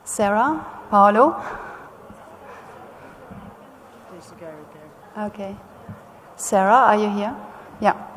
Sarah? Paolo? There's the guy right there. Okay. Sarah, are you here? Yeah.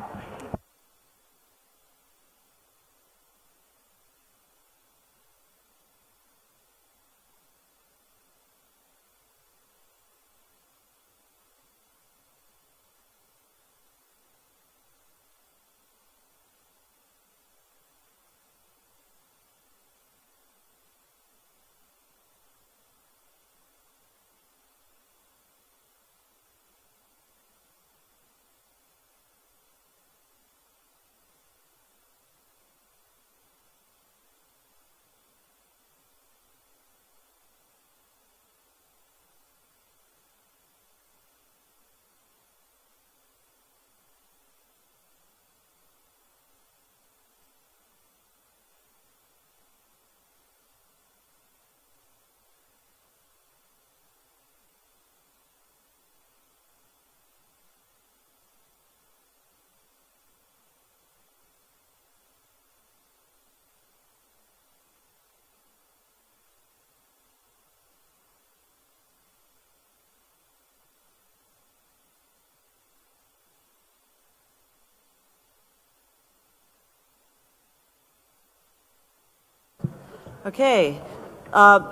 Okay,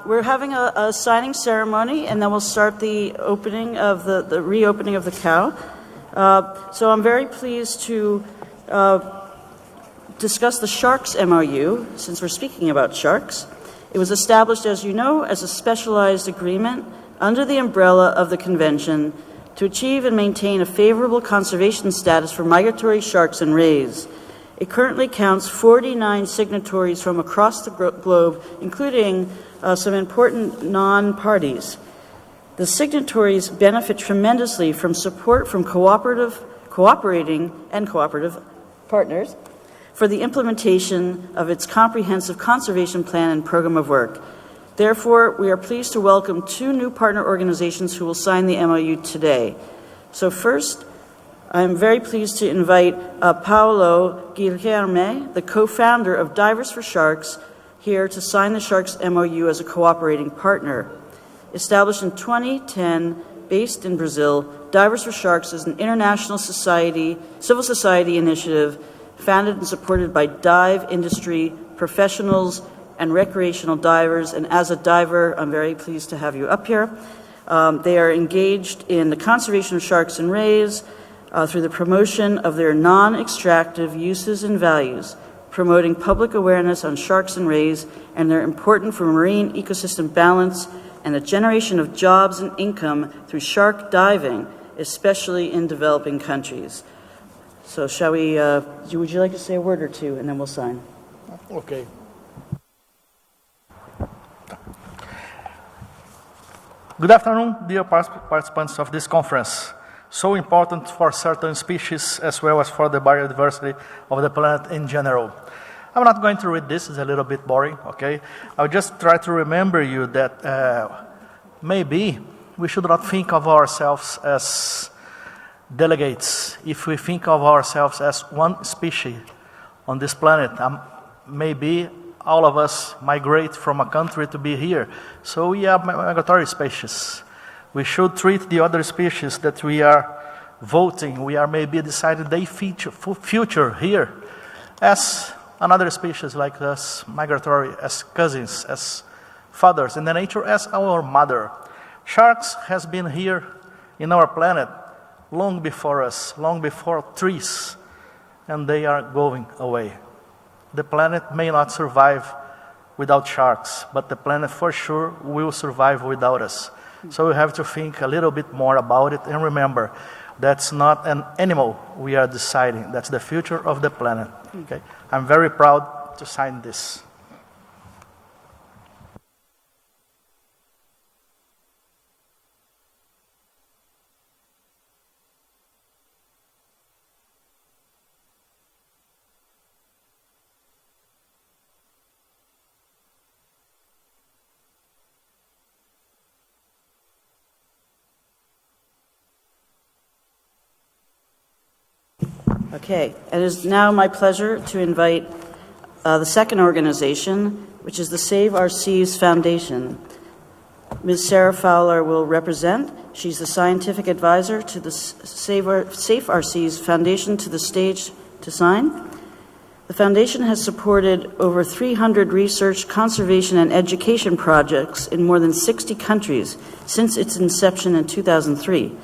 we're having a signing ceremony, and then we'll start the opening of the reopening of the cow. So I'm very pleased to discuss the Sharks MOU, since we're speaking about sharks. It was established, as you know, as a specialized agreement under the umbrella of the Convention to achieve and maintain a favorable conservation status for migratory sharks and rays. It currently counts 49 signatories from across the globe, including some important non-parties. The signatories benefit tremendously from support from cooperating partners for the implementation of its comprehensive conservation plan and program of work. Therefore, we are pleased to welcome 2 new partner organizations who will sign the MOU today. So first, I'm very pleased to invite Paolo Guilherme, the co-founder of Divers for Sharks, here to sign the Sharks MOU as a cooperating partner. Established in 2010, based in Brazil, Divers for Sharks is an international civil society initiative founded and supported by dive industry professionals and recreational divers. And as a diver, I'm very pleased to have you up here. They are engaged in the conservation of sharks and rays, through the promotion of their non-extractive uses and values, promoting public awareness on sharks and rays, and they're important for marine ecosystem balance and the generation of jobs and income through shark diving, especially in developing countries. So shall we, would you like to say a word or two, and then we'll sign? Okay. Good afternoon, dear participants of this conference. So important for certain species as well as for the biodiversity of the planet in general. I'm not going to read this, it's a little bit boring, okay? I'll just try to remember you that maybe we should not think of ourselves as delegates. If we think of ourselves as one species on this planet, maybe all of us migrate from a country to be here. So we are migratory species. We should treat the other species that we are voting, we are maybe deciding their future here as another species like us, migratory, as cousins, as fathers, in the nature as our mother. Sharks has been here in our planet long before us, long before trees, and they are going away. The planet may not survive without sharks, but the planet for sure will survive without us. So we have to think a little bit more about it, and remember, that's not an animal we are deciding, that's the future of the planet. Okay? I'm very proud to sign this. Okay, it is now my pleasure to invite the second organization, which is the Save Our Seas Foundation. Ms. Sarah Fowler will represent. She's the scientific advisor to the Save Our Seas Foundation to the stage to sign. The foundation has supported over 300 research, conservation, and education projects in more than 60 countries since its inception in 2003.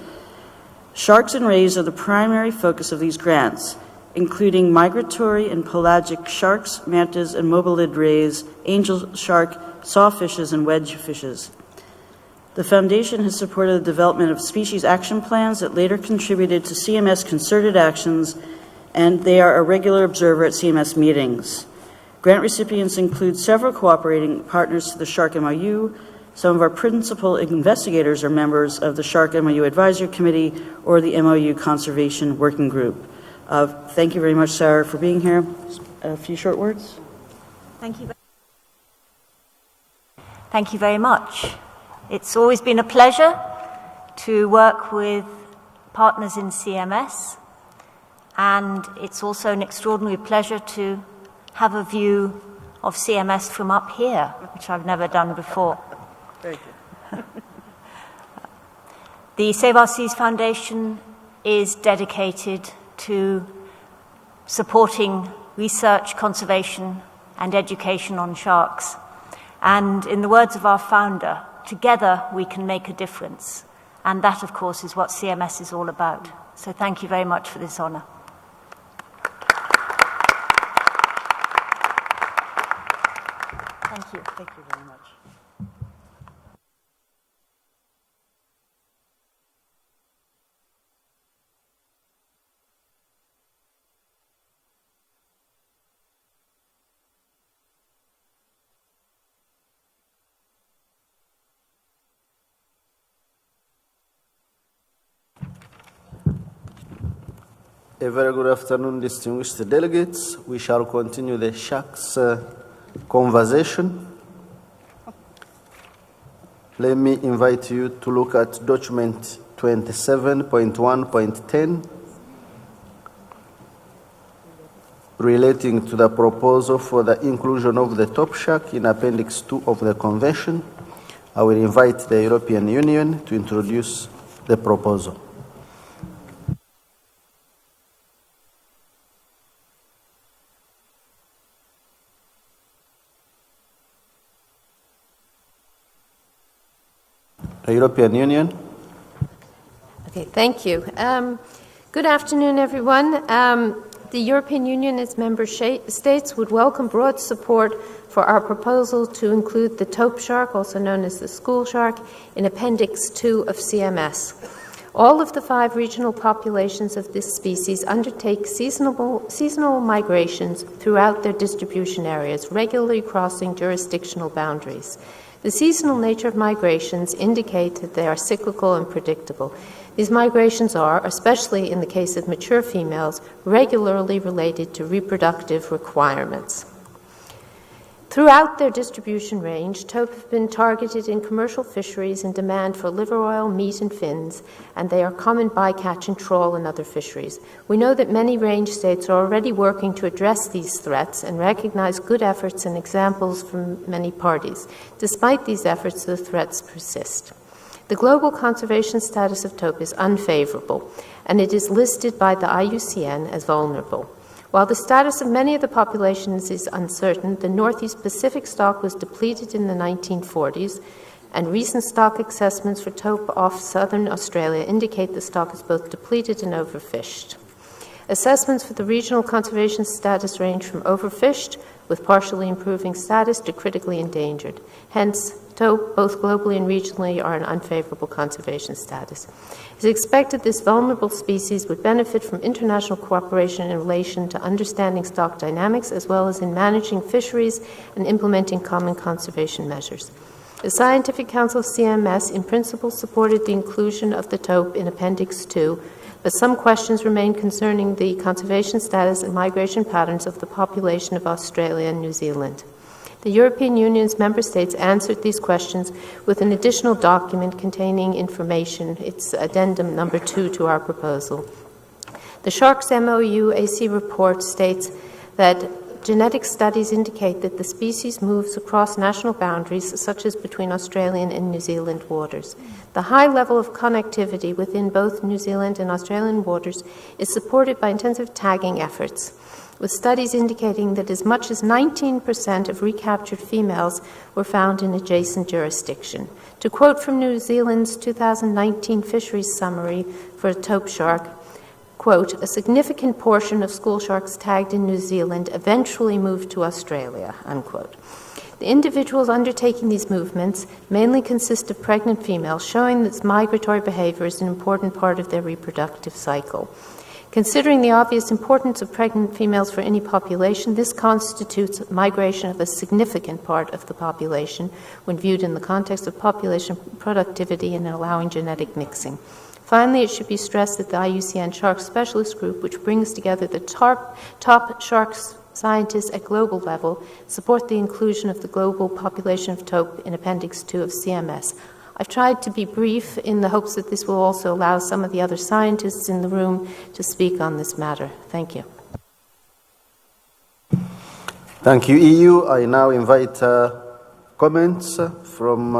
Sharks and rays are the primary focus of these grants, including migratory and pelagic sharks, mantas, and mobilid rays, angel shark, sawfishes, and wedgefishes. The foundation has supported the development of species action plans that later contributed to CMS concerted actions, and they are a regular observer at CMS meetings. Grant recipients include several cooperating partners to the Shark MOU. Some of our principal investigators are members of the Shark MOU Advisory Committee or the MOU Conservation Working Group. Thank you very much, Sarah, for being here. A few short words. Thank you. Thank you very much. It's always been a pleasure to work with partners in CMS, and it's also an extraordinary pleasure to have a view of CMS from up here, which I've never done before. Very good. The Save Our Seas Foundation is dedicated to supporting research, conservation, and education on sharks. And in the words of our founder, together we can make a difference. And that, of course, is what CMS is all about. So thank you very much for this honor. Thank you. Thank you very much. A very good afternoon, distinguished delegates. We shall continue the sharks conversation. Let me invite you to look at document 27.1.10 relating to the proposal for the inclusion of the top shark in Appendix 2 of the Convention. I will invite the European Union to introduce the proposal. The European Union. Okay, thank you. Good afternoon, everyone. The European Union, its member states, would welcome broad support for our proposal to include the taupe shark, also known as the school shark, in Appendix 2 of CMS. All of the 5 regional populations of this species undertake seasonal migrations throughout their distribution areas, regularly crossing jurisdictional boundaries. The seasonal nature of migrations indicate that they are cyclical and predictable. These migrations are, especially in the case of mature females, regularly related to reproductive requirements. Throughout their distribution range, taupe have been targeted in commercial fisheries in demand for liver oil, meat, and fins, and they are common bycatch and trawl in other fisheries. We know that many range states are already working to address these threats and recognize good efforts and examples from many parties. Despite these efforts, the threats persist. The global conservation status of taupe is unfavorable, and it is listed by the IUCN as vulnerable. While the status of many of the populations is uncertain, the Northeast Pacific stock was depleted in the 1940s, and recent stock assessments for taupe off southern Australia indicate the stock is both depleted and overfished. Assessments for the regional conservation status range from overfished, with partially improving status, to critically endangered. Hence, taupe, both globally and regionally, are in unfavorable conservation status. It is expected this vulnerable species would benefit from international cooperation in relation to understanding stock dynamics, as well as in managing fisheries and implementing common conservation measures. The Scientific Council of CMS in principle supported the inclusion of the taupe in Appendix 2, but some questions remain concerning the conservation status and migration patterns of the population of Australia and New Zealand. The European Union's member states answered these questions with an additional document containing information. It's Addendum number 2 to our proposal. The Sharks MOU AC report states that genetic studies indicate that the species moves across national boundaries, such as between Australian and New Zealand waters. The high level of connectivity within both New Zealand and Australian waters is supported by intensive tagging efforts, with studies indicating that as much as 19% of recaptured females were found in adjacent jurisdiction. To quote from New Zealand's 2019 Fisheries summary for a taupe shark, quote, "A significant portion of school sharks tagged in New Zealand eventually moved to Australia," unquote. The individuals undertaking these movements mainly consist of pregnant females, showing that migratory behavior is an important part of their reproductive cycle. Considering the obvious importance of pregnant females for any population, this constitutes migration of a significant part of the population when viewed in the context of population productivity and allowing genetic mixing. Finally, it should be stressed that the IUCN Shark Specialist Group, which brings together the top shark scientists at global level, support the inclusion of the global population of taupe in Appendix 2 of CMS. I've tried to be brief in the hopes that this will also allow some of the other scientists in the room to speak on this matter. Thank you. Thank you, EU. I now invite comments from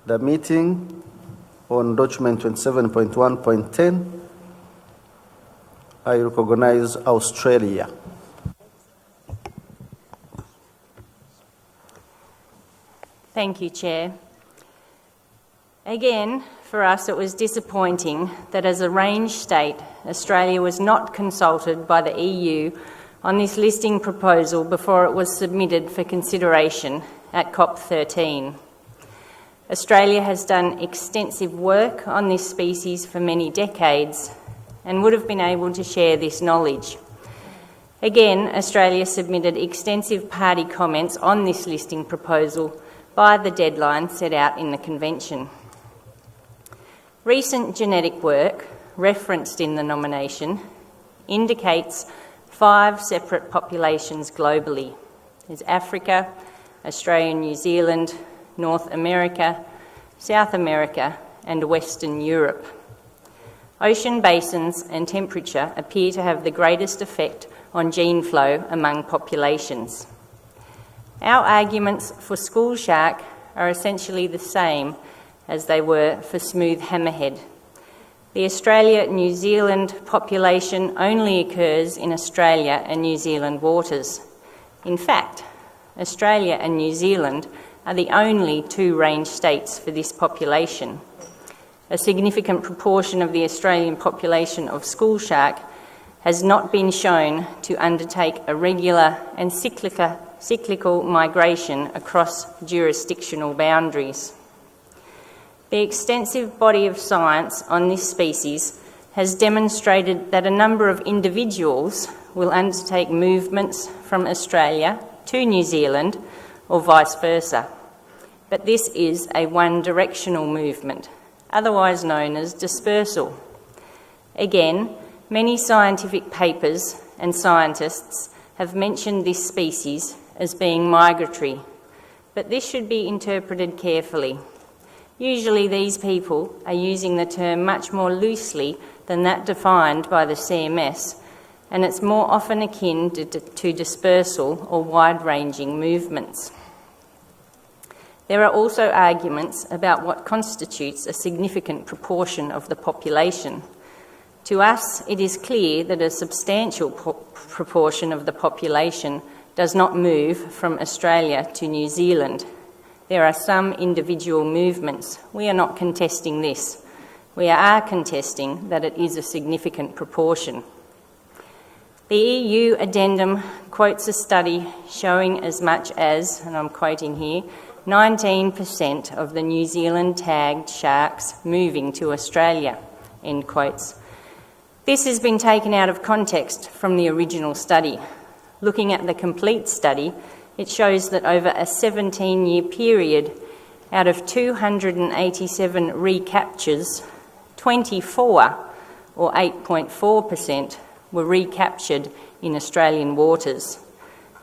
the meeting on document 27.1.10. I recognize Australia. Thank you, Chair. Again, for us it was disappointing that as a range state, Australia was not consulted by the EU on this listing proposal before it was submitted for consideration at COP13. Australia has done extensive work on this species for many decades and would have been able to share this knowledge. Again, Australia submitted extensive party comments on this listing proposal by the deadline set out in the Convention. Recent genetic work, referenced in the nomination, indicates 5 separate populations globally. There's Africa, Australia and New Zealand, North America, South America, and Western Europe. Ocean basins and temperature appear to have the greatest effect on gene flow among populations. Our arguments for school shark are essentially the same as they were for smooth hammerhead. The Australia-New Zealand population only occurs in Australia and New Zealand waters. In fact, Australia and New Zealand are the only 2 range states for this population. A significant proportion of the Australian population of school shark has not been shown to undertake a regular and cyclical migration across jurisdictional boundaries. The extensive body of science on this species has demonstrated that a number of individuals will undertake movements from Australia to New Zealand or vice versa. But this is a one-directional movement, otherwise known as dispersal. Again, many scientific papers and scientists have mentioned this species as being migratory, but this should be interpreted carefully. Usually these people are using the term much more loosely than that defined by the CMS, and it's more often akin to dispersal or wide-ranging movements. There are also arguments about what constitutes a significant proportion of the population. To us, it is clear that a substantial proportion of the population does not move from Australia to New Zealand. There are some individual movements. We are not contesting this. We are contesting that it is a significant proportion. The EU Addendum quotes a study showing as much as, and I'm quoting here, 19% of the New Zealand tagged sharks moving to Australia, end quotes. This has been taken out of context from the original study. Looking at the complete study, it shows that over a 17-year period, out of 287 recaptures, 24, or 8.4%, were recaptured in Australian waters.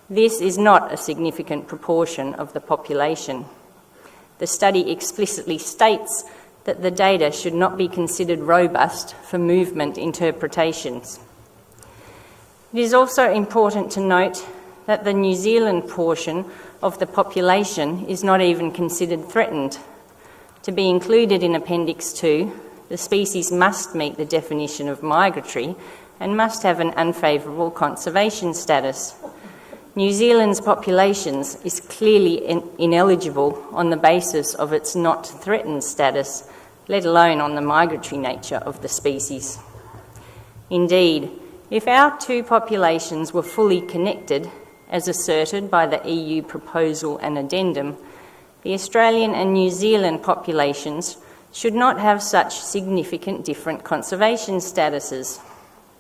This is not a significant proportion of the population. The study explicitly states that the data should not be considered robust for movement interpretations. It is also important to note that the New Zealand portion of the population is not even considered threatened. To be included in Appendix 2, the species must meet the definition of migratory and must have an unfavourable conservation status. New Zealand's populations is clearly ineligible on the basis of its not threatened status, let alone on the migratory nature of the species. Indeed, if our two populations were fully connected, as asserted by the EU proposal and addendum, the Australian and New Zealand populations should not have such significant different conservation statuses.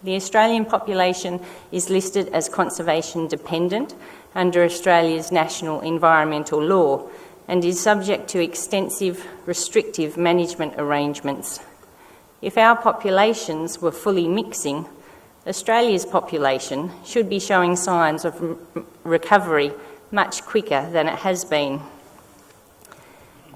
The Australian population is listed as conservation dependent under Australia's national environmental law and is subject to extensive restrictive management arrangements. If our populations were fully mixing, Australia's population should be showing signs of recovery much quicker than it has been.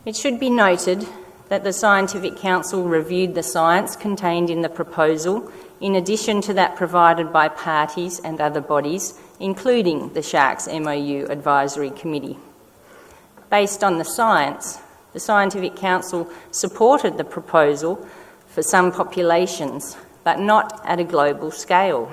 It should be noted that the Scientific Council reviewed the science contained in the proposal, in addition to that provided by parties and other bodies, including the Sharks MOU Advisory Committee. Based on the science, the Scientific Council supported the proposal for some populations, but not at a global scale.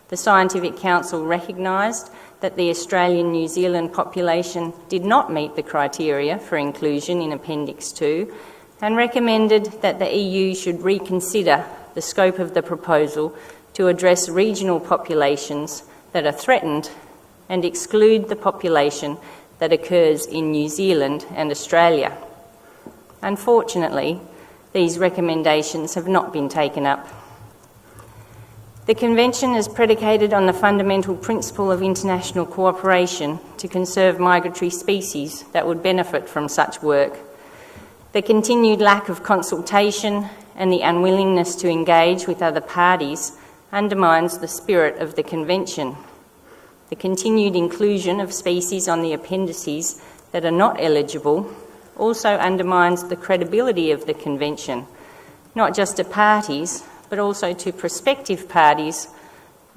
The Scientific Council recognised that the Australian-New Zealand population did not meet the criteria for inclusion in Appendix 2 and recommended that the EU should reconsider the scope of the proposal to address regional populations that are threatened and exclude the population that occurs in New Zealand and Australia. Unfortunately, these recommendations have not been taken up. The Convention is predicated on the fundamental principle of international cooperation to conserve migratory species that would benefit from such work. The continued lack of consultation and the unwillingness to engage with other parties undermines the spirit of the Convention. The continued inclusion of species on the appendices that are not eligible also undermines the credibility of the Convention, not just to parties, but also to prospective parties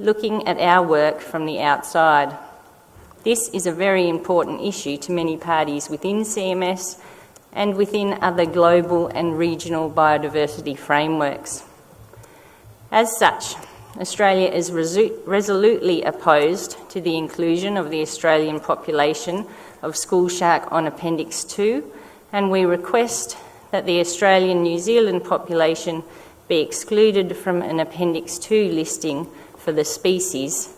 looking at our work from the outside. This is a very important issue to many parties within CMS and within other global and regional biodiversity frameworks. As such, Australia is resolutely opposed to the inclusion of the Australian population of school shark on Appendix 2, and we request that the Australian-New Zealand population be excluded from an Appendix 2 listing for the species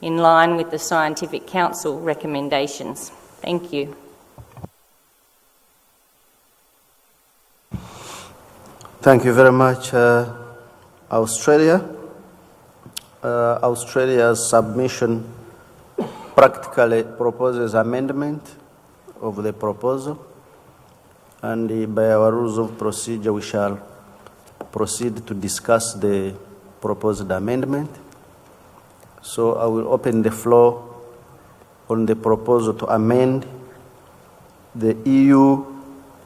in line with the Scientific Council recommendations. Thank you. Thank you very much, Australia. Australia's submission practically proposes amendment of the proposal, and by our rules of procedure we shall proceed to discuss the proposed amendment. So I will open the floor on the proposal to amend the EU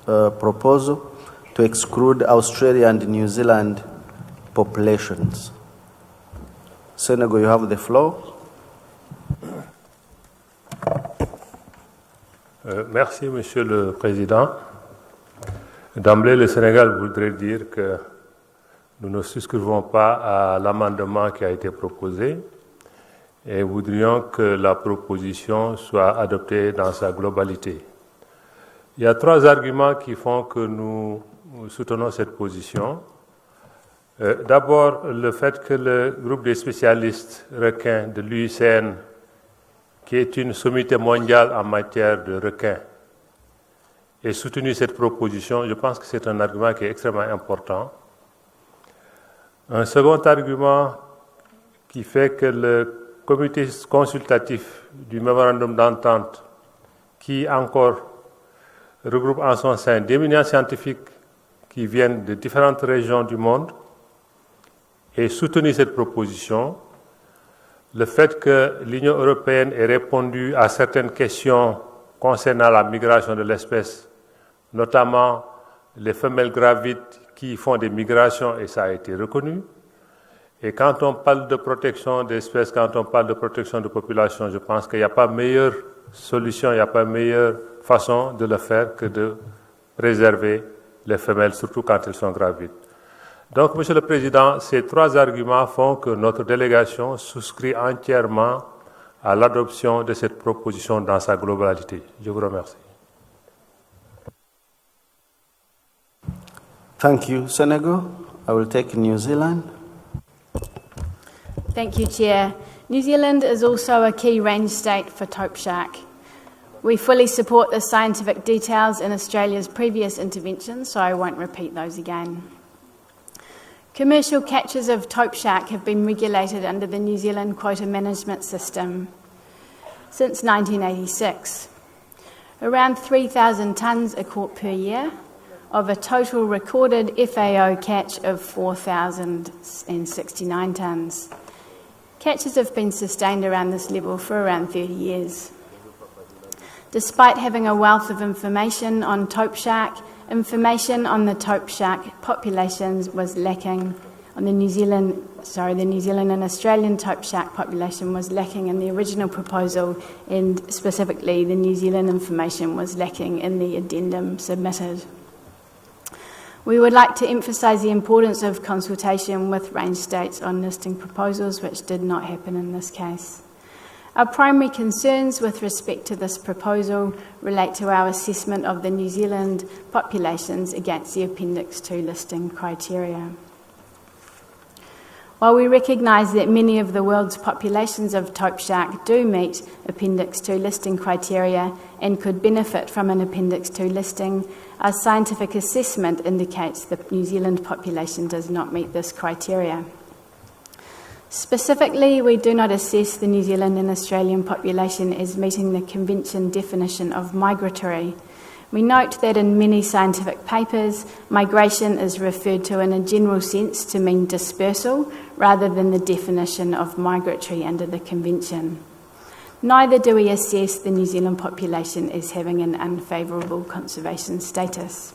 proposal to exclude Australia and New Zealand populations. Senegal, you have the floor. Merci, Monsieur le Président. D'emblée, le Sénégal voudrait dire que nous ne souscrivons pas à l'amendement qui a été proposé et voudrions que la proposition soit adoptée dans sa globalité. Il y a trois arguments qui font que nous soutenons cette position. D'abord, le fait que le groupe des spécialistes requins de l'UICN, qui est une sommité mondiale en matière de requins, ait soutenu cette proposition, je pense que c'est un argument qui est extrêmement important. Un second argument qui fait que le comité consultatif du mémorandum d'entente, qui encore regroupe en son sein d'éminents scientifiques qui viennent de différentes régions du monde, ait soutenu cette proposition. Le fait que l'Union européenne ait répondu à certaines questions concernant la migration de l'espèce, notamment les femelles gravides qui font des migrations, et ça a été reconnu, Et quand on parle de protection des espèces, quand on parle de protection de population, je pense qu'il n'y a pas meilleure solution, il n'y a pas meilleure façon de le faire que de préserver les femelles, surtout quand elles sont gravides. Donc, Monsieur le Président, ces trois arguments font que notre délégation souscrit entièrement à l'adoption de cette proposition dans sa globalité. Je vous remercie. Thank you, Senegal. I will take New Zealand. Thank you, Chair. New Zealand is also a key range state for taupe shark. We fully support the scientific details in Australia's previous interventions, so I won't repeat those again. Commercial catches of taupe shark have been regulated under the New Zealand Quota Management System since 1986. Around 3,000 tonnes are caught per year, of a total recorded FAO catch of 4,069 tonnes. Catches have been sustained around this level for around 30 years. Despite having a wealth of information on taupe shark, information on the taupe shark populations was lacking. On the New Zealand and Australian taupe shark population was lacking in the original proposal, and specifically the New Zealand information was lacking in the addendum submitted. We would like to emphasise the importance of consultation with range states on listing proposals, which did not happen in this case. Our primary concerns with respect to this proposal relate to our assessment of the New Zealand populations against the Appendix 2 listing criteria. While we recognise that many of the world's populations of taupe shark do meet Appendix 2 listing criteria and could benefit from an Appendix 2 listing, our scientific assessment indicates the New Zealand population does not meet this criteria. Specifically, we do not assess the New Zealand and Australian population as meeting the Convention definition of migratory. We note that in many scientific papers, migration is referred to in a general sense to mean dispersal rather than the definition of migratory under the Convention. Neither do we assess the New Zealand population as having an unfavourable conservation status.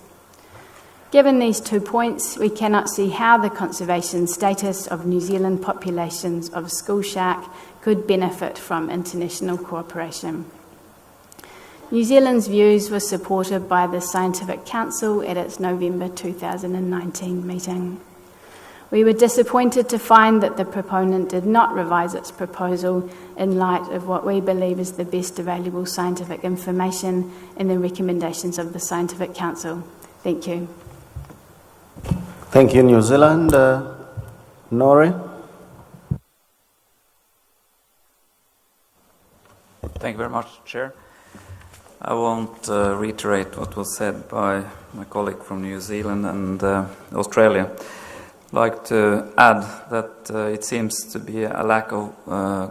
Given these 2 points, we cannot see how the conservation status of New Zealand populations of school shark could benefit from international cooperation. New Zealand's views were supported by the Scientific Council at its November 2019 meeting. We were disappointed to find that the proponent did not revise its proposal in light of what we believe is the best available scientific information and the recommendations of the Scientific Council. Thank you. Thank you, New Zealand. Norrie? Thank you very much, Chair. I won't reiterate what was said by my colleague from New Zealand and Australia. I'd like to add that it seems to be a lack of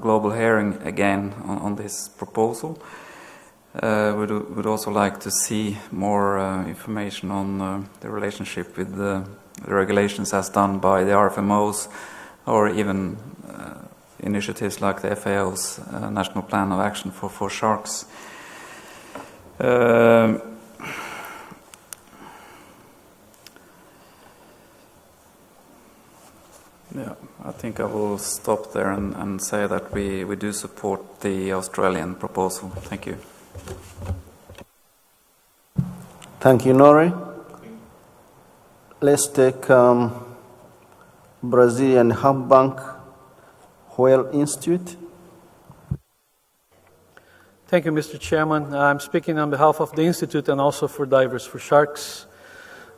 global hearing again on this proposal. We'd also like to see more information on the relationship with the regulations as done by the RFMOs or even initiatives like the FAO's National Plan of Action for Sharks. Yeah, I think I will stop there and say that we do support the Australian proposal. Thank you. Thank you, Norrie. Let's take Brazilian Humpback Whale Institute. Thank you, Mr. Chairman. I'm speaking on behalf of the Institute and also for Divers for Sharks.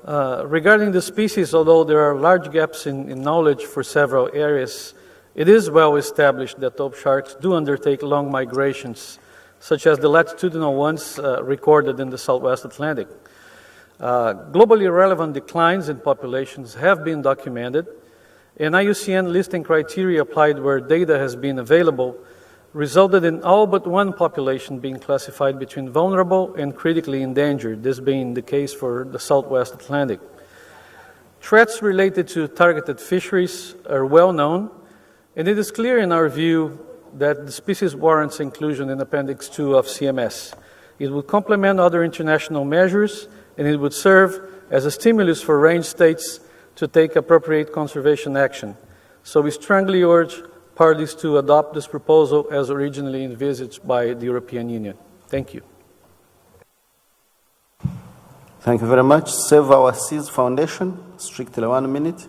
Regarding the species, although there are large gaps in knowledge for several areas, it is well established that taupe sharks do undertake long migrations, such as the latitudinal ones recorded in the Southwest Atlantic. Globally relevant declines in populations have been documented, and IUCN listing criteria applied where data has been available resulted in all but one population being classified between vulnerable and critically endangered, this being the case for the Southwest Atlantic. Threats related to targeted fisheries are well known, and it is clear in our view that the species warrants inclusion in Appendix 2 of CMS. It would complement other international measures, and it would serve as a stimulus for range states to take appropriate conservation action. So we strongly urge parties to adopt this proposal as originally envisaged by the European Union. Thank you. Thank you very much. Save Our Seas Foundation, strictly 1 minute.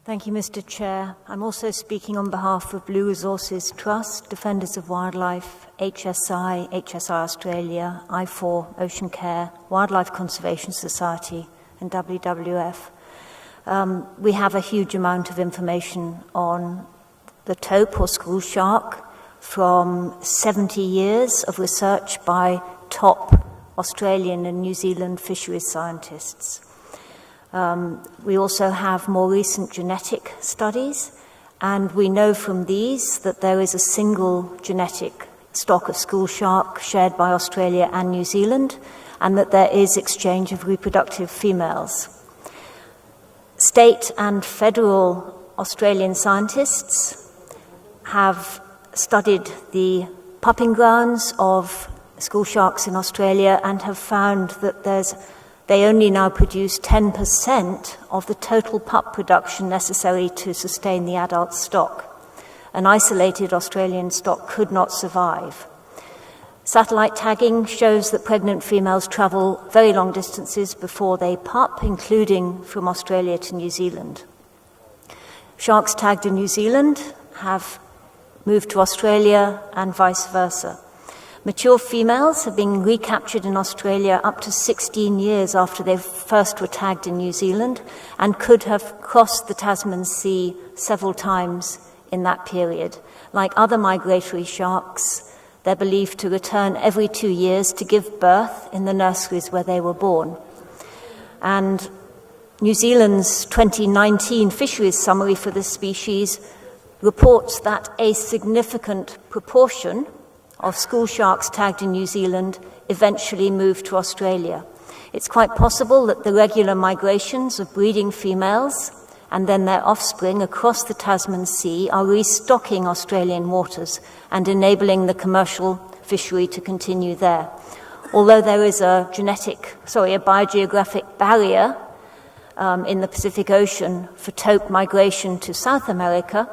Thank you, Mr. Chair. I'm also speaking on behalf of Blue Resources Trust, Defenders of Wildlife, HSI, HSI Australia, I4, Ocean Care, Wildlife Conservation Society, and WWF. We have a huge amount of information on the taupe or school shark from 70 years of research by top Australian and New Zealand fisheries scientists. We also have more recent genetic studies, and we know from these that there is a single genetic stock of school shark shared by Australia and New Zealand, and that there is exchange of reproductive females. State and federal Australian scientists have studied the pupping grounds of school sharks in Australia and have found that they only now produce 10% of the total pup production necessary to sustain the adult stock. An isolated Australian stock could not survive. Satellite tagging shows that pregnant females travel very long distances before they pup, including from Australia to New Zealand. Sharks tagged in New Zealand have moved to Australia and vice versa. Mature females have been recaptured in Australia up to 16 years after they first were tagged in New Zealand and could have crossed the Tasman Sea several times in that period. Like other migratory sharks, they're believed to return every 2 years to give birth in the nurseries where they were born. And New Zealand's 2019 fisheries summary for the species reports that a significant proportion of school sharks tagged in New Zealand eventually moved to Australia. It's quite possible that the regular migrations of breeding females and then their offspring across the Tasman Sea are restocking Australian waters and enabling the commercial fishery to continue there. Although there is a biogeographic barrier in the Pacific Ocean for taupe migration to South America,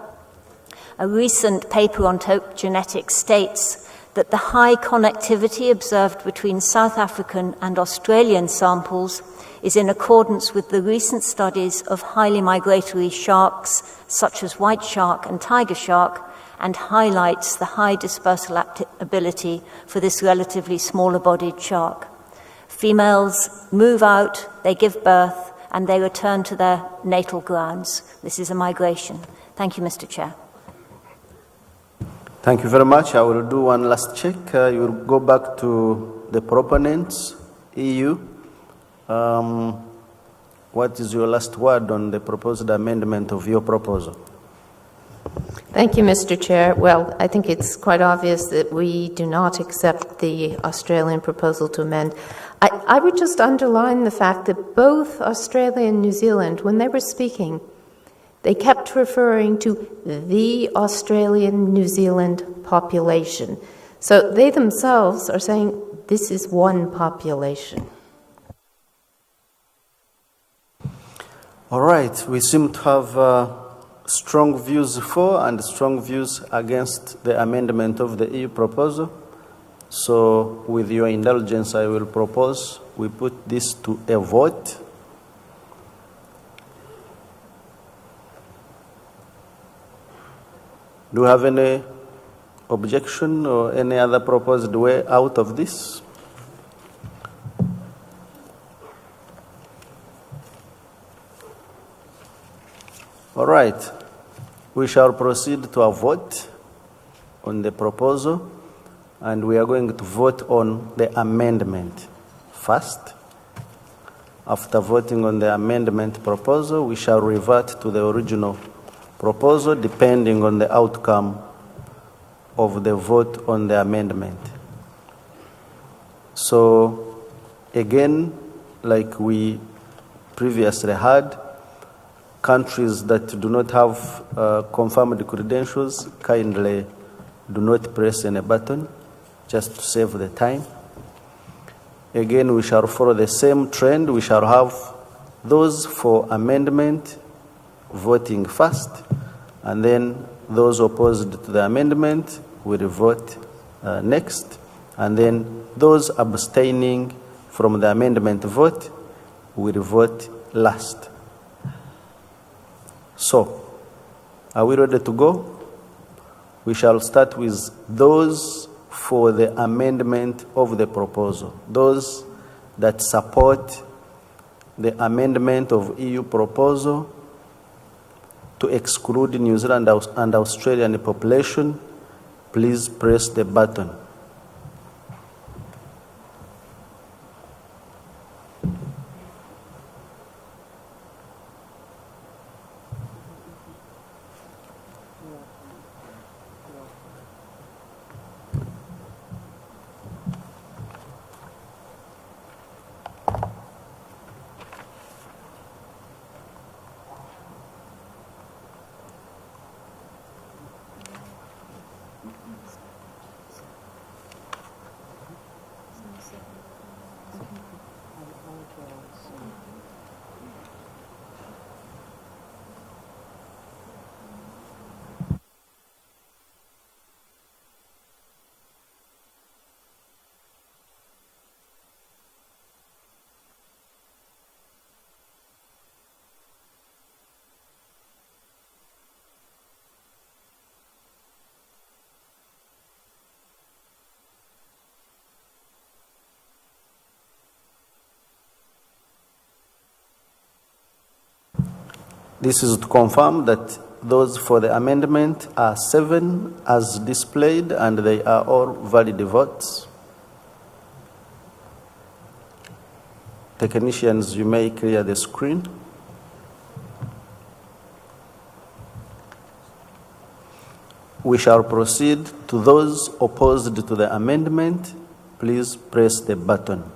a recent paper on taupe genetics states that the high connectivity observed between South African and Australian samples is in accordance with the recent studies of highly migratory sharks such as white shark and tiger shark, and highlights the high dispersal ability for this relatively smaller-bodied shark. Females move out, they give birth, and they return to their natal grounds. This is a migration. Thank you, Mr. Chair. Thank you very much. I will do one last check. You will go back to the proponents, EU. What is your last word on the proposed amendment of your proposal? Thank you, Mr. Chair. Well, I think it's quite obvious that we do not accept the Australian proposal to amend. I would just underline the fact that both Australia and New Zealand, when they were speaking, they kept referring to the Australian-New Zealand population. So they themselves are saying this is one population. All right, we seem to have strong views for and strong views against the amendment of the EU proposal. So with your indulgence, I will propose we put this to a vote. Do you have any objection or any other proposed way out of this? All right, we shall proceed to a vote on the proposal, and we are going to vote on the amendment first. After voting on the amendment proposal, we shall revert to the original proposal depending on the outcome of the vote on the amendment. So, again, like we previously had, countries that do not have confirmed credentials kindly do not press any button, just to save the time. Again, we shall follow the same trend. We shall have those for amendment voting first, and then those opposed to the amendment will vote next, and then those abstaining from the amendment vote will vote last. So, are we ready to go? We shall start with those for the amendment of the proposal. Those that support the amendment of EU proposal to exclude New Zealand and Australian population, please press the button. This is to confirm that those for the amendment are 7 as displayed, and they are all valid votes. Technicians, you may clear the screen. We shall proceed to those opposed to the amendment. Please press the button.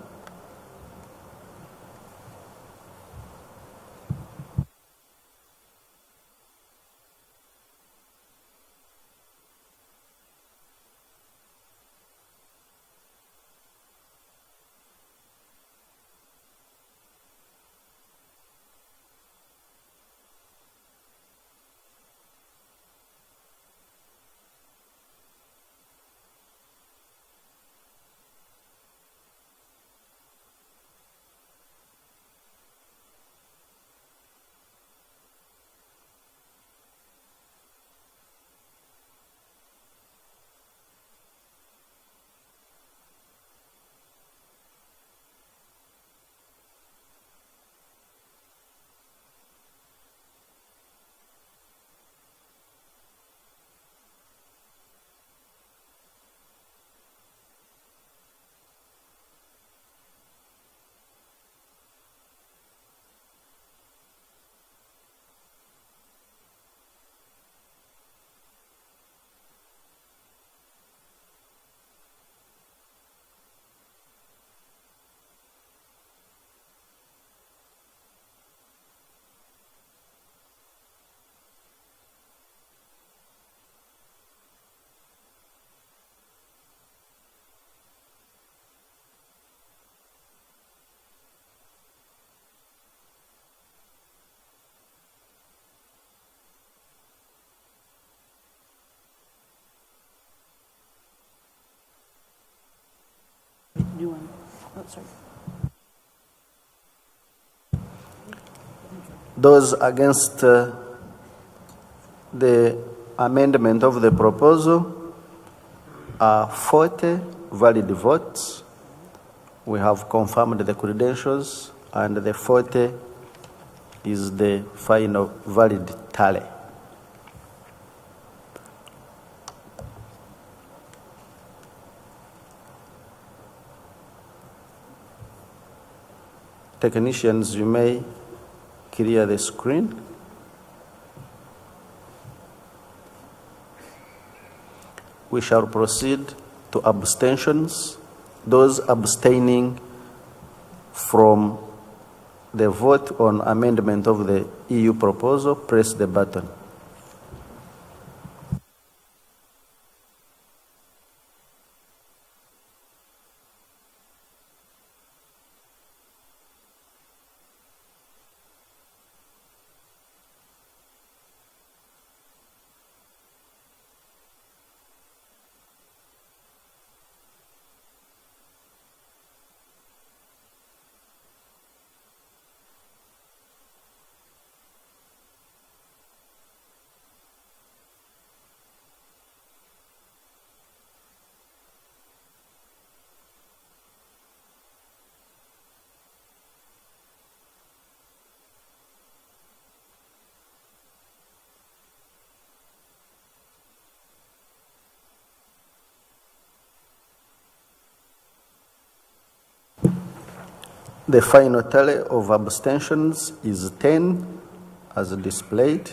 Those against the amendment of the proposal are 40 valid votes. We have confirmed the credentials, and the 40 is the final valid tally. Technicians, you may clear the screen. We shall proceed to abstentions. Those abstaining from the vote on amendment of the EU proposal, press the button. The final tally of abstentions is 10, as displayed.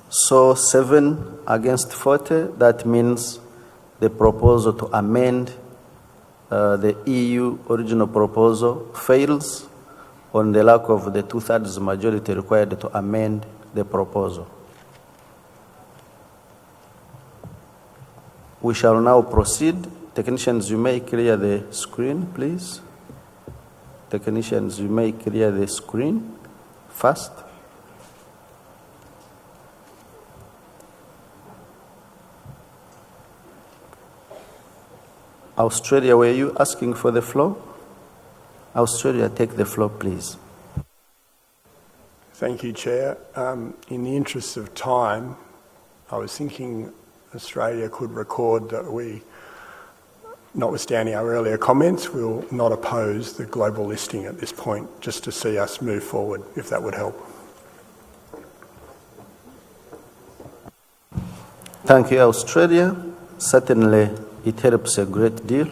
So 7 against 40, that means the proposal to amend the EU original proposal fails on the lack of the 2/3 majority required to amend the proposal. We shall now proceed. Technicians, you may clear the screen, please. Technicians, you may clear the screen fast. Australia, were you asking for the floor? Australia, take the floor, please. Thank you, Chair. In the interest of time, I was thinking Australia could record that we, notwithstanding our earlier comments, will not oppose the global listing at this point, just to see us move forward, if that would help. Thank you, Australia. Certainly, it helps a great deal,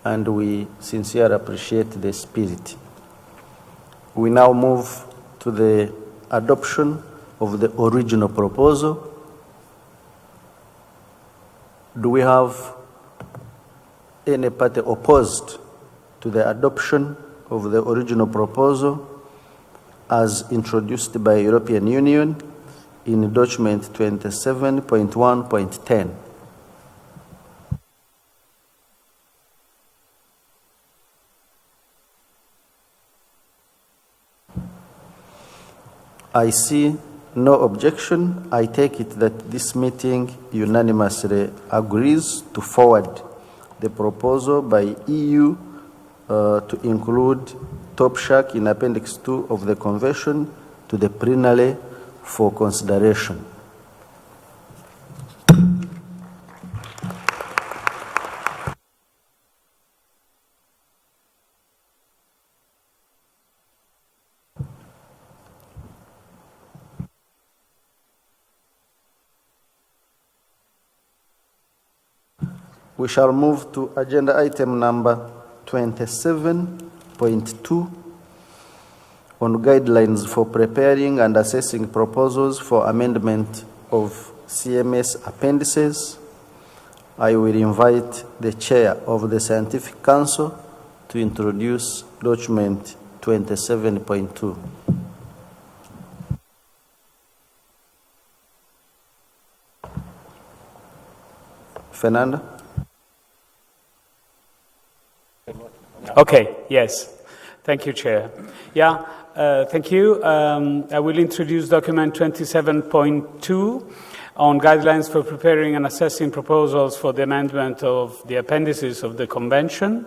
and we sincerely appreciate the spirit. We now move to the adoption of the original proposal. Do we have any party opposed to the adoption of the original proposal as introduced by the European Union in document 27.1.10? I see no objection. I take it that this meeting unanimously agrees to forward the proposal by EU to include top shark in Appendix 2 of the Convention to the plenary for consideration. We shall move to agenda item number 27.2 on guidelines for preparing and assessing proposals for amendment of CMS appendices. I will invite the chair of the Scientific Council to introduce document 27.2. Fernanda? Okay, yes. Thank you, Chair. Yeah, thank you. I will introduce document 27.2 on guidelines for preparing and assessing proposals for the amendment of the appendices of the Convention.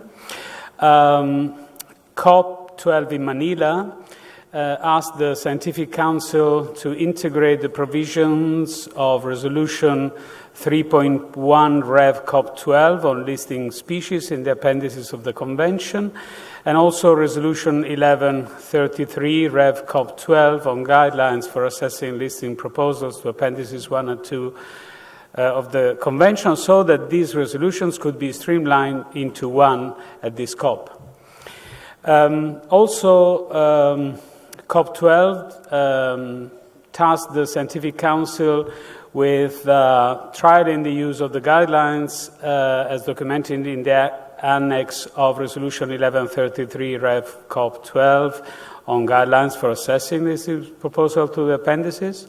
COP12 in Manila asked the Scientific Council to integrate the provisions of Resolution 3.1 Rev COP12 on listing species in the appendices of the Convention, and also Resolution 1133 Rev COP12 on guidelines for assessing listing proposals to appendices 1 and 2 of the Convention, so that these resolutions could be streamlined into one at this COP. COP12 tasked the Scientific Council with trialing the use of the guidelines as documented in the annex of Resolution 1133 Rev COP12 on guidelines for assessing this proposal to the appendices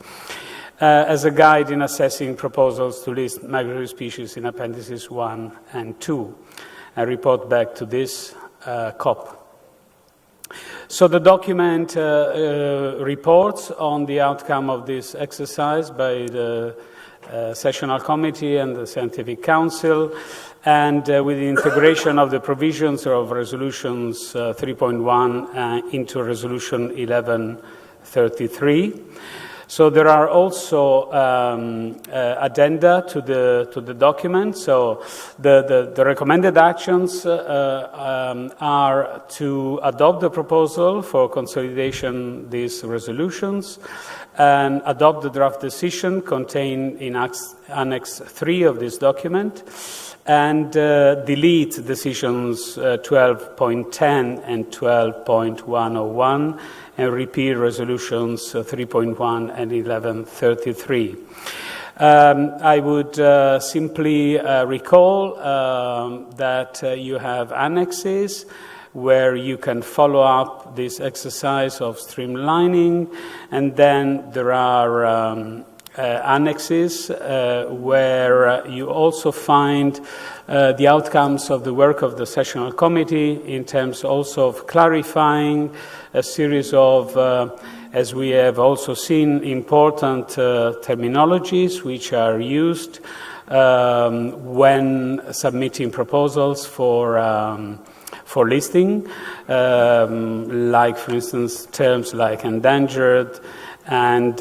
as a guide in assessing proposals to list migratory species in appendices 1 and 2 and report back to this COP. So the document reports on the outcome of this exercise by the Sessional Committee and the Scientific Council, and with the integration of the provisions of Resolutions 3.1 into Resolution 1133. So there are also addenda to the document. So the recommended actions are to adopt the proposal for consolidation these resolutions and adopt the draft decision contained in Annex 3 of this document, and delete decisions 12.10 and 12.101 and repeat resolutions 3.1 and 1133. I would simply recall that you have annexes where you can follow up this exercise of streamlining, and then there are annexes where you also find the outcomes of the work of the sessional committee in terms also of clarifying a series of, as we have also seen, important terminologies which are used when submitting proposals for listing, like, for instance, terms like endangered and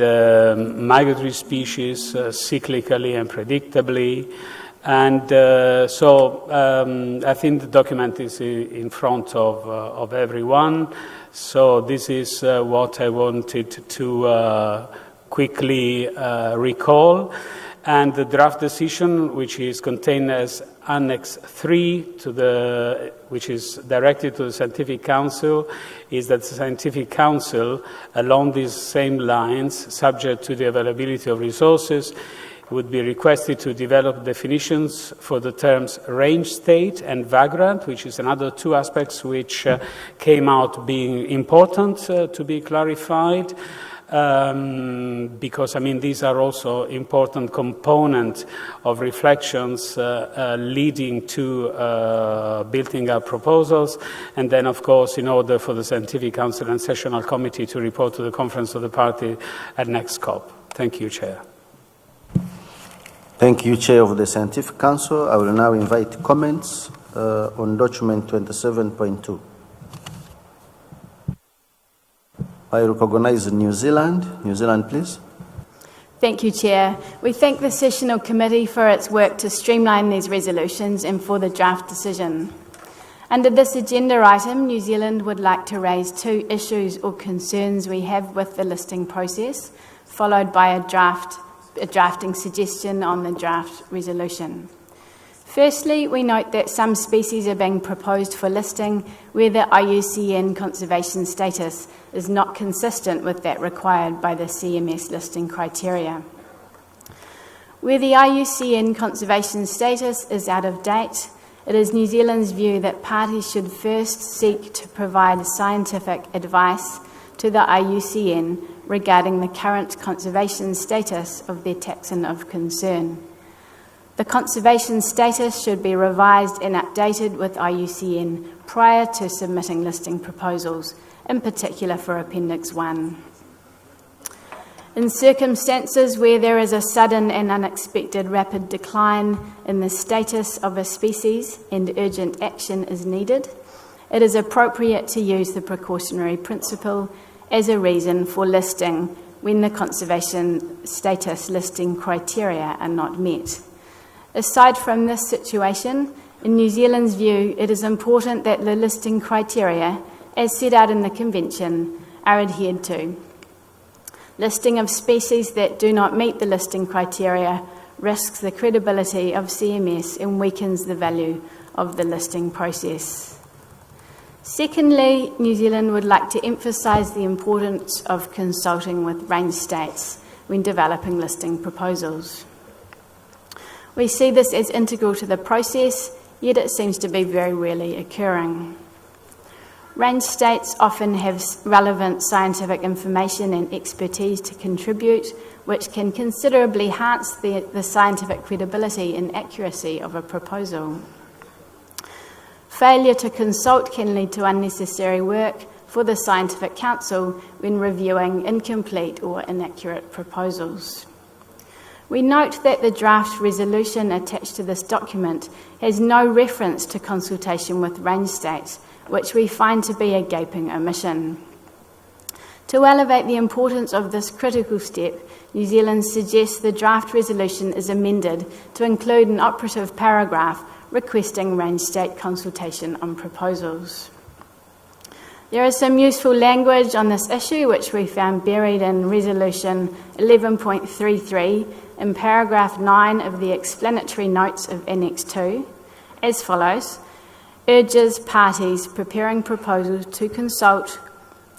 migratory species, cyclically and predictably. And so I think the document is in front of everyone. So this is what I wanted to quickly recall. And the draft decision, which is contained as Annex 3 which is directed to the Scientific Council, is that the Scientific Council, along these same lines, subject to the availability of resources, would be requested to develop definitions for the terms range state and vagrant, which is another two aspects which came out being important to be clarified. Because, I mean, these are also important components of reflections leading to building up proposals, and then, of course, in order for the Scientific Council and Sessional Committee to report to the Conference of the Party at next COP. Thank you, Chair. Thank you, Chair of the Scientific Council. I will now invite comments on document 27.2. I recognize New Zealand. New Zealand, please. Thank you, Chair. We thank the Sessional Committee for its work to streamline these resolutions and for the draft decision. Under this agenda item, New Zealand would like to raise two issues or concerns we have with the listing process, followed by a drafting suggestion on the draft resolution. Firstly, we note that some species are being proposed for listing where the IUCN conservation status is not consistent with that required by the CMS listing criteria. Where the IUCN conservation status is out of date, it is New Zealand's view that parties should first seek to provide scientific advice to the IUCN regarding the current conservation status of their taxon of concern. The conservation status should be revised and updated with IUCN prior to submitting listing proposals, in particular for Appendix 1. In circumstances where there is a sudden and unexpected rapid decline in the status of a species and urgent action is needed, it is appropriate to use the precautionary principle as a reason for listing when the conservation status listing criteria are not met. Aside from this situation, in New Zealand's view, it is important that the listing criteria, as set out in the Convention, are adhered to. Listing of species that do not meet the listing criteria risks the credibility of CMS and weakens the value of the listing process. Secondly, New Zealand would like to emphasise the importance of consulting with range states when developing listing proposals. We see this as integral to the process, yet it seems to be very rarely occurring. Range states often have relevant scientific information and expertise to contribute, which can considerably enhance the scientific credibility and accuracy of a proposal. Failure to consult can lead to unnecessary work for the Scientific Council when reviewing incomplete or inaccurate proposals. We note that the draft resolution attached to this document has no reference to consultation with range states, which we find to be a gaping omission. To elevate the importance of this critical step, New Zealand suggests the draft resolution is amended to include an operative paragraph requesting range state consultation on proposals. There is some useful language on this issue which we found buried in Resolution 11.33 in paragraph 9 of the explanatory notes of Annex 2, as follows: urges parties preparing proposals to consult,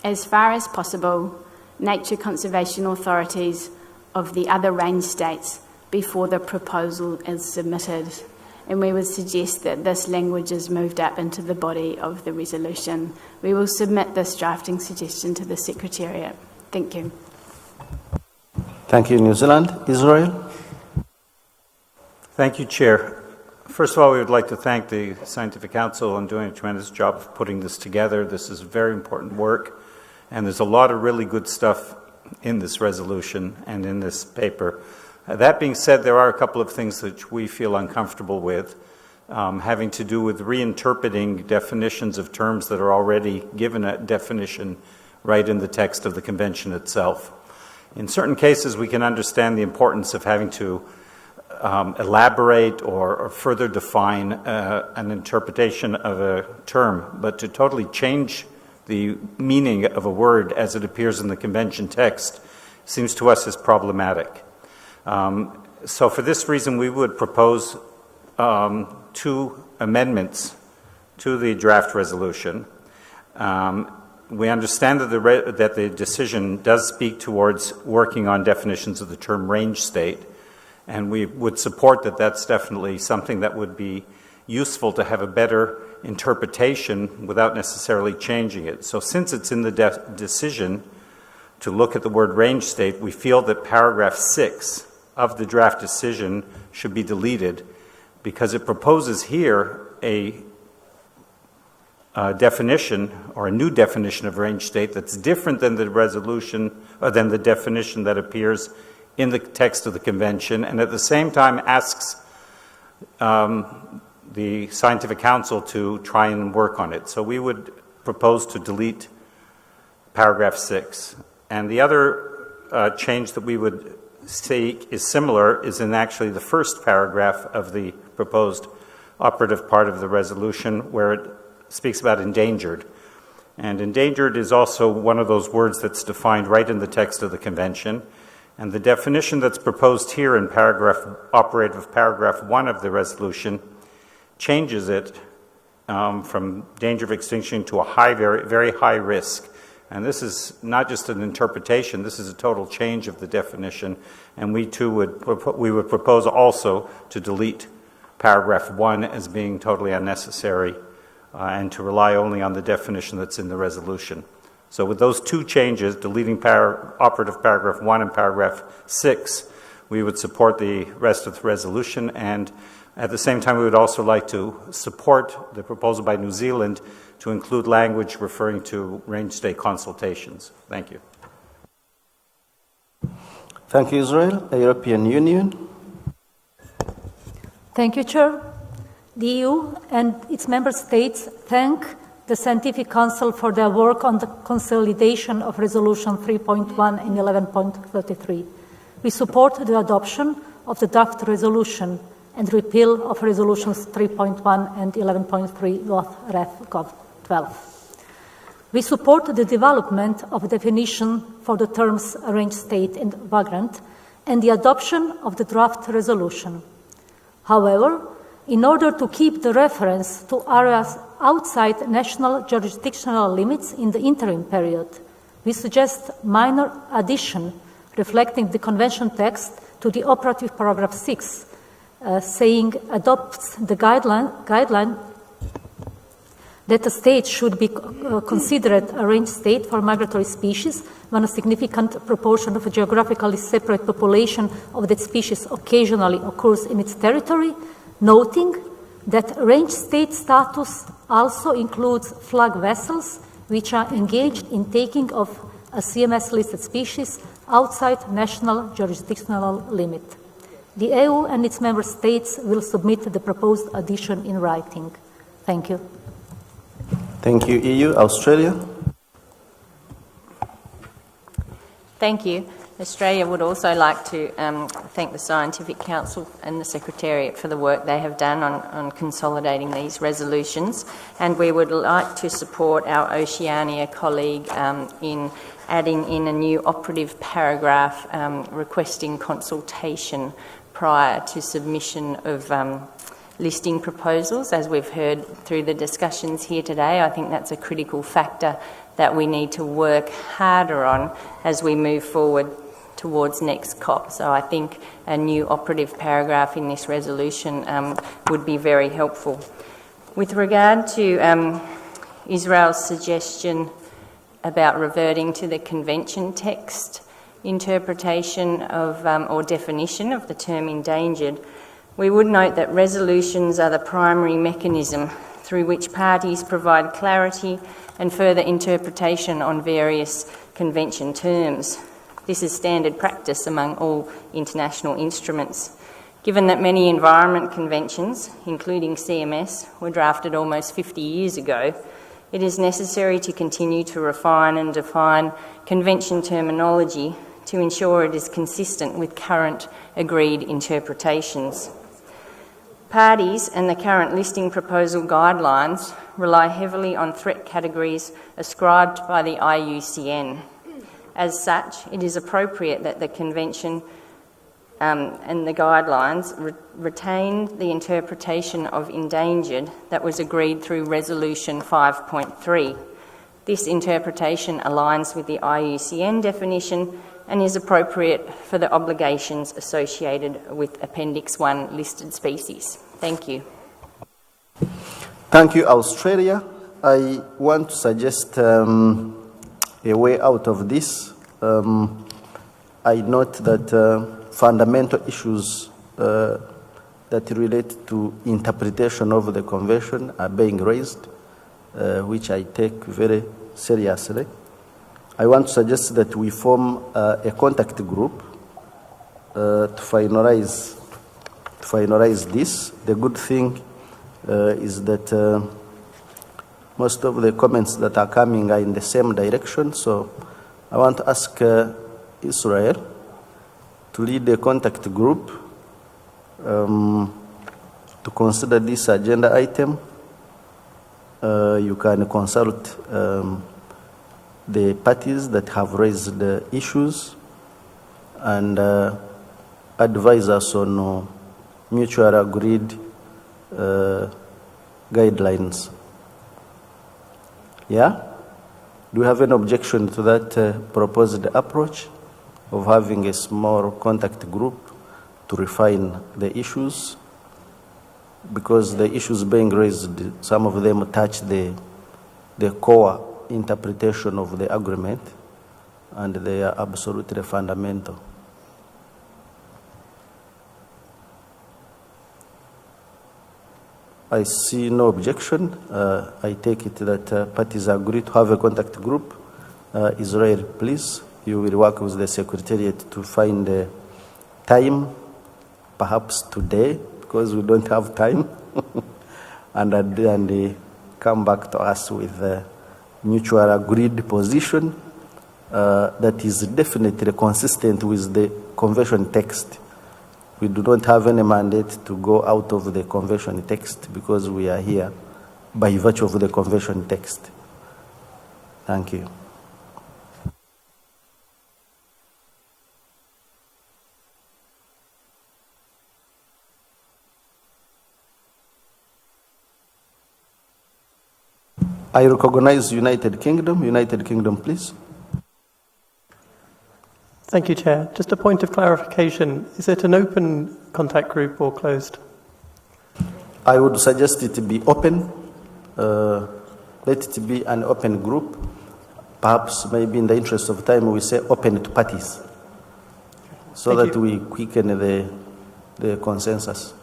as far as possible, nature conservation authorities of the other range states before the proposal is submitted. And we would suggest that this language is moved up into the body of the resolution. We will submit this drafting suggestion to the Secretariat. Thank you. Thank you, New Zealand. Israel? Thank you, Chair. First of all, we would like to thank the Scientific Council on doing a tremendous job of putting this together. This is very important work, and there's a lot of really good stuff in this resolution and in this paper. That being said, there are a couple of things that we feel uncomfortable with, having to do with reinterpreting definitions of terms that are already given a definition right in the text of the Convention itself. In certain cases, we can understand the importance of having to elaborate or further define an interpretation of a term, but to totally change the meaning of a word as it appears in the Convention text seems to us as problematic. So for this reason, we would propose 2 amendments to the draft resolution. We understand that the decision does speak towards working on definitions of the term range state, and we would support that that's definitely something that would be useful to have a better interpretation without necessarily changing it. So since it's in the decision to look at the word range state, we feel that paragraph 6 of the draft decision should be deleted because it proposes here a definition or a new definition of range state that's different than the resolution or than the definition that appears in the text of the Convention, and at the same time asks the Scientific Council to try and work on it. So we would propose to delete paragraph 6. And the other change that we would seek is similar, is in actually the first paragraph of the proposed operative part of the resolution, where it speaks about endangered. And endangered is also one of those words that's defined right in the text of the Convention. And the definition that's proposed here in operative paragraph 1 of the resolution changes it from danger of extinction to a high, very, very high risk. And this is not just an interpretation, this is a total change of the definition. And we too would propose also to delete paragraph 1 as being totally unnecessary and to rely only on the definition that's in the resolution. So with those 2 changes, deleting operative paragraph 1 and paragraph 6, we would support the rest of the resolution, and at the same time we would also like to support the proposal by New Zealand to include language referring to range state consultations. Thank you. Thank you, Israel. The European Union. Thank you, Chair. The EU and its member states thank the Scientific Council for their work on the consolidation of Resolution 3.1 and 11.33. We support the adoption of the draft resolution and repeal of Resolutions 3.1 and 11.3 Ref Gov 12. We support the development of a definition for the terms range state and vagrant and the adoption of the draft resolution. However, in order to keep the reference to areas outside national jurisdictional limits in the interim period, we suggest minor addition reflecting the Convention text to the operative paragraph 6, saying adopts the guideline that a state should be considered a range state for migratory species when a significant proportion of a geographically separate population of that species occasionally occurs in its territory, noting that range state status also includes flag vessels which are engaged in taking of a CMS-listed species outside national jurisdictional limit. The EU and its member states will submit the proposed addition in writing. Thank you. Thank you, EU. Australia. Thank you. Australia would also like to thank the Scientific Council and the Secretariat for the work they have done on consolidating these resolutions, and we would like to support our Oceania colleague in adding in a new operative paragraph requesting consultation prior to submission of listing proposals. As we've heard through the discussions here today, I think that's a critical factor that we need to work harder on as we move forward towards next COP. So I think a new operative paragraph in this resolution would be very helpful. With regard to Israel's suggestion about reverting to the convention text interpretation of or definition of the term endangered, we would note that resolutions are the primary mechanism through which parties provide clarity and further interpretation on various convention terms. This is standard practice among all international instruments. Given that many environment conventions, including CMS, were drafted almost 50 years ago, it is necessary to continue to refine and define convention terminology to ensure it is consistent with current agreed interpretations. Parties and the current listing proposal guidelines rely heavily on threat categories ascribed by the IUCN. As such, it is appropriate that the Convention and the guidelines retain the interpretation of endangered that was agreed through Resolution 5.3. This interpretation aligns with the IUCN definition and is appropriate for the obligations associated with Appendix 1 listed species. Thank you. Thank you, Australia. I want to suggest a way out of this. I note that fundamental issues that relate to interpretation of the convention are being raised, which I take very seriously. I want to suggest that we form a contact group to finalize this. The good thing is that most of the comments that are coming are in the same direction. So I want to ask Israel to lead the contact group to consider this agenda item. You can consult the parties that have raised the issues and advise us on mutual agreed guidelines. Yeah? Do you have an objection to that proposed approach of having a small contact group to refine the issues? Because the issues being raised, some of them touch the core interpretation of the agreement, and they are absolutely fundamental. I see no objection. I take it that parties agree to have a contact group. Israel, please, you will work with the Secretariat to find a time, perhaps today, because we don't have time, and come back to us with a mutual agreed position that is definitely consistent with the convention text. We do not have any mandate to go out of the convention text because we are here by virtue of the convention text. Thank you. I recognize United Kingdom. United Kingdom, please. Thank you, Chair. Just a point of clarification. Is it an open contact group or closed? I would suggest it to be open. Let it be an open group. Perhaps maybe in the interest of time we say open to parties so Thank that you. we quicken the consensus.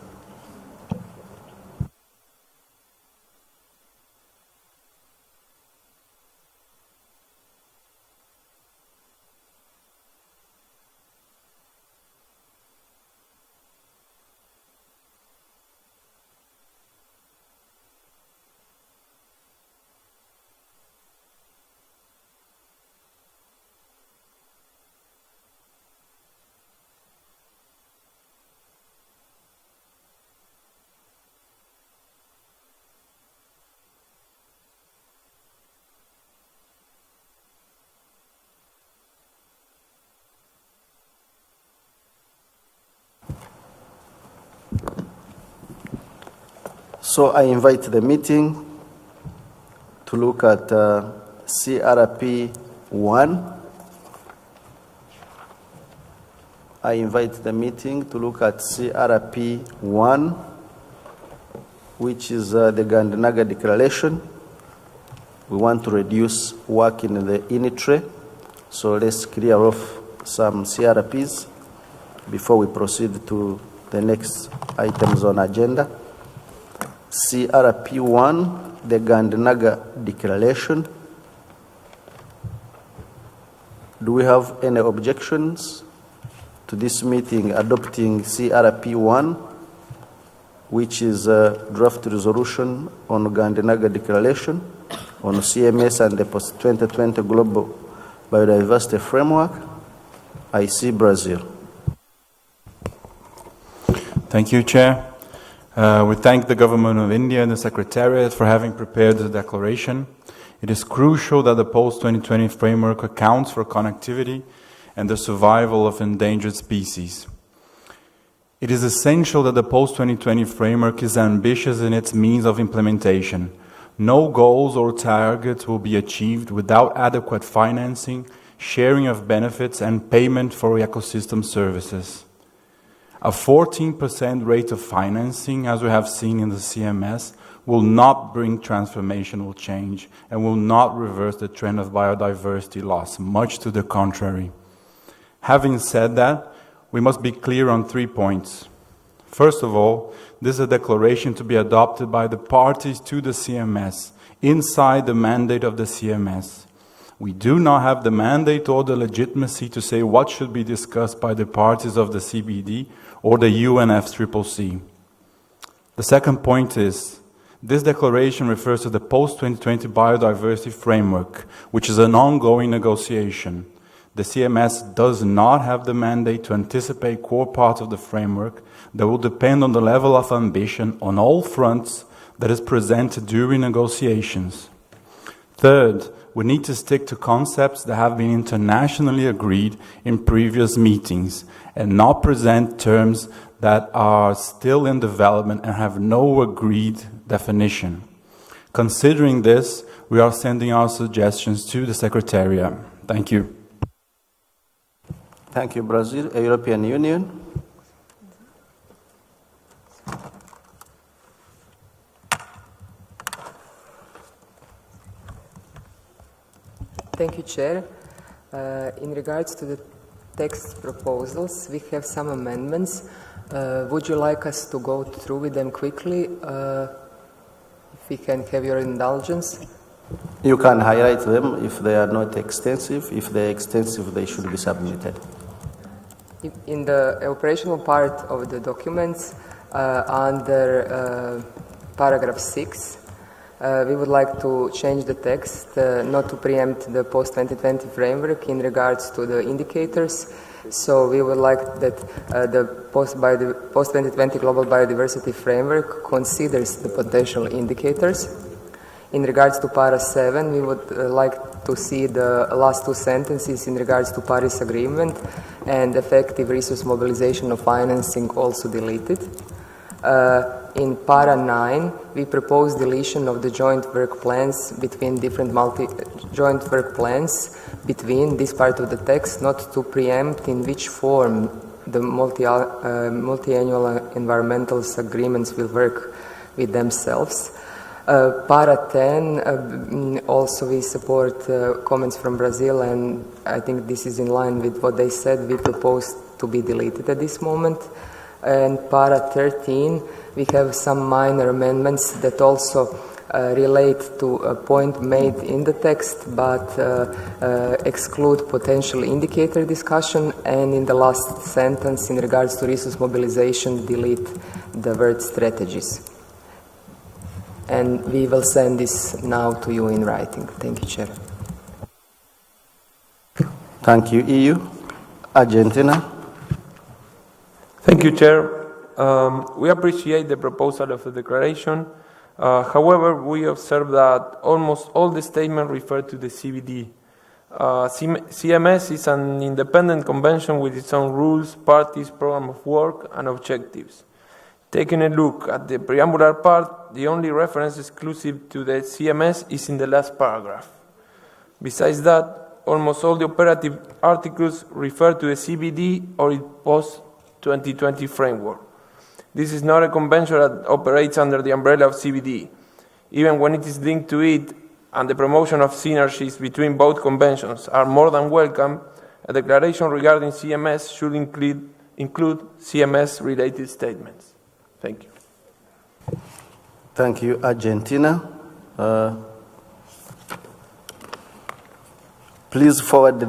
So I invite the meeting to look at CRP 1. I invite the meeting to look at CRP 1, which is the Gandanaga Declaration. We want to reduce work in the INITRE, so let's clear off some CRPs before we proceed to the next items on agenda. CRP 1, the Gandanaga Declaration. Do we have any objections to this meeting adopting CRP 1, which is a draft resolution on Gandanaga Declaration on CMS and the post-2020 Global Biodiversity Framework? I see Brazil. Thank you, Chair. We thank the Government of India and the Secretariat for having prepared the declaration. It is crucial that the post-2020 framework accounts for connectivity and the survival of endangered species. It is essential that the post-2020 framework is ambitious in its means of implementation. No goals or targets will be achieved without adequate financing, sharing of benefits, and payment for ecosystem services. A 14% rate of financing, as we have seen in the CMS, will not bring transformational change and will not reverse the trend of biodiversity loss, much to the contrary. Having said that, we must be clear on 3 points. First of all, this is a declaration to be adopted by the parties to the CMS, inside the mandate of the CMS. We do not have the mandate or the legitimacy to say what should be discussed by the parties of the CBD or the UNFCCC. The second point is, this declaration refers to the post-2020 biodiversity framework, which is an ongoing negotiation. The CMS does not have the mandate to anticipate core parts of the framework that will depend on the level of ambition on all fronts that is presented during negotiations. Third, we need to stick to concepts that have been internationally agreed in previous meetings and not present terms that are still in development and have no agreed definition. Considering this, we are sending our suggestions to the Secretariat. Thank you. Thank you, Brazil. European Union. Thank you, Chair. In regards to the text proposals, we have some amendments. Would you like us to go through with them quickly? If we can have your indulgence. You can highlight them if they are not extensive. If they are extensive, they should be submitted. In the operational part of the documents, under paragraph 6, we would like to change the text not to preempt the post-2020 framework in regards to the indicators. So we would like that the post-2020 Global Biodiversity Framework considers the potential indicators. In regards to para 7, we would like to see the last two sentences in regards to Paris Agreement and effective resource mobilization of financing also deleted. In para 9, we propose deletion of the joint work plans between different joint work plans between this part of the text, not to preempt in which form the multi-annual environmental agreements will work with themselves. Para 10, also we support comments from Brazil, and I think this is in line with what they said. We propose to be deleted at this moment. And para 13, we have some minor amendments that also relate to a point made in the text, but exclude potential indicator discussion, and in the last sentence, in regards to resource mobilization, delete the word strategies. And we will send this now to you in writing. Thank you, Chair. Thank you, EU. Argentina. Thank you, Chair. We appreciate the proposal of the declaration. However, we observe that almost all the statements refer to the CBD. CMS is an independent convention with its own rules, parties, program of work, and objectives. Taking a look at the preambular part, the only reference exclusive to the CMS is in the last paragraph. Besides that, almost all the operative articles refer to the CBD or its post-2020 framework. This is not a convention that operates under the umbrella of CBD. Even when it is linked to it, and the promotion of synergies between both conventions are more than welcome, a declaration regarding CMS should include CMS-related statements. Thank you. Thank you, Argentina. Please forward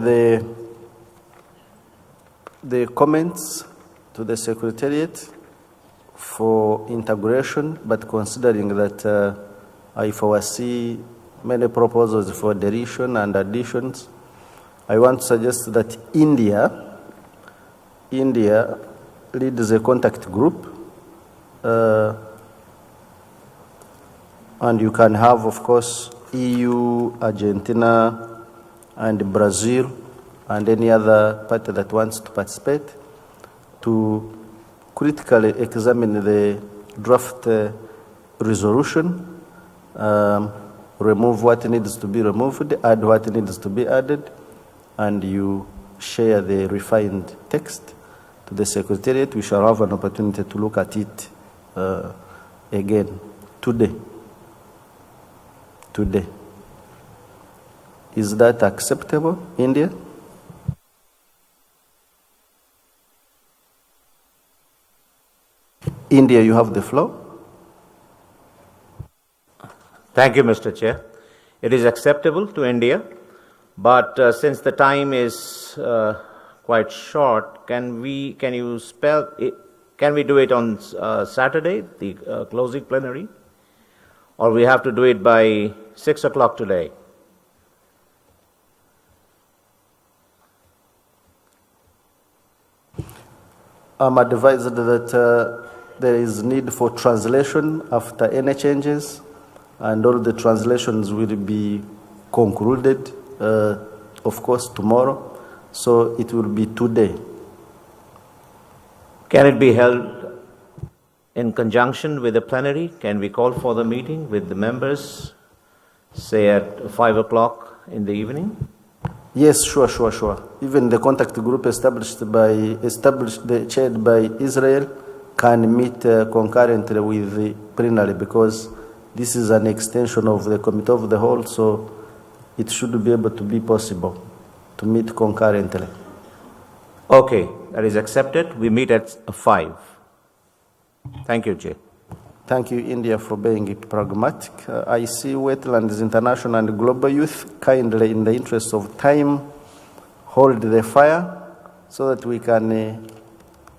the comments to the Secretariat for integration, but considering that I foresee many proposals for deletion and additions, I want to suggest that India leads a contact group, and you can have, of course, EU, Argentina, and Brazil, and any other party that wants to participate, to critically examine the draft resolution, remove what needs to be removed, add what needs to be added, and you share the refined text to the Secretariat. We shall have an opportunity to look at it again today. Is that acceptable, India? India, you have the floor. Thank you, Mr. Chair. It is acceptable to India, but since the time is quite short, can we do it on Saturday, the closing plenary, or we have to do it by 6 o'clock today? I'm advised that there is need for translation after any changes, and all the translations will be concluded, of course, tomorrow. So it will be today. Can it be held in conjunction with the plenary? Can we call for the meeting with the members, say at 5 o'clock in the evening? Yes, sure. Even the contact group chaired by Israel can meet concurrently with the plenary, because this is an extension of the Committee of the Whole, so it should be able to be possible to meet concurrently. Okay, that is accepted. We meet at 5. Thank you, Jay. Thank you, India, for being pragmatic. I see Wetlands International and Global Youth kindly, in the interest of time, hold the fire so that we can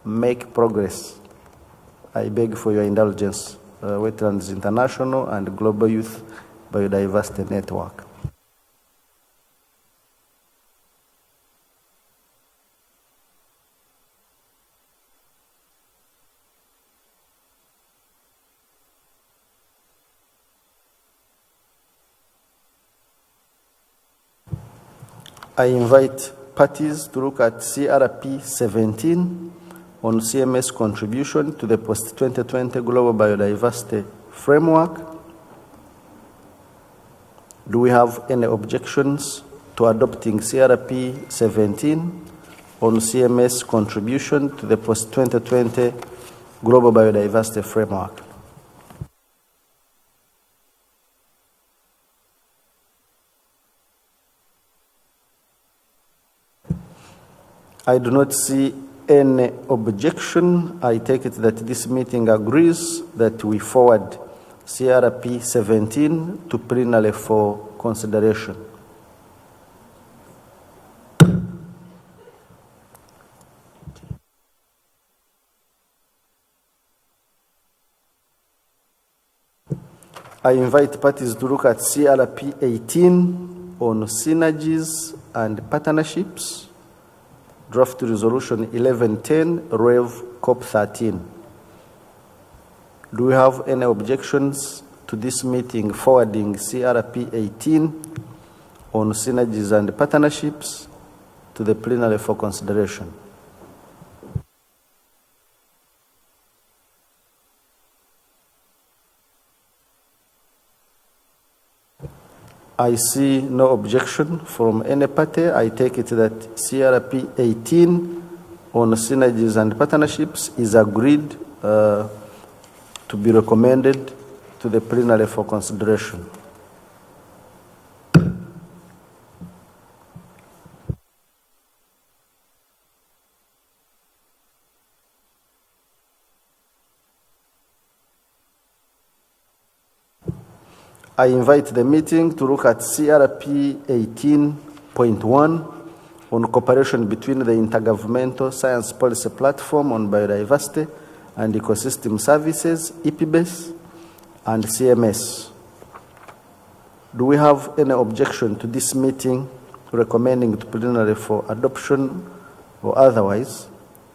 make progress. I beg for your indulgence, Wetlands International and Global Youth Biodiversity Network. I invite parties to look at CRP 17 on CMS contribution to the post-2020 Global Biodiversity Framework. Do we have any objections to adopting CRP 17 on CMS contribution to the post-2020 Global Biodiversity Framework? I do not see any objection. I take it that this meeting agrees that we forward CRP 17 to plenary for consideration. I invite parties to look at CRP 18 on synergies and partnerships. Draft Resolution 1110, Rev. COP 13. Do we have any objections to this meeting forwarding CRP 18 on synergies and partnerships to the plenary for consideration? I see no objection from any party. I take it that CRP 18 on synergies and partnerships is agreed to be recommended to the plenary for consideration. I invite the meeting to look at CRP 18.1 on cooperation between the Intergovernmental Science Policy Platform on Biodiversity and Ecosystem Services, EPBES, and CMS. Do we have any objection to this meeting recommending to plenary for adoption or otherwise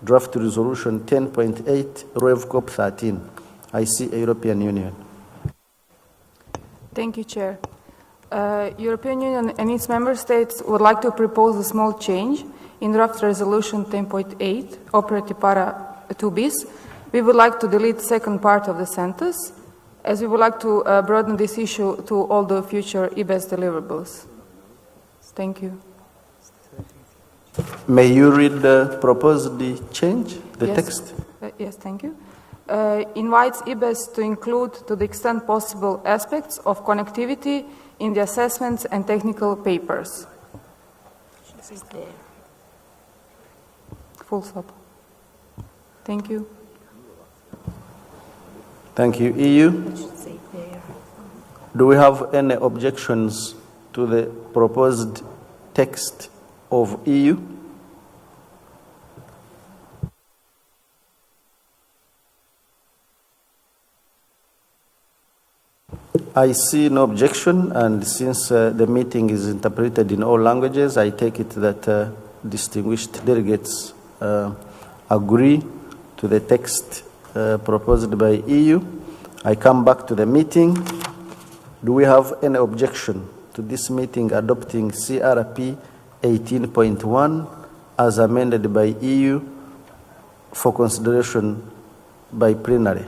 draft resolution 10.8 Rev Corp 13? I see European Union. Thank you, Chair. European Union and its member states would like to propose a small change in draft resolution 10.8, operative para 2 bis. We would like to delete the second part of the sentence, as we would like to broaden this issue to all the future EBS deliverables. Thank you. May you read the proposed change, the Yes. text? Yes, thank you. Invites EBS to include, to the extent possible, aspects of connectivity in the assessments and technical papers. Full stop. Thank you. Thank you. EU? Do we have any objections to the proposed text of EU? I see no objection, and since the meeting is interpreted in all languages, I take it that distinguished delegates agree to the text proposed by EU. I come back to the meeting. Do we have any objection to this meeting adopting CRP 18.1 as amended by EU for consideration by plenary?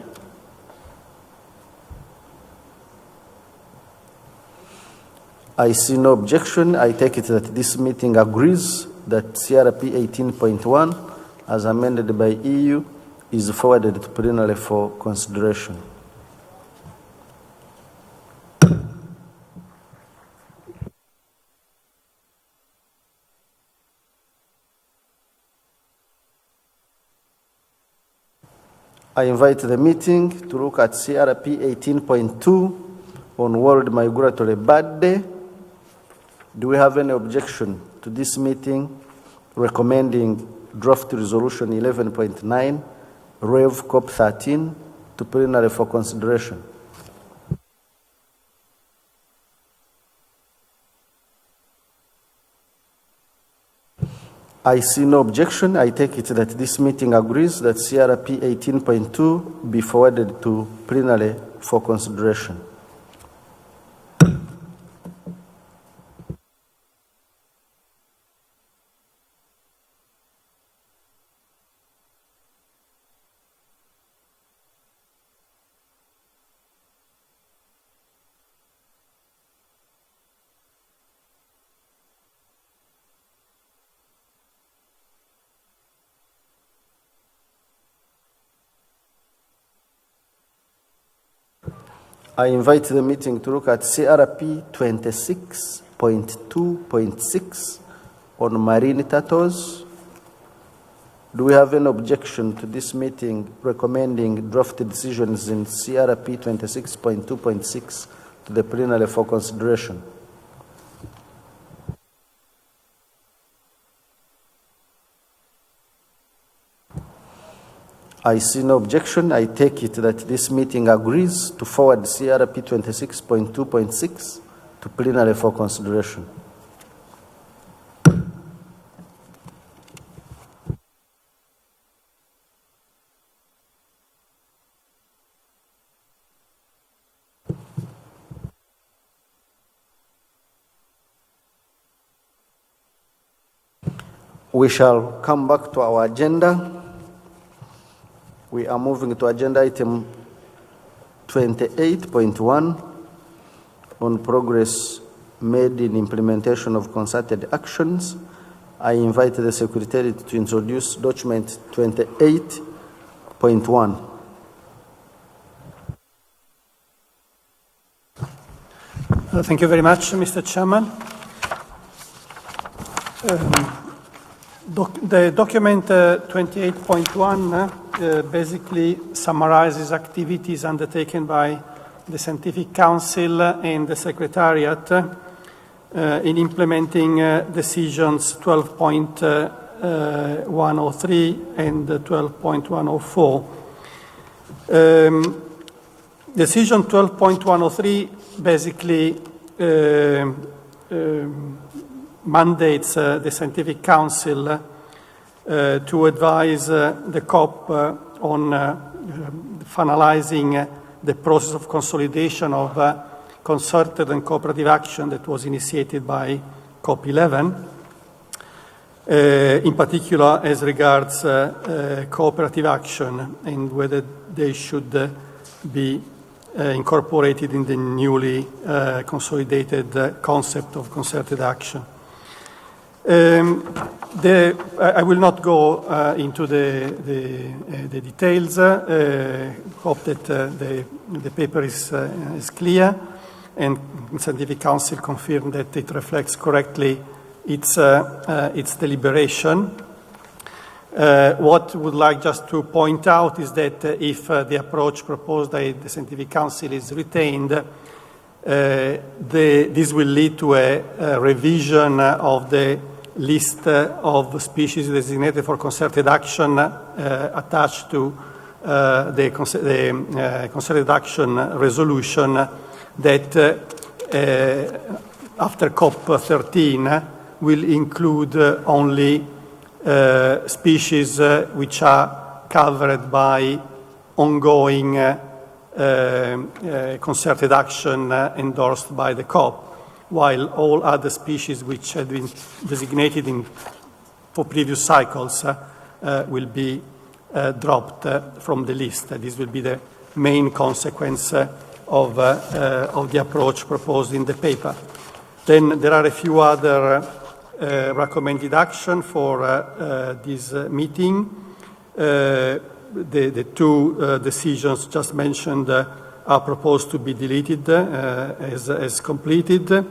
I see no objection. I take it that this meeting agrees that CRP 18.1 as amended by EU is forwarded to plenary for consideration. I invite the meeting to look at CRP 18.2 on World Migratory Bird Day. Do we have any objection to this meeting recommending draft resolution 11.9 Rev Corp 13 to plenary for consideration? I see no objection. I take it that this meeting agrees that CRP 18.2 be forwarded to plenary for consideration. I invite the meeting to look at CRP 26.2.6 on marine turtles. Do we have any objection to this meeting recommending drafted decisions in CRP 26.2.6 to the plenary for consideration? I see no objection. I take it that this meeting agrees to forward CRP 26.2.6 to plenary for consideration. We shall come back to our agenda. We are moving to agenda item 28.1 on progress made in implementation of concerted actions. I invite the Secretariat to introduce document 28.1. Thank you very much, Mr. Chairman. The document 28.1 basically summarizes activities undertaken by the Scientific Council and the Secretariat in implementing decisions 12.103 and 12.104. Decision 12.103 basically mandates the Scientific Council to advise the COP on finalizing the process of consolidation of concerted and cooperative action that was initiated by COP11, in particular as regards cooperative action and whether they should be incorporated in the newly consolidated concept of concerted action. I will not go into the details. Hope that the paper is clear, and the Scientific Council confirmed that it reflects correctly its deliberation. What would like just to point out is that if the approach proposed by the Scientific Council is retained, this will lead to a revision of the list of species designated for concerted action attached to the concerted action resolution that after COP13 will include only species which are covered by ongoing concerted action endorsed by the COP, while all other species which had been designated for previous cycles will be dropped from the list. This will be the main consequence of the approach proposed in the paper. Then there are a few other recommended action for this meeting. The two decisions just mentioned are proposed to be deleted as completed.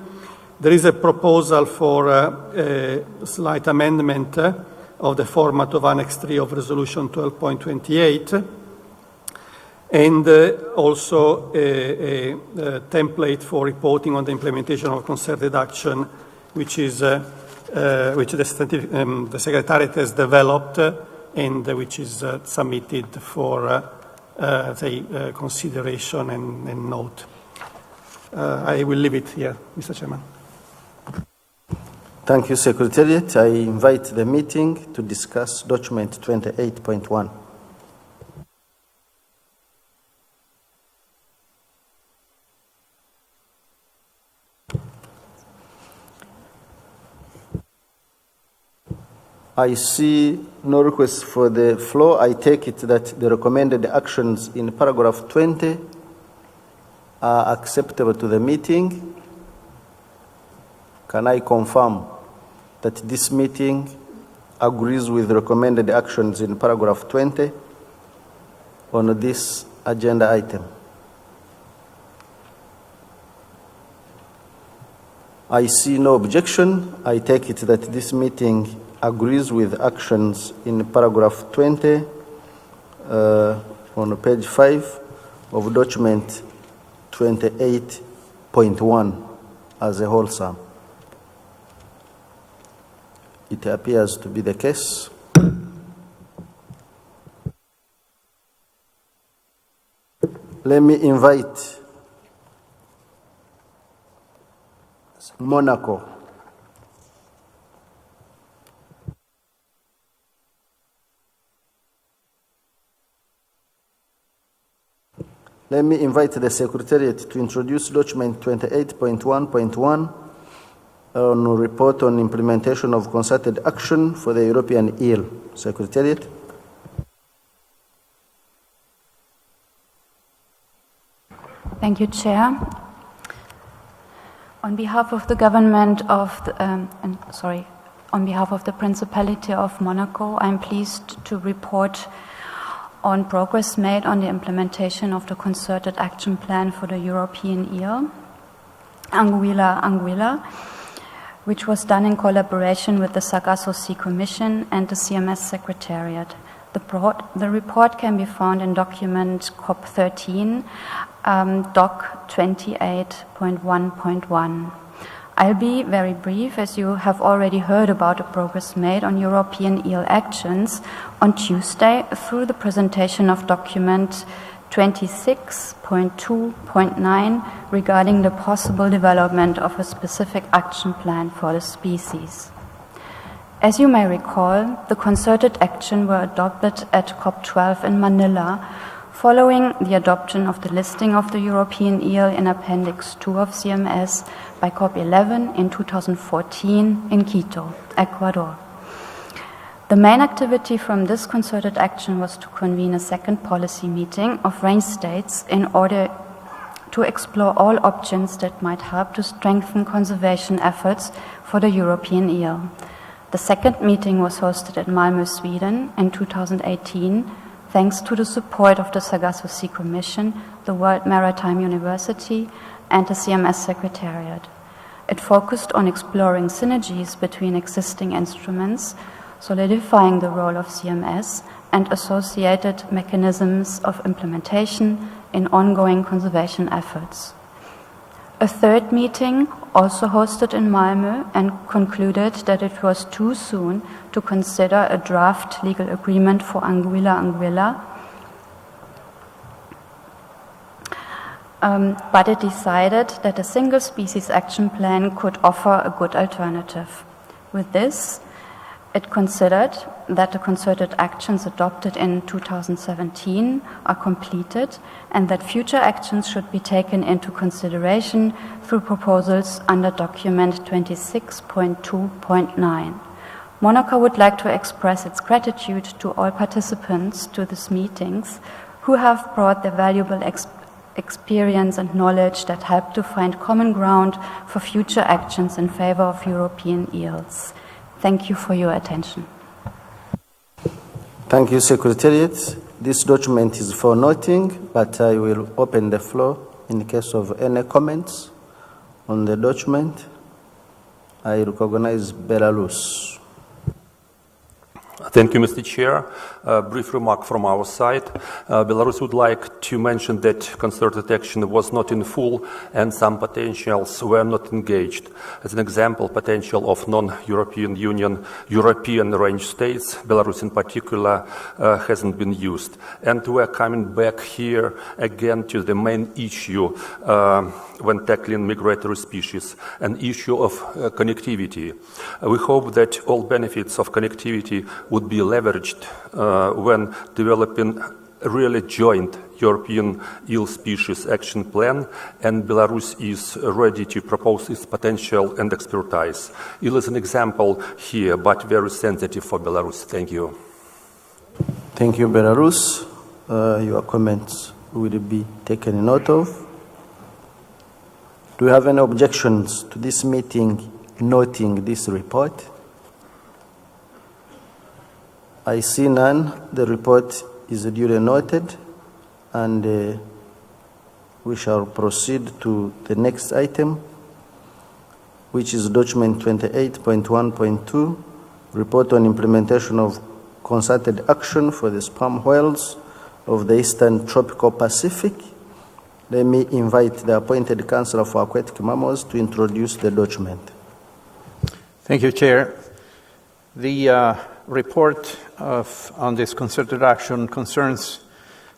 There is a proposal for a slight amendment of the format of Annex 3 of Resolution 12.28, and also a template for reporting on the implementation of concerted action, which the Secretariat has developed and which is submitted for consideration and note. I will leave it here, Mr. Chairman. Thank you, Secretariat. I invite the meeting to discuss document 28.1. I see no request for the floor. I take it that the recommended actions in paragraph 20 are acceptable to the meeting. Can I confirm that this meeting agrees with the recommended actions in paragraph 20 on this agenda item? I see no objection. I take it that this meeting agrees with actions in paragraph 20 on page 5 of document 28.1 as a whole sum. It appears to be the case. Let me invite Monaco. Let me invite the Secretariat to introduce document 28.1.1 on report on implementation of concerted action for the European eel. Secretariat. Thank you, Chair. On behalf of the government of on behalf of the Principality of Monaco, I'm pleased to report on progress made on the implementation of the concerted action plan for the European eel, Anguilla, which was done in collaboration with the Sargasso Sea Commission and the CMS Secretariat. The report can be found in document COP 13, doc 28.1.1. I'll be very brief, as you have already heard about the progress made on European eel actions on Tuesday through the presentation of document 26.2.9 regarding the possible development of a specific action plan for the species. As you may recall, the concerted action were adopted at COP12 in Manila, following the adoption of the listing of the European eel in Appendix 2 of CMS by COP11 in 2014 in Quito, Ecuador. The main activity from this concerted action was to convene a second policy meeting of range states in order to explore all options that might help to strengthen conservation efforts for the European eel. The second meeting was hosted in Malmö, Sweden in 2018, thanks to the support of the Sargasso Sea Commission, the World Maritime University, and the CMS Secretariat. It focused on exploring synergies between existing instruments, solidifying the role of CMS, and associated mechanisms of implementation in ongoing conservation efforts. A third meeting, also hosted in Malmö, and concluded that it was too soon to consider a draft legal agreement for Anguilla, but it decided that a single species action plan could offer a good alternative. With this, it considered that the concerted actions adopted in 2017 are completed and that future actions should be taken into consideration through proposals under document 26.2.9. Monaco would like to express its gratitude to all participants to these meetings who have brought their valuable experience and knowledge that help to find common ground for future actions in favor of European eels. Thank you for your attention. Thank you, Secretariat. This document is for noting, but I will open the floor in case of any comments on the document. I recognize Belarus. Thank you, Mr. Chair. A brief remark from our side. Belarus would like to mention that concerted action was not in full and some potentials were not engaged. As an example, potential of non-European Union, European range states, Belarus in particular, hasn't been used. And we're coming back here again to the main issue when tackling migratory species, an issue of connectivity. We hope that all benefits of connectivity would be leveraged when developing a really joint European eel species action plan, and Belarus is ready to propose its potential and expertise. Eel is an example here, but very sensitive for Belarus. Thank you. Thank you, Belarus. Your comments will be taken note of. Do you have any objections to this meeting noting this report? I see none. The report is duly noted, and we shall proceed to the next item, which is document 28.1.2, report on implementation of concerted action for the sperm whales of the Eastern Tropical Pacific. Let me invite the appointed Councillor for Aquatic Mammals to introduce the document. Thank you, Chair. The report on this concerted action concerns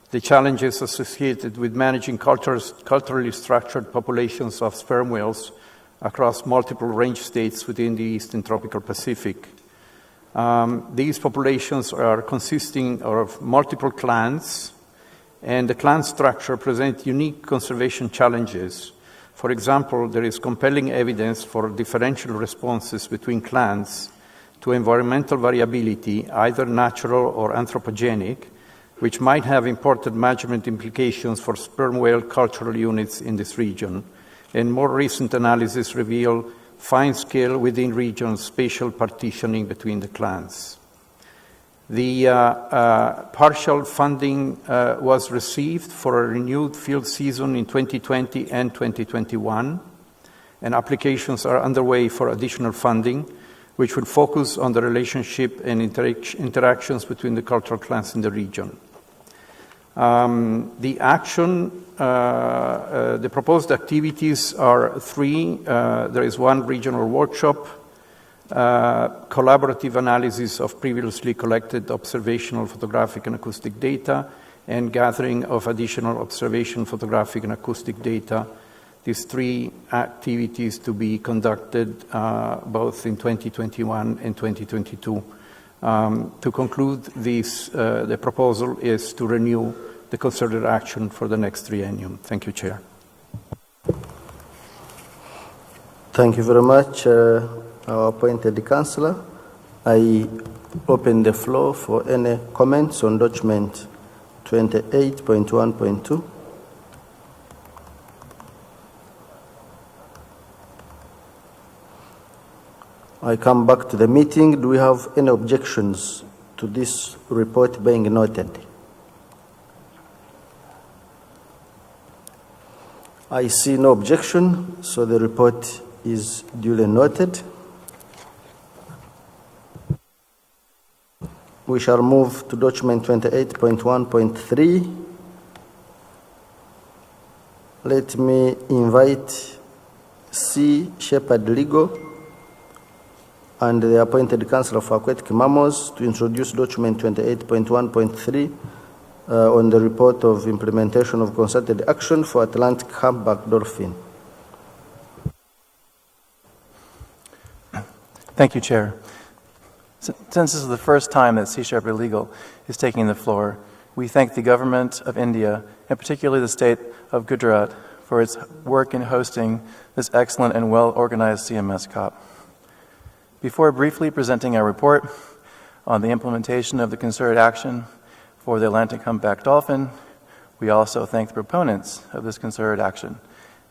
the challenges associated with managing culturally structured populations of sperm whales across multiple range states within the Eastern Tropical Pacific. These populations are consisting of multiple clans, and the clan structure presents unique conservation challenges. For example, there is compelling evidence for differential responses between clans to environmental variability, either natural or anthropogenic, which might have important management implications for sperm whale cultural units in this region. and more recent analysis reveal fine-scale within region spatial partitioning between the clans. The partial funding was received for a renewed field season in 2020 and 2021, and applications are underway for additional funding, which will focus on the relationship and interactions between the cultural clans in the region. The proposed activities are three. There is one regional workshop, collaborative analysis of previously collected observational photographic and acoustic data, and gathering of additional observation photographic and acoustic data. These three activities to be conducted both in 2021 and 2022. To conclude, the proposal is to renew the concerted action for the next triennium. Thank you, Chair. Thank you very much, our appointed councillor. I open the floor for any comments on document 28.1.2. I come back to the meeting. Do we have any objections to this report being noted? I see no objection, so the report is duly noted. We shall move to document 28.1.3. Let me invite C. Shepherd Legal and the appointed councillor for aquatic mammals to introduce document 28.1.3 on the report of implementation of concerted action for Atlantic humpback dolphin. Thank you, Chair. Since this is the first time that Sea Shepherd Legal is taking the floor, we thank the Government of India, and particularly the state of Gujarat, for its work in hosting this excellent and well-organized CMS COP. Before briefly presenting our report on the implementation of the concerted action for the Atlantic humpback dolphin, we also thank the proponents of this concerted action,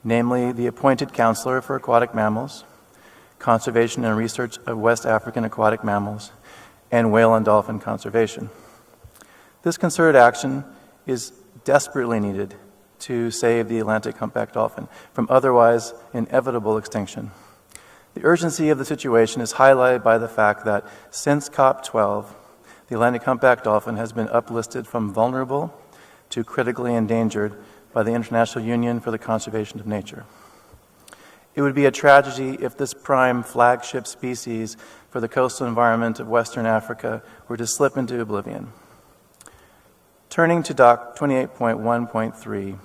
namely the appointed Counselor for Aquatic Mammals, Conservation and Research of West African Aquatic Mammals, and Whale and Dolphin Conservation. This concerted action is desperately needed to save the Atlantic humpback dolphin from otherwise inevitable extinction. The urgency of the situation is highlighted by the fact that since COP12, the Atlantic humpback dolphin has been uplisted from vulnerable to critically endangered by the International Union for the Conservation of Nature. It would be a tragedy if this prime flagship species for the coastal environment of Western Africa were to slip into oblivion. Turning to Doc 28.1.3,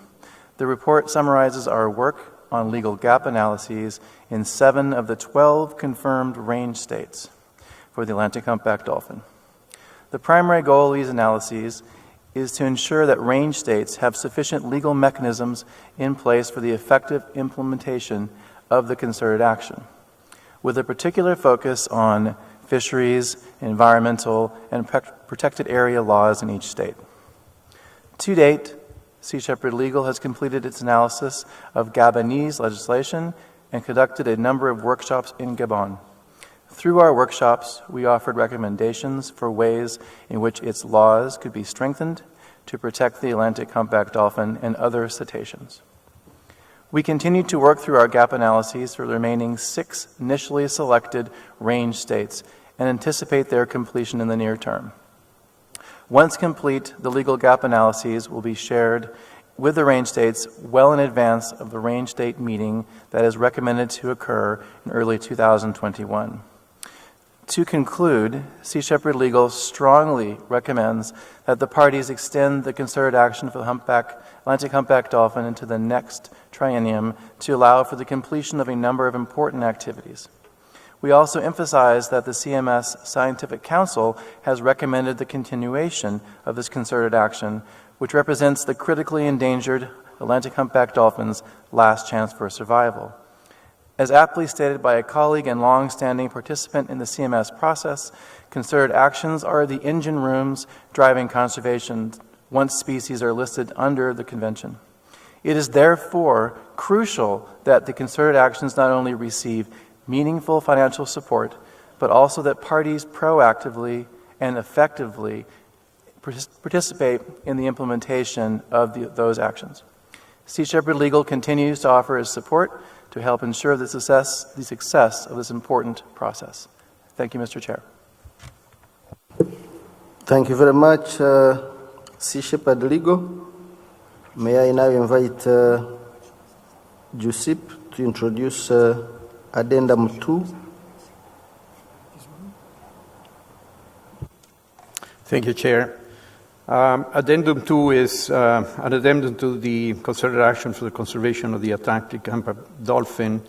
the report summarizes our work on legal gap analyses in 7 of the 12 confirmed range states for the Atlantic humpback dolphin. The primary goal of these analyses is to ensure that range states have sufficient legal mechanisms in place for the effective implementation of the concerted action, with a particular focus on fisheries, environmental, and protected area laws in each state. To date, Sea Shepherd Legal has completed its analysis of Gabonese legislation and conducted a number of workshops in Gabon. Through our workshops, we offered recommendations for ways in which its laws could be strengthened to protect the Atlantic humpback dolphin and other cetaceans. We continue to work through our gap analyses for the remaining 6 initially selected range states and anticipate their completion in the near term. Once complete, the legal gap analyses will be shared with the range states well in advance of the range state meeting that is recommended to occur in early 2021. To conclude, Sea Shepherd Legal strongly recommends that the parties extend the concerted action for the Atlantic humpback dolphin into the next triennium to allow for the completion of a number of important activities. We also emphasize that the CMS Scientific Council has recommended the continuation of this concerted action, which represents the critically endangered Atlantic humpback dolphin's last chance for survival. As aptly stated by a colleague and long-standing participant in the CMS process, concerted actions are the engine rooms driving conservation once species are listed under the Convention. It is therefore crucial that the concerted actions not only receive meaningful financial support, but also that parties proactively and effectively participate in the implementation of those actions. Sea Shepherd Legal continues to offer its support to help ensure the success of this important process. Thank you, Mr. Chair. Thank you very much, Sea Shepherd Legal. May I now invite Giuseppe to introduce Addendum 2. Thank you, Chair. Addendum 2 is an addendum to the concerted action for the conservation of the Atlantic humpback dolphin,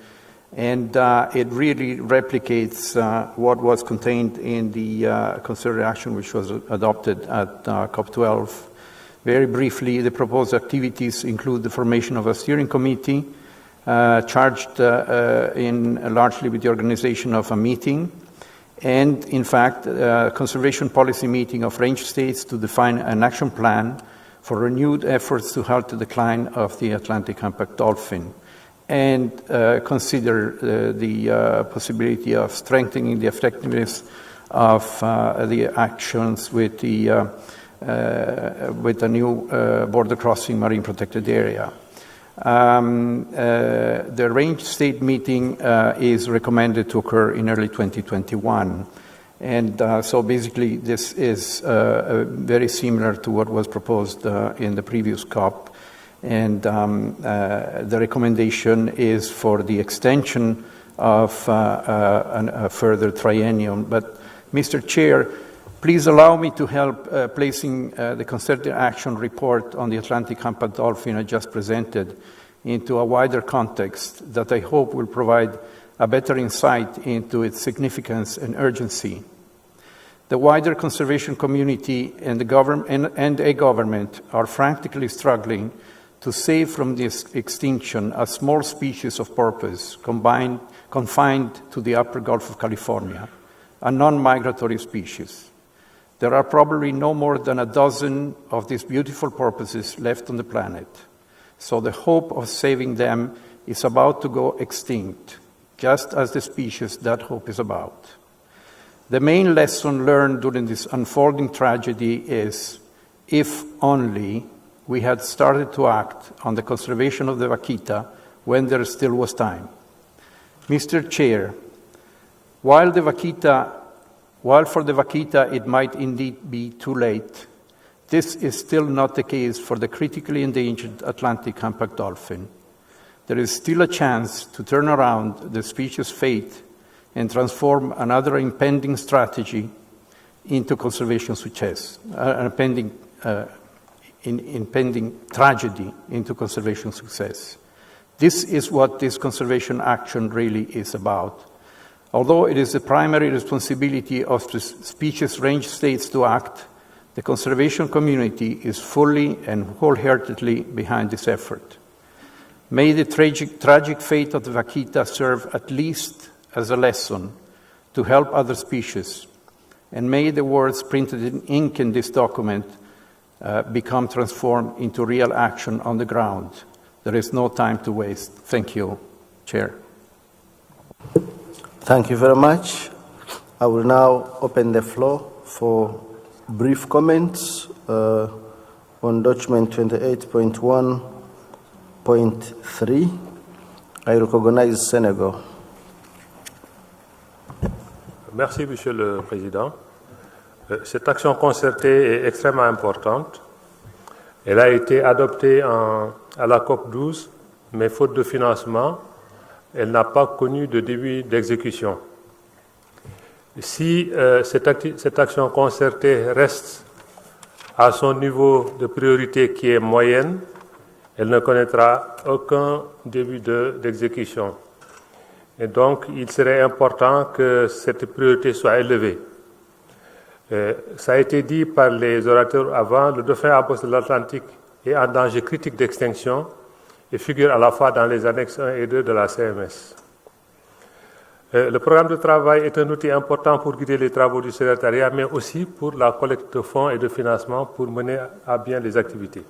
and it really replicates what was contained in the concerted action which was adopted at COP12. Very briefly, the proposed activities include the formation of a steering committee charged largely with the organization of a meeting, and in fact, a conservation policy meeting of range states to define an action plan for renewed efforts to halt the decline of the Atlantic humpback dolphin, and consider the possibility of strengthening the effectiveness of the actions with the new border crossing marine protected area. The range state meeting is recommended to occur in early 2021. And so basically this is very similar to what was proposed in the previous COP. And the recommendation is for the extension of a further triennium. But Mr. Chair, please allow me to help placing the concerted action report on the Atlantic humpback dolphin I just presented into a wider context that I hope will provide a better insight into its significance and urgency. The wider conservation community and a government are frantically struggling to save from this extinction a small species of porpoise confined to the upper Gulf of California, a non-migratory species. There are probably no more than a dozen of these beautiful porpoises left on the planet. So the hope of saving them is about to go extinct, just as the species that hope is about. The main lesson learned during this unfolding tragedy is, if only we had started to act on the conservation of the vaquita when there still was time. Mr. Chair, while for the vaquita it might indeed be too late, this is still not the case for the critically endangered Atlantic humpback dolphin. There is still a chance to turn around the species' fate and transform another impending strategy into conservation success, impending tragedy into conservation success. This is what this conservation action really is about. Although it is the primary responsibility of the species range states to act, the conservation community is fully and wholeheartedly behind this effort. May the tragic fate of the vaquita serve at least as a lesson to help other species, and may the words printed in ink in this document become transformed into real action on the ground. There is no time to waste. Thank you, Chair. Thank you very much. I will now open the floor for brief comments on document 28.1.3. I recognize Senegal. Merci, Monsieur le Président. Cette action concertée est extrêmement importante. Elle a été adoptée à la COP12, mais faute de financement, elle n'a pas connu de début d'exécution. Si cette action concertée reste à son niveau de priorité qui est moyenne, elle ne connaîtra aucun début d'exécution. Et donc, il serait important que cette priorité soit élevée. Ça a été dit par les orateurs avant, le dauphin à bosse de l'Atlantique est en danger critique d'extinction et figure à la fois dans les annexes 1 et 2 de la CMS. Le programme de travail est un outil important pour guider les travaux du secrétariat, mais aussi pour la collecte de fonds et de financement pour mener à bien les activités.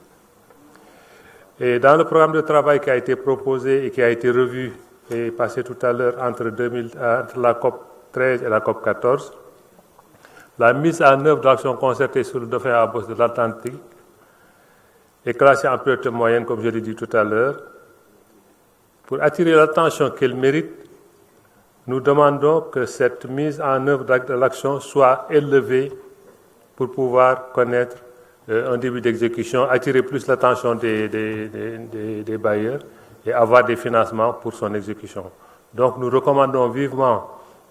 Et dans le programme de travail qui a été proposé et qui a été revu et passé tout à l'heure entre la COP 13 et la COP 14, la mise en œuvre d'actions concertées sur le dauphin à bosse de l'Atlantique est classée en priorité moyenne, comme je l'ai dit tout à l'heure. Pour attirer l'attention qu'elle mérite, nous demandons que cette mise en œuvre de l'action soit élevée pour pouvoir connaître un début d'exécution, attirer plus l'attention des bailleurs et avoir des financements pour son exécution. Donc nous recommandons vivement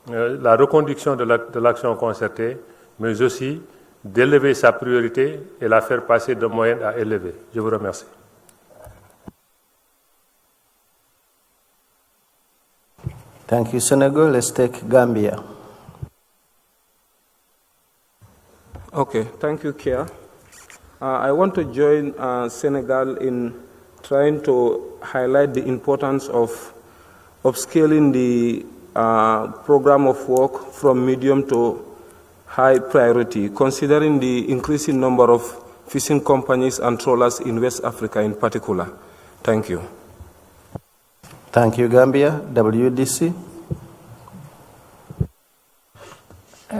la reconduction de l'action concertée, mais aussi d'élever sa priorité et la faire passer de moyenne à élevée. Je vous remercie. Thank you, Senegal. Let's take Gambia. Okay, thank you, Chair. I want to join Senegal in trying to highlight the importance of upscaling the program of work from medium to high priority, considering the increasing number of fishing companies and trawlers in West Africa in particular. Thank you. Thank you, Gambia. WDC.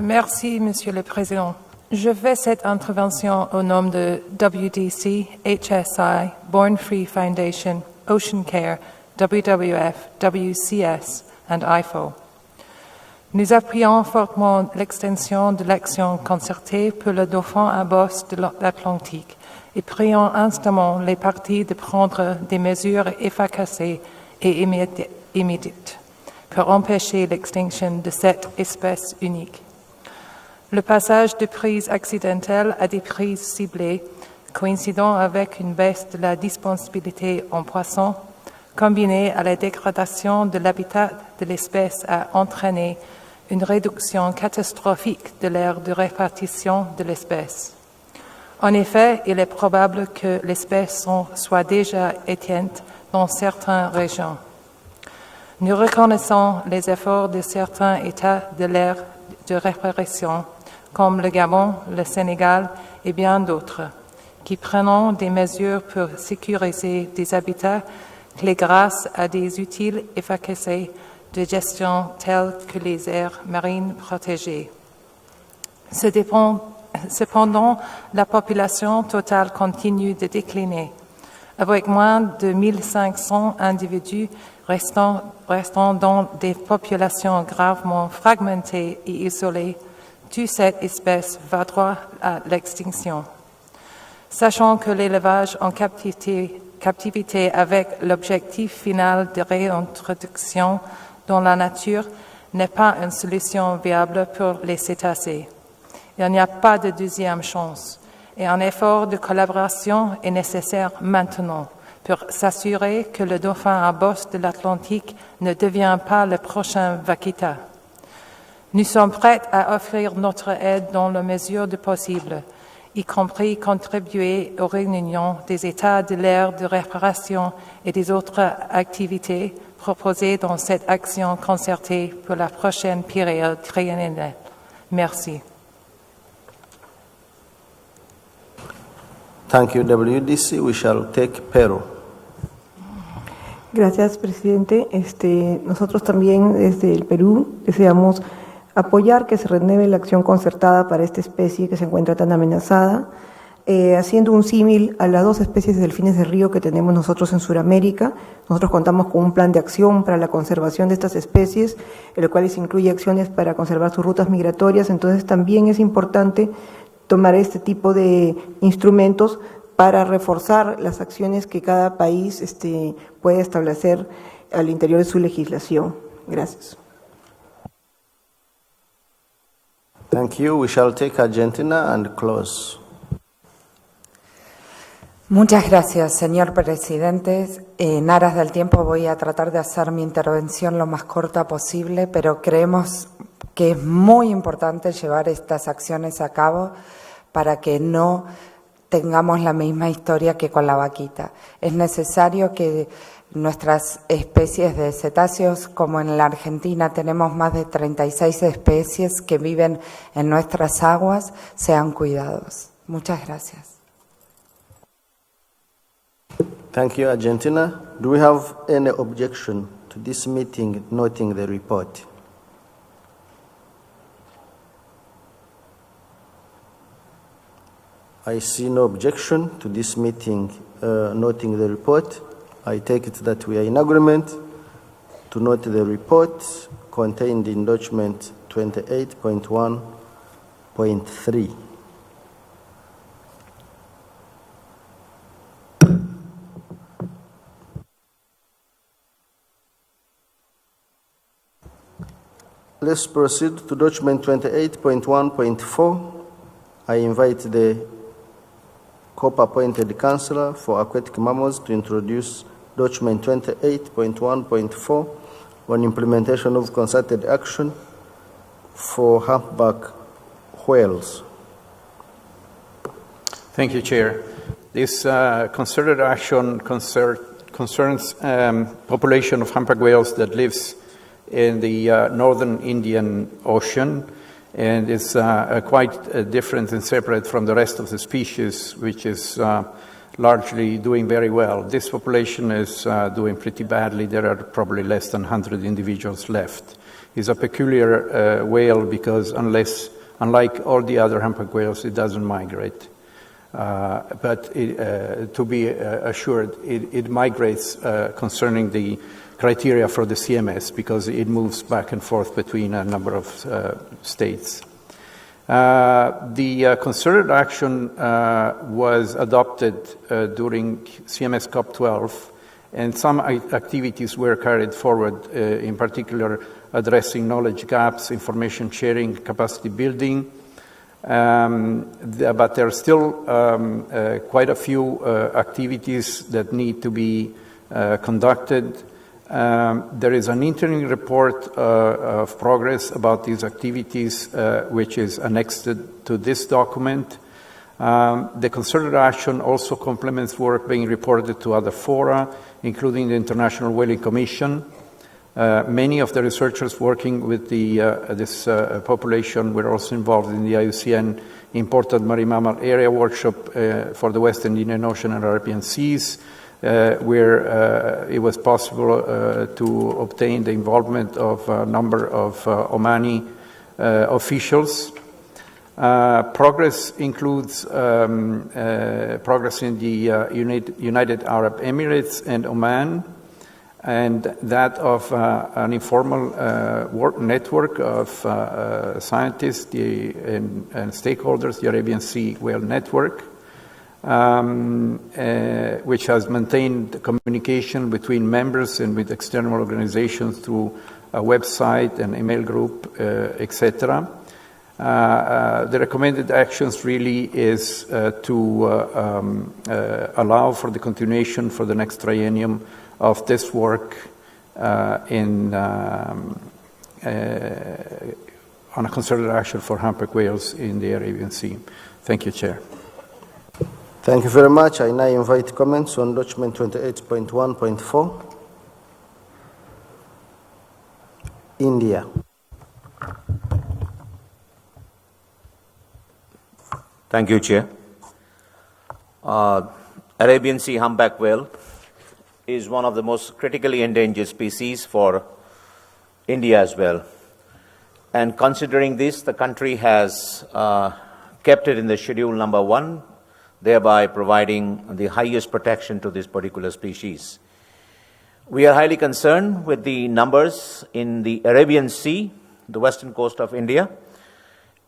Merci, Monsieur le Président. Je fais cette intervention au nom de WDC, HSI, Born Free Foundation, Ocean Care, WWF, WCS and IFO. Nous appuyons fortement l'extension de l'action concertée pour le dauphin à bosse de l'Atlantique et prions instamment les parties de prendre des mesures efficaces et immédiates pour empêcher l'extinction de cette espèce unique. Le passage de prises accidentelles à des prises ciblées, coïncidant avec une baisse de la disponibilité en poisson, combiné à la dégradation de l'habitat de l'espèce, a entraîné une réduction catastrophique de l'aire de répartition de l'espèce. En effet, il est probable que l'espèce soit déjà éteinte dans certaines régions. Nous reconnaissons les efforts de certains États de l'aire de réparation, comme le Gabon, le Sénégal et bien d'autres, qui prennent des mesures pour sécuriser des habitats clés grâce à des outils efficaces de gestion tels que les aires marines protégées. Cependant, la population totale continue de décliner, avec moins de 1500 individus restant dans des populations gravement fragmentées et isolées. Toute cette espèce va droit à l'extinction. Sachant que l'élevage en captivité avec l'objectif final de réintroduction dans la nature n'est pas une solution viable pour les cétacés. Il n'y a pas de deuxième chance et un effort de collaboration est nécessaire maintenant pour s'assurer que le dauphin à bosse de l'Atlantique ne devient pas le prochain vaquita. Nous sommes prêts à offrir notre aide dans la mesure du possible, y compris contribuer aux réunions des États de l'aire de réparation et des autres activités proposées dans cette action concertée pour la prochaine période triennale. Merci. Thank you, WDC. We shall take Peru. Gracias, presidente. Nosotros también desde el Perú deseamos apoyar que se renueve la acción concertada para esta especie que se encuentra tan amenazada, haciendo un símil a las dos especies de delfines de río que tenemos nosotros en Sudamérica. Nosotros contamos con un plan de acción para la conservación de estas especies, en el cual se incluye acciones para conservar sus rutas migratorias. Entonces también es importante tomar este tipo de instrumentos para reforzar las acciones que cada país puede establecer al interior de su legislación. Gracias. Thank you. We shall take Argentina and close. Muchas gracias, señor presidente. En aras del tiempo voy a tratar de hacer mi intervención lo más corta posible, pero creemos que es muy importante llevar estas acciones a cabo para que no tengamos la misma historia que con la vaquita. Es necesario que nuestras especies de cetáceos, como en la Argentina tenemos más de 36 especies que viven en nuestras aguas, sean cuidados. Muchas gracias. Thank you, Argentina. Do we have any objection to this meeting noting the report? I see no objection to this meeting noting the report. I take it that we are in agreement to note the report contained in document 28.1.3. Let's proceed to document 28.1.4. I invite the COP-appointed Councillor for Aquatic Mammals to introduce document 28.1.4 on implementation of concerted action for humpback whales. Thank you, Chair. This concerted action concerns population of humpback whales that lives in the northern Indian Ocean, and it's quite different and separate from the rest of the species, which is largely doing very well. This population is doing pretty badly. There are probably less than 100 individuals left. It's a peculiar whale because unlike all the other humpback whales, it doesn't migrate. But to be assured, it migrates concerning the criteria for the CMS because it moves back and forth between a number of states. The concerted action was adopted during CMS COP12, and some activities were carried forward, in particular addressing knowledge gaps, information sharing, capacity building. But there are still quite a few activities that need to be conducted. There is an interim report of progress about these activities, which is annexed to this document. The concerted action also complements work being reported to other fora, including the International Whaling Commission. Many of the researchers working with this population were also involved in the IUCN Imported Marine Mammal Area Workshop for the Western Indian Ocean and Arabian Seas, where it was possible to obtain the involvement of a number of Omani officials. Progress includes progress in the United Arab Emirates and Oman, and that of an informal work network of scientists and stakeholders, the Arabian Sea Whale Network, which has maintained communication between members and with external organizations through a website, an email group, etc. The recommended actions really is to allow for the continuation for the next triennium of this work on a concerted action for humpback whales in the Arabian Sea. Thank you, Chair. Thank you very much. I now invite comments on document 28.1.4. India. Thank you, Chair. Arabian Sea humpback whale is one of the most critically endangered species for India as well. And considering this, the country has kept it in the schedule number 1, thereby providing the highest protection to this particular species. We are highly concerned with the numbers in the Arabian Sea, the western coast of India,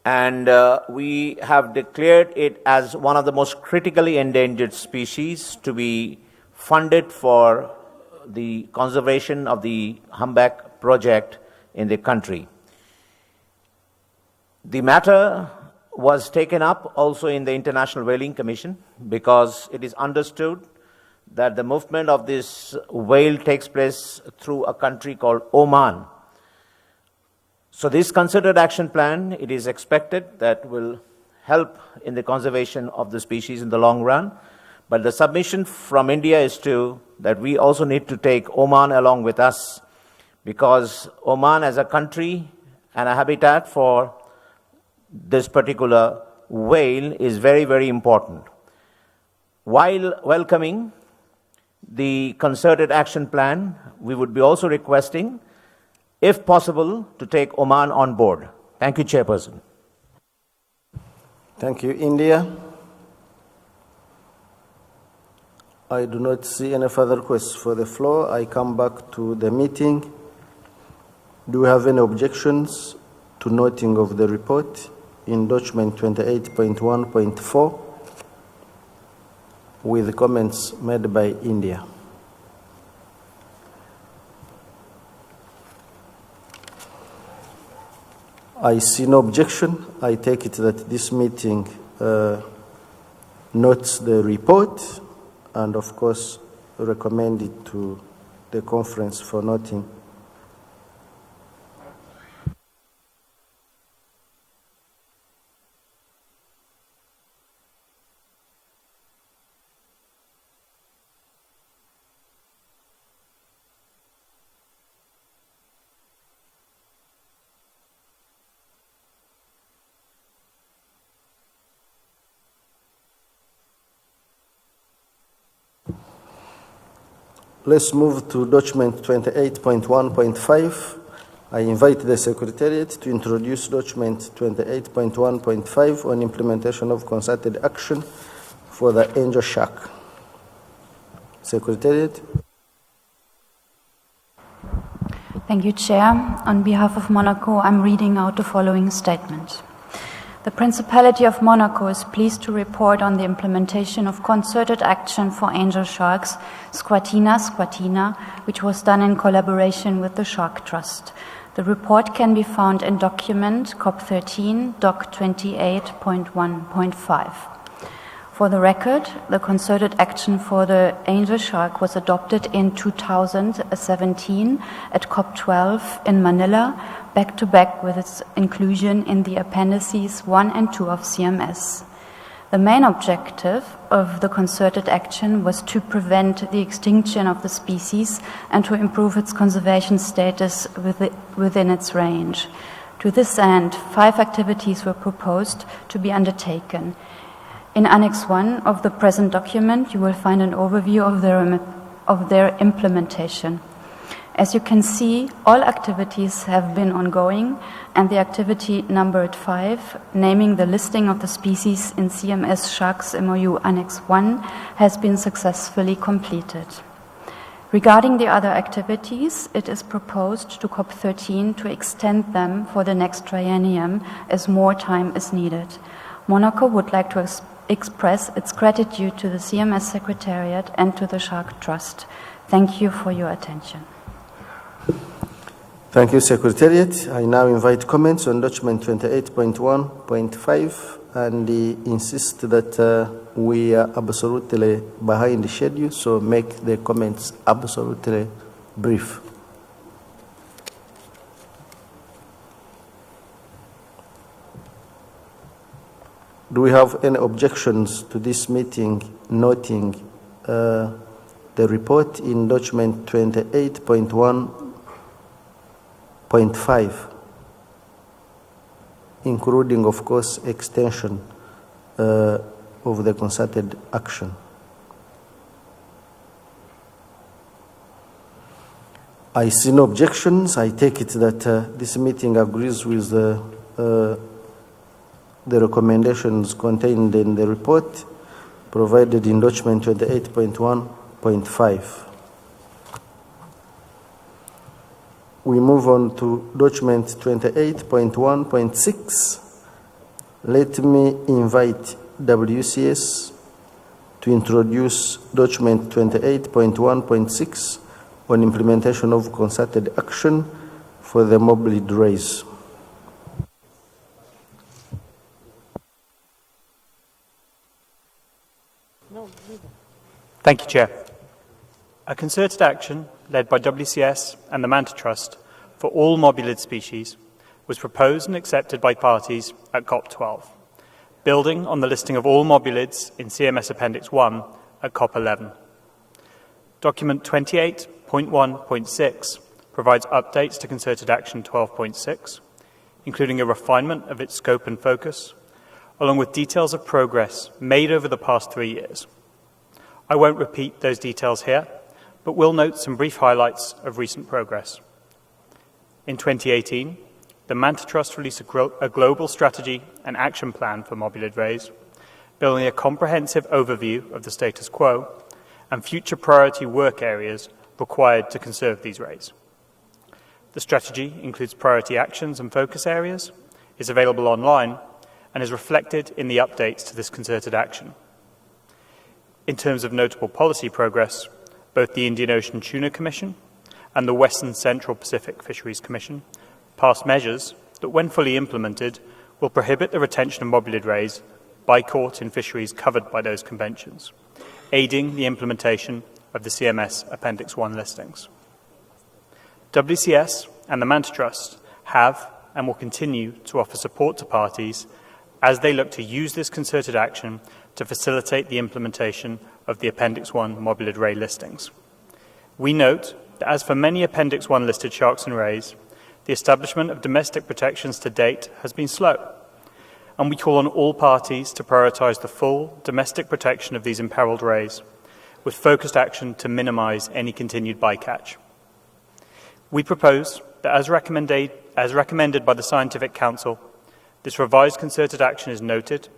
and we have declared it as one of the most critically endangered species to be funded for the conservation of the humpback project in the country. The matter was taken up also in the International Whaling Commission because it is understood that the movement of this whale takes place through a country called Oman. So this concerted action plan, it is expected that will help in the conservation of the species in the long run. But the submission from India is that we also need to take Oman along with us, because Oman as a country and a habitat for this particular whale is very, very important. While welcoming the concerted action plan, we would be also requesting, if possible, to take Oman on board. Thank you, Chairperson. Thank you, India. I do not see any further requests for the floor. I come back to the meeting. Do we have any objections to noting of the report in document 28.1.4 with comments made by India? I see no objection. I take it that this meeting notes the report and, of course, recommend it to the conference for noting. Let's move to document 28.1.5. I invite the Secretariat to introduce document 28.1.5 on implementation of concerted action for the Angel Shark. Secretariat. Thank you, Chair. On behalf of Monaco, I'm reading out the following statement. The Principality of Monaco is pleased to report on the implementation of concerted action for angel sharks, Squatina, which was done in collaboration with the Shark Trust. The report can be found in document COP13, Doc 28.1.5. For the record, the concerted action for the angel shark was adopted in 2017 at COP12 in Manila, back-to-back with its inclusion in the Appendices 1 and 2 of CMS. The main objective of the concerted action was to prevent the extinction of the species and to improve its conservation status within its range. To this end, 5 activities were proposed to be undertaken. In Annex 1 of the present document, you will find an overview of their implementation. As you can see, all activities have been ongoing, and the activity numbered 5, naming the listing of the species in CMS Sharks MOU Annex 1, has been successfully completed. Regarding the other activities, it is proposed to COP13 to extend them for the next triennium as more time is needed. Monaco would like to express its gratitude to the CMS Secretariat and to the Shark Trust. Thank you for your attention. Thank you, Secretariat. I now invite comments on document 28.1.5 and insist that we are absolutely behind the schedule, so make the comments absolutely brief. Do we have any objections to this meeting noting the report in document 28.1.5, including, of course, extension of the concerted action? I see no objections. I take it that this meeting agrees with the recommendations contained in the report provided in document 28.1.5. We move on to document 28.1.6. Let me invite WCS to introduce document 28.1.6 on implementation of concerted action for the moblid race. Thank you, Chair. A concerted action led by WCS and the Manta Trust for all mobulid species was proposed and accepted by parties at COP12, building on the listing of all mobulids in CMS Appendix 1 at COP11. Document 28.1.6 provides updates to Concerted Action 12.6, including a refinement of its scope and focus, along with details of progress made over the past 3 years. I won't repeat those details here, but will note some brief highlights of recent progress. In 2018, the Manta Trust released a global strategy and action plan for mobulid rays, building a comprehensive overview of the status quo and future priority work areas required to conserve these rays. The strategy includes priority actions and focus areas, is available online, and is reflected in the updates to this concerted action. In terms of notable policy progress, both the Indian Ocean Tuna Commission and the Western Central Pacific Fisheries Commission passed measures that, when fully implemented, will prohibit the retention of mobulid rays by caught in fisheries covered by those conventions, aiding the implementation of the CMS Appendix 1 listings. WCS and the Manta Trust have and will continue to offer support to parties as they look to use this concerted action to facilitate the implementation of the Appendix 1 mobulid ray listings. We note that, as for many Appendix 1 listed sharks and rays, the establishment of domestic protections to date has been slow, and we call on all parties to prioritise the full domestic protection of these imperilled rays, with focused action to minimise any continued bycatch. We propose that, as recommended by the Scientific Council, this revised concerted action is noted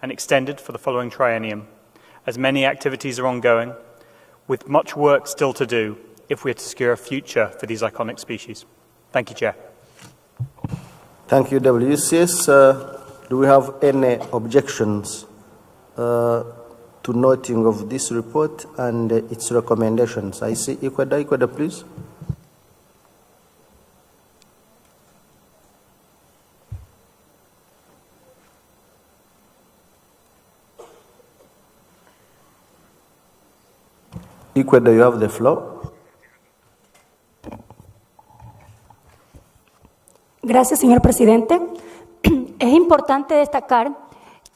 and extended for the following triennium, as many activities are ongoing, with much work still to do if we are to secure a future for these iconic species. Thank you, Chair. Thank you, WCS. Do we have any objections to noting of this report and its recommendations? I see Ecuador. Ecuador, please. Ecuador, you have the floor. Gracias, señor presidente. Es importante destacar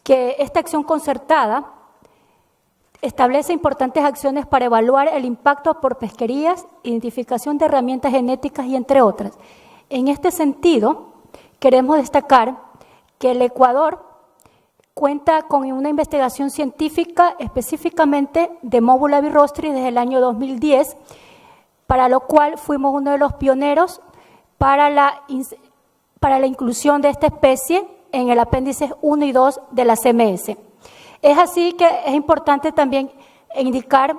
que esta acción concertada establece importantes acciones para evaluar el impacto por pesquerías, identificación de herramientas genéticas y entre otras. En este sentido, queremos destacar que el Ecuador cuenta con una investigación científica específicamente de Móbula birrostris desde el año 2010, para lo cual fuimos uno de los pioneros para la inclusión de esta especie en el apéndice 1 y 2 de la CMS. Es así que es importante también indicar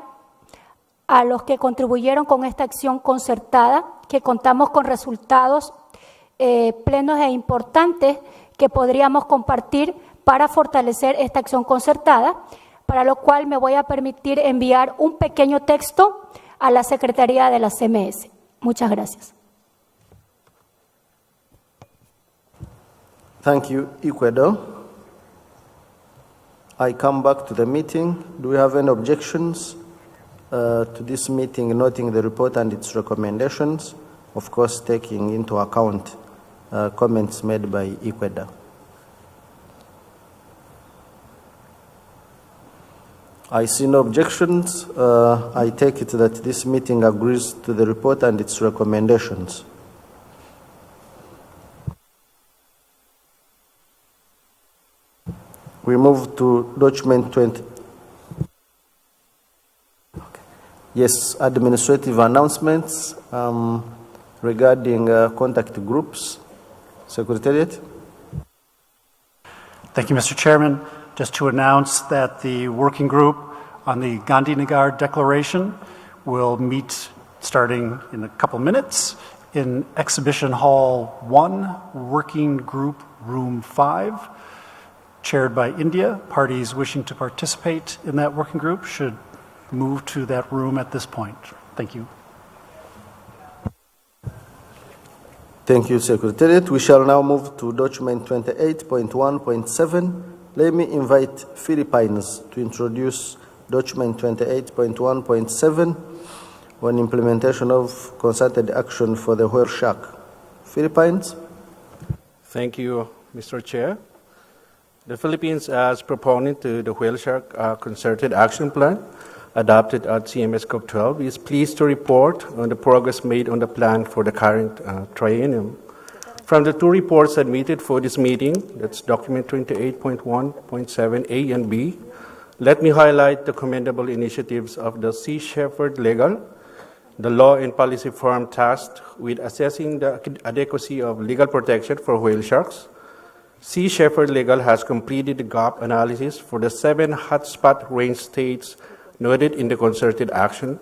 a los que contribuyeron con esta acción concertada que contamos con resultados plenos e importantes que podríamos compartir para fortalecer esta acción concertada, para lo cual me voy a permitir enviar un pequeño texto a la Secretaría de la CMS. Muchas gracias. Thank you, Ecuador. I come back to the meeting. Do we have any objections to this meeting, noting the report and its recommendations, of course taking into account comments made by Ecuador? I see no objections. I take it that this meeting agrees to the report and its recommendations. We move to document 20. Okay. Yes, administrative announcements regarding contact groups. Secretariat. Thank you, Mr. Chairman. Just to announce that the working group on the Gandhinagar Declaration will meet starting in a couple minutes in Exhibition Hall 1, Working Group Room 5, chaired by India. Parties wishing to participate in that working group should move to that room at this point. Thank you. Thank you, Secretariat. We shall now move to document 28.1.7. Let me invite Philippines to introduce document 28.1.7 on implementation of concerted action for the whale shark. Philippines. Thank you, Mr. Chair. The Philippines, as proponent to the whale shark concerted action plan adopted at CMS COP12, is pleased to report on the progress made on the plan for the current triennium. From the two reports submitted for this meeting, that's document 28.1.7 A and B, Let me highlight the commendable initiatives of the Sea Shepherd Legal, the law and policy firm tasked with assessing the adequacy of legal protection for whale sharks. Sea Shepherd Legal has completed the gap analysis for the 7 hotspot range states noted in the concerted action,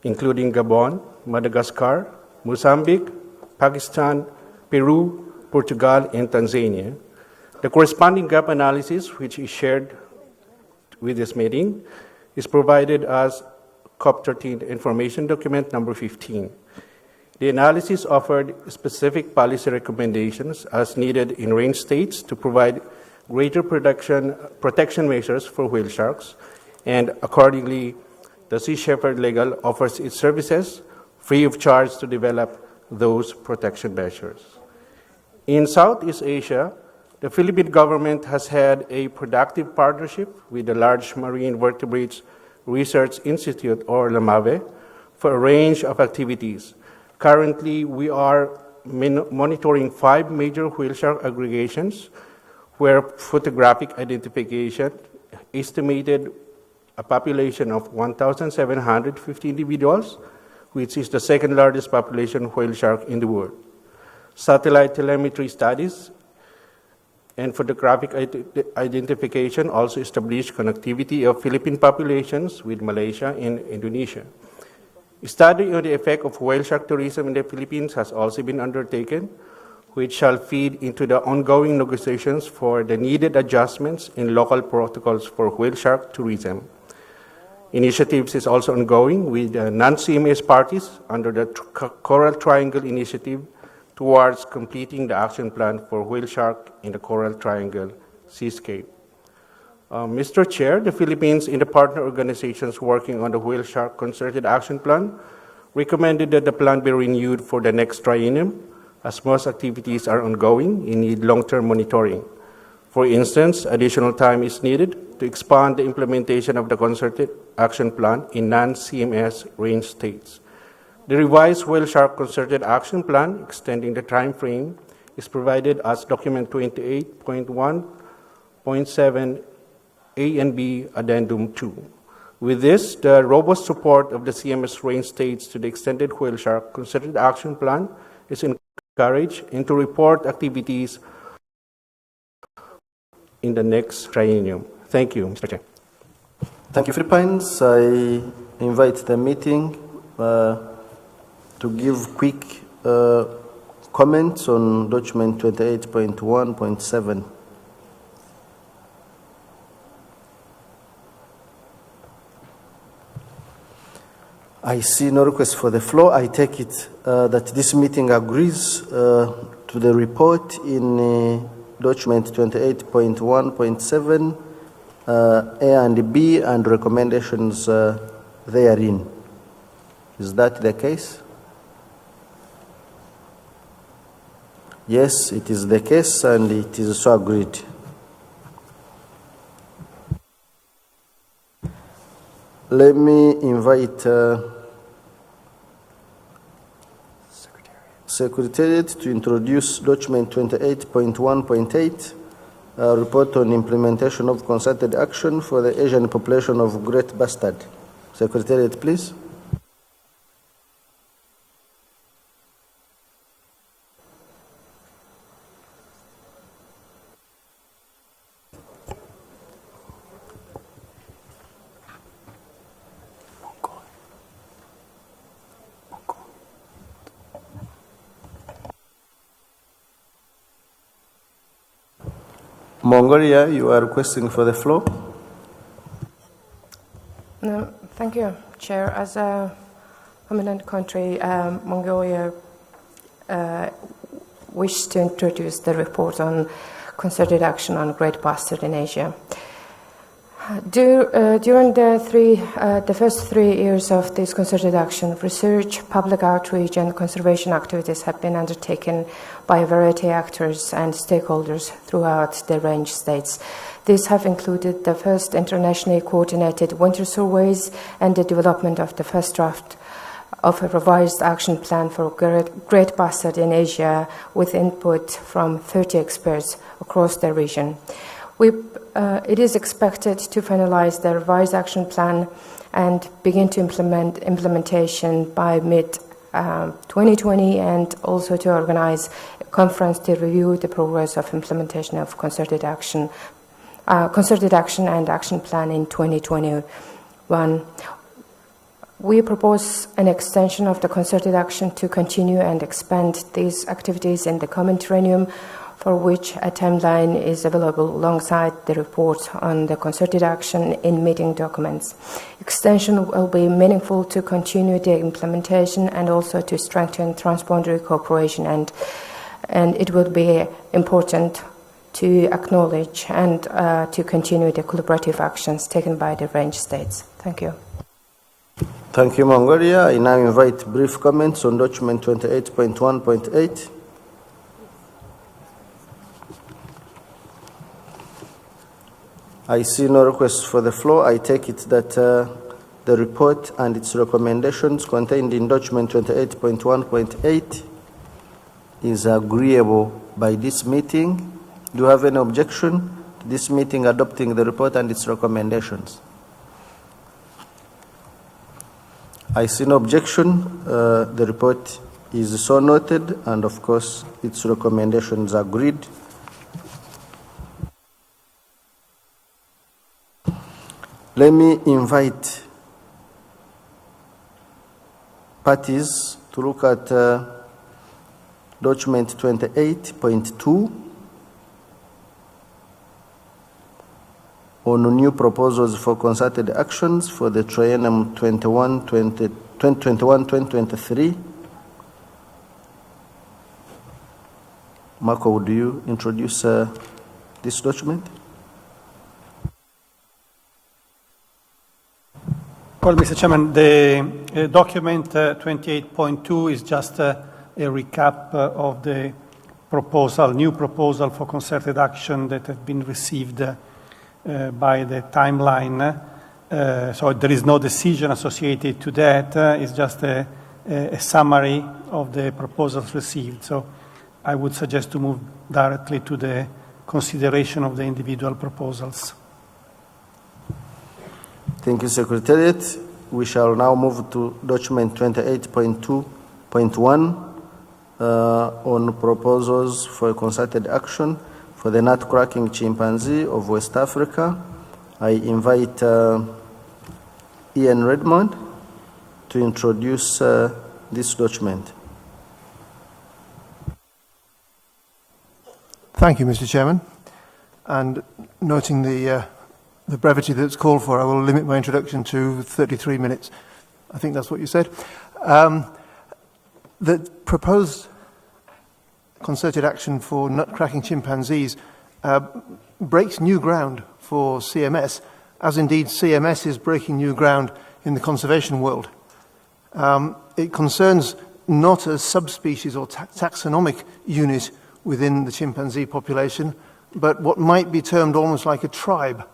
including Gabon, Madagascar, Mozambique, Pakistan, Peru, Portugal, and Tanzania. The corresponding gap analysis, which is shared with this meeting, is provided as COP13 Information Document number 15. The analysis offered specific policy recommendations as needed in range states to provide greater protection measures for whale sharks, and accordingly, the Sea Shepherd Legal offers its services free of charge to develop those protection measures. In Southeast Asia, the Philippine government has had a productive partnership with the Large Marine Vertebrates Research Institute, or LAMAVE, for a range of activities. Currently, we are monitoring 5 major whale shark aggregations where photographic identification estimated a population of 1,750 individuals, which is the second largest population whale shark in the world. Satellite telemetry studies and photographic identification also established connectivity of Philippine populations with Malaysia and Indonesia. A study on the effect of whale shark tourism in the Philippines has also been undertaken, which shall feed into the ongoing negotiations for the needed adjustments in local protocols for whale shark tourism. Initiatives is also ongoing with non-CMS parties under the Coral Triangle Initiative towards completing the action plan for whale shark in the Coral Triangle seascape. Mr. Chair, the Philippines and the partner organizations working on the whale shark concerted action plan recommended that the plan be renewed for the next triennium, as most activities are ongoing and need long-term monitoring. For instance, additional time is needed to expand the implementation of the concerted action plan in non-CMS range states. The revised whale shark concerted action plan extending the time frame is provided as document 28.1.7 A and B Addendum 2. With this, the robust support of the CMS range states to the extended whale shark concerted action plan is encouraged and to report activities in the next triennium. Thank you, Mr. Chair. Thank you, Philippines. I invite the meeting to give quick comments on document 28.1.7. I see no request for the floor. I take it that this meeting agrees to the report in document 28.1.7 A and B and recommendations therein. Is that the case? Yes, it is the case, and it is so agreed. Let me invite Secretariat to introduce document 28.1.8, report on implementation of concerted action for the Asian population of great bustard. Secretariat, please. Mongolia, you are requesting for the floor. No, thank you, Chair. As a prominent country, Mongolia wished to introduce the report on concerted action on great bustard in Asia. During the first 3 years of this concerted action, research, public outreach, and conservation activities have been undertaken by a variety of actors and stakeholders throughout the range states. These have included the first internationally coordinated winter surveys and the development of the first draft of a revised action plan for great bustard in Asia with input from 30 experts across the region. It is expected to finalize the revised action plan and begin to implementation by mid-2020, and also to organize a conference to review the progress of implementation of concerted action and action plan in 2021. We propose an extension of the concerted action to continue and expand these activities in the coming triennium, for which a timeline is available alongside the report on the concerted action in meeting documents. Extension will be meaningful to continue the implementation and also to strengthen transboundary cooperation, and it will be important to acknowledge and to continue the collaborative actions taken by the range states. Thank you. Thank you, Mongolia. I now invite brief comments on document 28.1.8. I see no requests for the floor. I take it that the report and its recommendations contained in document 28.1.8 is agreeable by this meeting. Do you have any objection to this meeting adopting the report and its recommendations? I see no objection. The report is so noted, and of course its recommendations agreed. Let me invite parties to look at document 28.2 on new proposals for concerted actions for the triennium 2021-2023. Marco, would you introduce this document? Well, Mr. Chairman, the document 28.2 is just a recap of the new proposal for concerted action that have been received by the timeline. So there is no decision associated to that. It's just a summary of the proposals received. So I would suggest to move directly to the consideration of the individual proposals. Thank you, Secretariat. We shall now move to document 28.2.1 on proposals for concerted action for the nut-cracking chimpanzee of West Africa. I invite Ian Redmond to introduce this document. Thank you, Mr. Chairman. And noting the brevity that's called for, I will limit my introduction to 33 minutes. I think that's what you said. The proposed concerted action for nut-cracking chimpanzees breaks new ground for CMS, as indeed CMS is breaking new ground in the conservation world. It concerns not a subspecies or taxonomic unit within the chimpanzee population, but what might be termed almost like a tribe.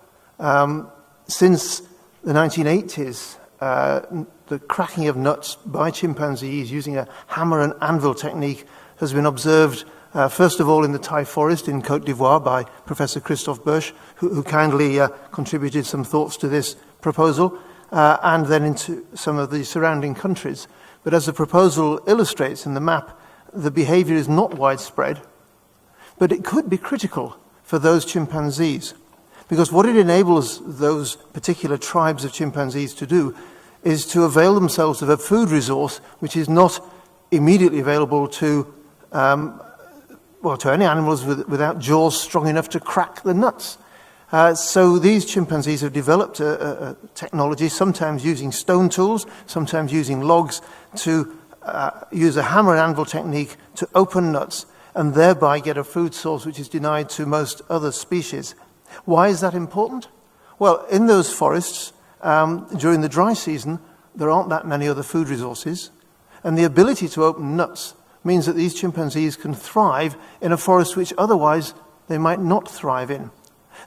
Since the 1980s, the cracking of nuts by chimpanzees using a hammer and anvil technique has been observed, first of all in the Thai forest in Côte d'Ivoire by Professor Christophe Boesch, who kindly contributed some thoughts to this proposal, and then into some of the surrounding countries. But as the proposal illustrates in the map, the behavior is not widespread, but it could be critical for those chimpanzees. Because what it enables those particular tribes of chimpanzees to do is to avail themselves of a food resource which is not immediately available to any animals without jaws strong enough to crack the nuts. So these chimpanzees have developed a technology, sometimes using stone tools, sometimes using logs, to use a hammer and anvil technique to open nuts and thereby get a food source which is denied to most other species. Why is that important? Well, in those forests, during the dry season, there aren't that many other food resources, and the ability to open nuts means that these chimpanzees can thrive in a forest which otherwise they might not thrive in.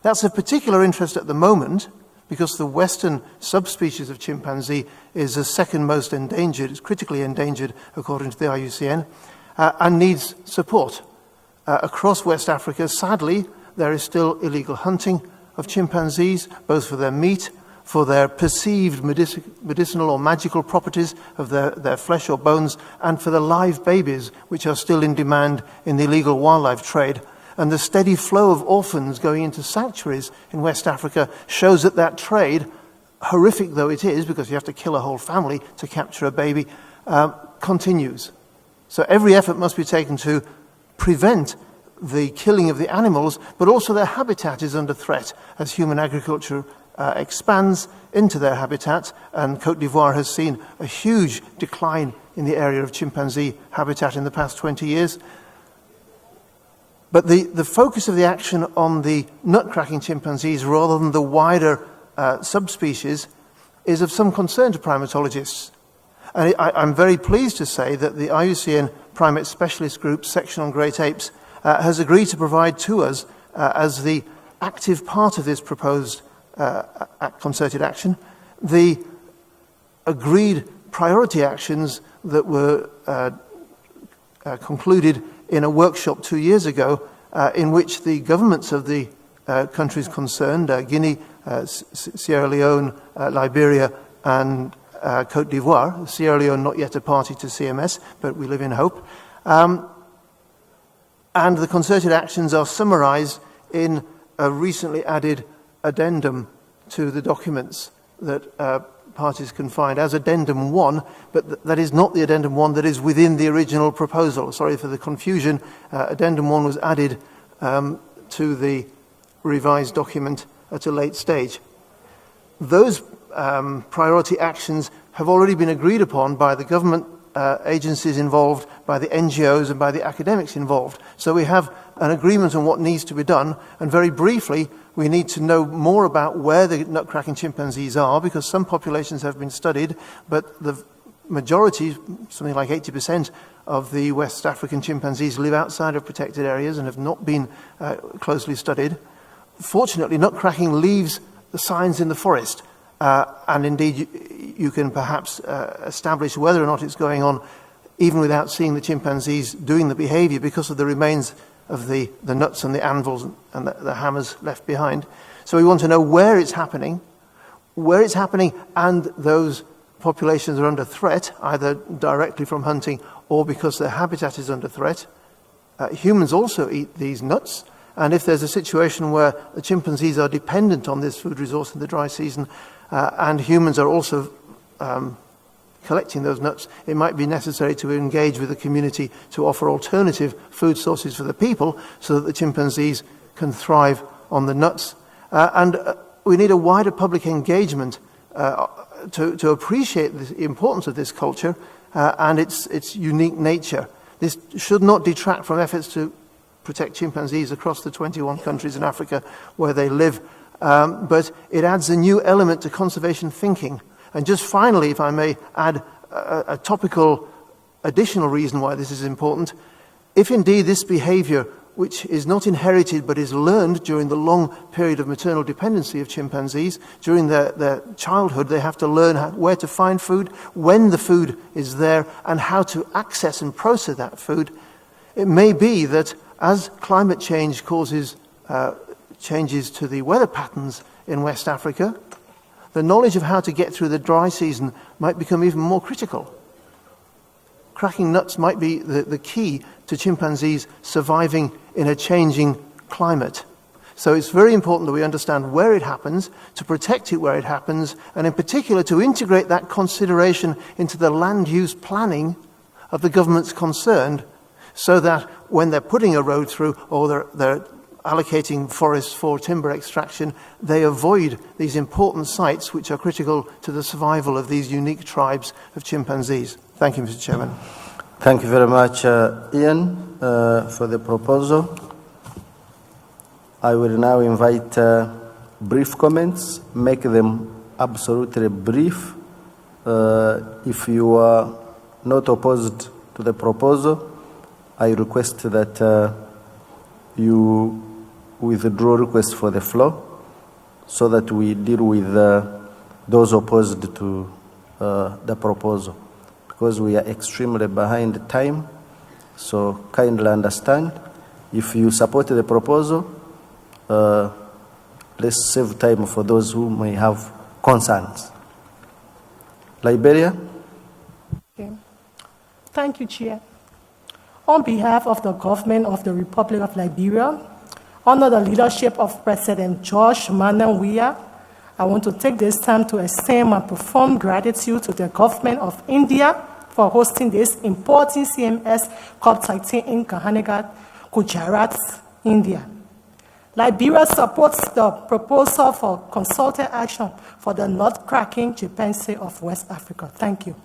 That's of particular interest at the moment because the western subspecies of chimpanzee is the second most endangered, it's critically endangered according to the IUCN, and needs support. Across West Africa, sadly, there is still illegal hunting of chimpanzees, both for their meat, for their perceived medicinal or magical properties of their flesh or bones, and for the live babies, which are still in demand in the illegal wildlife trade. And the steady flow of orphans going into sanctuaries in West Africa shows that that trade, horrific though it is, because you have to kill a whole family to capture a baby, continues. So every effort must be taken to prevent the killing of the animals, but also their habitat is under threat as human agriculture expands into their habitat, and Côte d'Ivoire has seen a huge decline in the area of chimpanzee habitat in the past 20 years. But the focus of the action on the nut-cracking chimpanzees rather than the wider subspecies is of some concern to primatologists. And I'm very pleased to say that the IUCN Primate Specialist Group section on great apes has agreed to provide to us, as the active part of this proposed concerted action, the agreed priority actions that were concluded in a workshop 2 years ago, in which the governments of the countries concerned, Guinea, Sierra Leone, Liberia, and Côte d'Ivoire, Sierra Leone not yet a party to CMS, but we live in hope, and the concerted actions are summarized in a recently added addendum to the documents that parties can find as Addendum 1, but that is not the Addendum 1 that is within the original proposal. Sorry for the confusion. Addendum 1 was added to the revised document at a late stage. Those priority actions have already been agreed upon by the government agencies involved, by the NGOs and by the academics involved. So we have an agreement on what needs to be done, and very briefly we need to know more about where the nut-cracking chimpanzees are, because some populations have been studied, but the majority, something like 80% of the West African chimpanzees live outside of protected areas and have not been closely studied. Fortunately, nut-cracking leaves the signs in the forest, and indeed you can perhaps establish whether or not it's going on even without seeing the chimpanzees doing the behavior because of the remains of the nuts and the anvils and the hammers left behind. So we want to know where it's happening, and those populations are under threat, either directly from hunting or because their habitat is under threat. Humans also eat these nuts, and if there's a situation where the chimpanzees are dependent on this food resource in the dry season, and humans are also collecting those nuts, it might be necessary to engage with the community to offer alternative food sources for the people so that the chimpanzees can thrive on the nuts. And we need a wider public engagement to appreciate the importance of this culture and its unique nature. This should not detract from efforts to protect chimpanzees across the 21 countries in Africa where they live, but it adds a new element to conservation thinking. And just finally, if I may add a topical additional reason why this is important, if indeed this behavior, which is not inherited but is learned during the long period of maternal dependency of chimpanzees, during their childhood they have to learn where to find food, when the food is there, and how to access and process that food, it may be that as climate change causes changes to the weather patterns in West Africa, the knowledge of how to get through the dry season might become even more critical. Cracking nuts might be the key to chimpanzees surviving in a changing climate. So it's very important that we understand where it happens, to protect it where it happens, and in particular to integrate that consideration into the land use planning of the governments concerned, so that when they're putting a road through or they're allocating forests for timber extraction, they avoid these important sites which are critical to the survival of these unique tribes of chimpanzees. Thank you, Mr. Chairman. Thank you very much, Ian, for the proposal. I will now invite brief comments. Make them absolutely brief. If you are not opposed to the proposal, I request that you withdraw requests for the floor so that we deal with those opposed to the proposal, because we are extremely behind time. So kindly understand. If you support the proposal, let's save time for those who may have concerns. Liberia? Okay. Thank you, Chair. On behalf of the government of the Republic of Liberia, under the leadership of President George Manuel Weah, I want to take this time to extend my profound gratitude to the government of India for hosting this important CMS COP13 in Gandhinagar, Gujarat, India. Liberia supports the proposal for consultative action for the nut-cracking chimpanzee of West Africa. Thank you.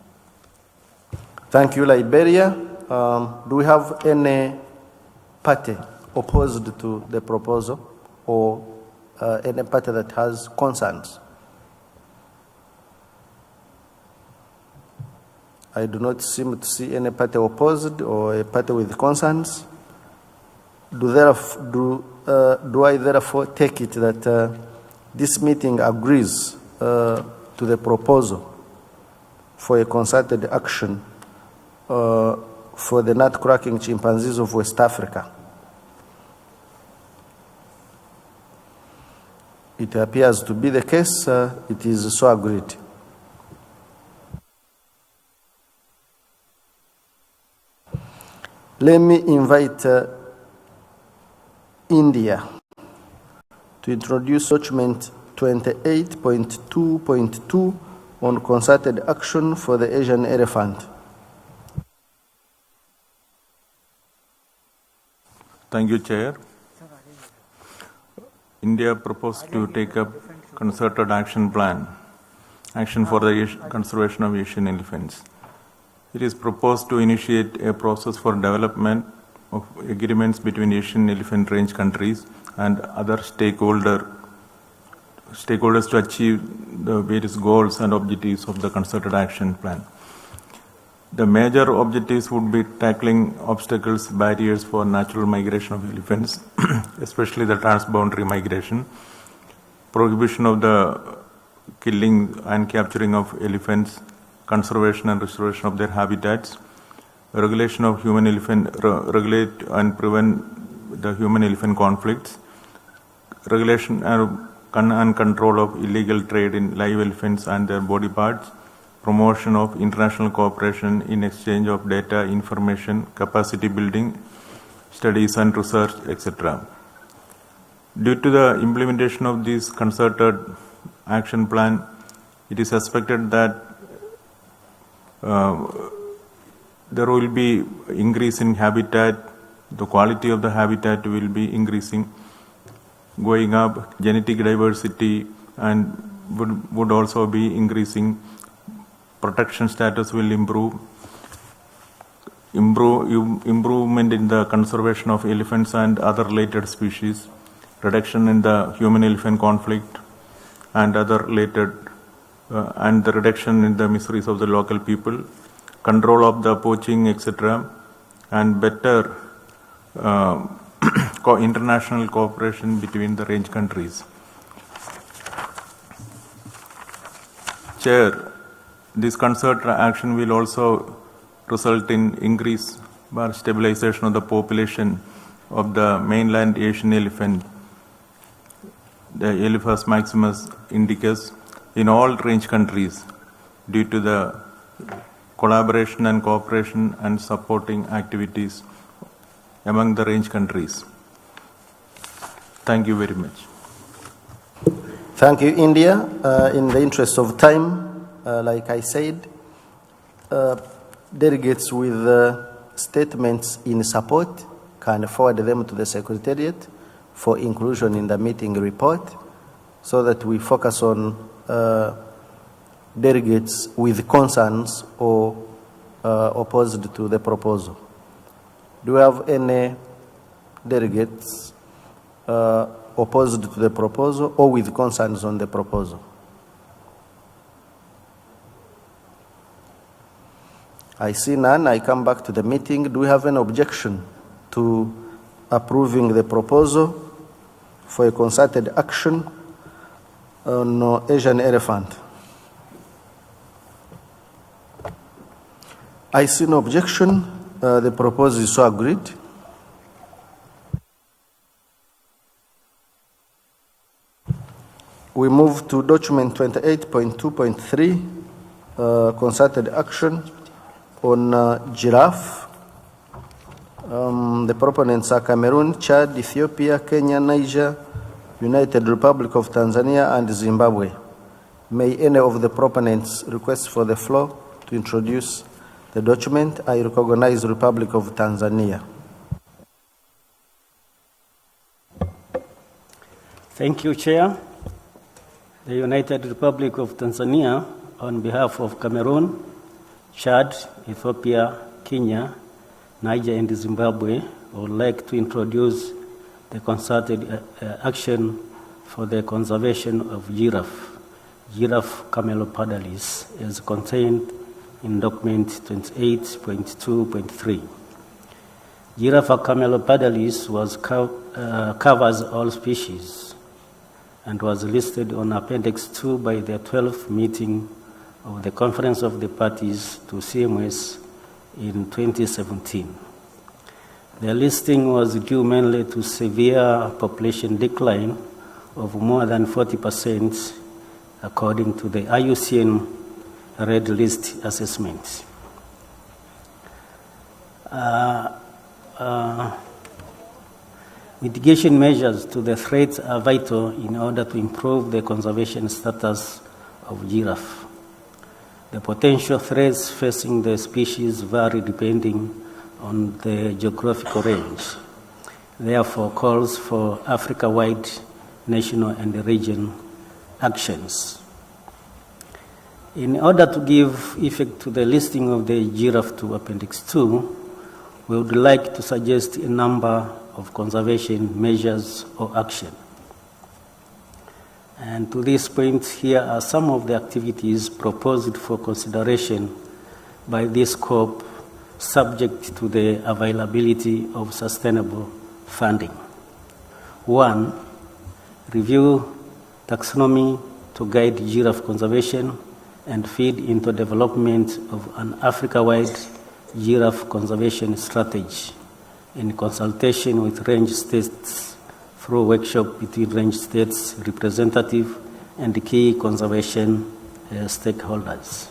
Thank you, Liberia. Do we have any party opposed to the proposal or any party that has concerns? I do not seem to see any party opposed or a party with concerns. Do I therefore take it that this meeting agrees to the proposal for a concerted action for the nut-cracking chimpanzees of West Africa? It appears to be the case. It is so agreed. Let me invite India to introduce document 28.2.2 on concerted action for the Asian elephant. Thank you, Chair. India proposed to take up concerted action plan, action for the conservation of Asian elephants. It is proposed to initiate a process for development of agreements between Asian elephant range countries and other stakeholders to achieve the various goals and objectives of the concerted action plan. The major objectives would be tackling obstacles, barriers for natural migration of elephants, especially the transboundary migration, prohibition of the killing and capturing of elephants, conservation and restoration of their habitats, regulation of regulate and prevent the human-elephant conflicts, regulation and control of illegal trade in live elephants and their body parts, promotion of international cooperation in exchange of data, information, capacity building, studies and research, etc. Due to the implementation of this concerted action plan, it is expected that there will be increase in habitat, the quality of the habitat will be increasing, going up, genetic diversity and would also be increasing, protection status will improvement in the conservation of elephants and other related species, reduction in the human-elephant conflict and other related and the reduction in the miseries of the local people, control of the poaching, etc., and better international cooperation between the range countries. Chair, this concerted action will also result in increase or stabilization of the population of the mainland Asian elephant, the Elephas maximus indicus, in all range countries due to the collaboration and cooperation and supporting activities among the range countries. Thank you very much. Thank you, India. In the interest of time, like I said, delegates with statements in support can forward them to the Secretariat for inclusion in the meeting report so that we focus on delegates with concerns or opposed to the proposal. Do we have any delegates opposed to the proposal or with concerns on the proposal? I see none. I come back to the meeting. Do we have an objection to approving the proposal for a concerted action on Asian elephant? I see no objection. The proposal is so agreed. We move to document 28.2.3, concerted action on giraffe. The proponents are Cameroon, Chad, Ethiopia, Kenya, Niger, United Republic of Tanzania, and Zimbabwe. May any of the proponents request for the floor to introduce the document? I recognize the Republic of Tanzania. Thank you, Chair. The United Republic of Tanzania, on behalf of Cameroon, Chad, Ethiopia, Kenya, Niger, and Zimbabwe, would like to introduce the concerted action for the conservation of giraffe camelopardalis, as contained in document 28.2.3. Giraffe camelopardalis covers all species and was listed on Appendix 2 by the 12th meeting of the Conference of the Parties to CMS in 2017. The listing was due mainly to severe population decline of more than 40%, according to the IUCN Red List assessment. Mitigation measures to the threats are vital in order to improve the conservation status of giraffe. The potential threats facing the species vary depending on the geographical range. Therefore, calls for Africa-wide, national, and regional actions. In order to give effect to the listing of the giraffe to Appendix 2, we would like to suggest a number of conservation measures or action. And to this point, here are some of the activities proposed for consideration by this COP, subject to the availability of sustainable funding. 1, review taxonomy to guide giraffe conservation and feed into development of an Africa-wide giraffe conservation strategy in consultation with range states through workshop between range states representative and key conservation stakeholders.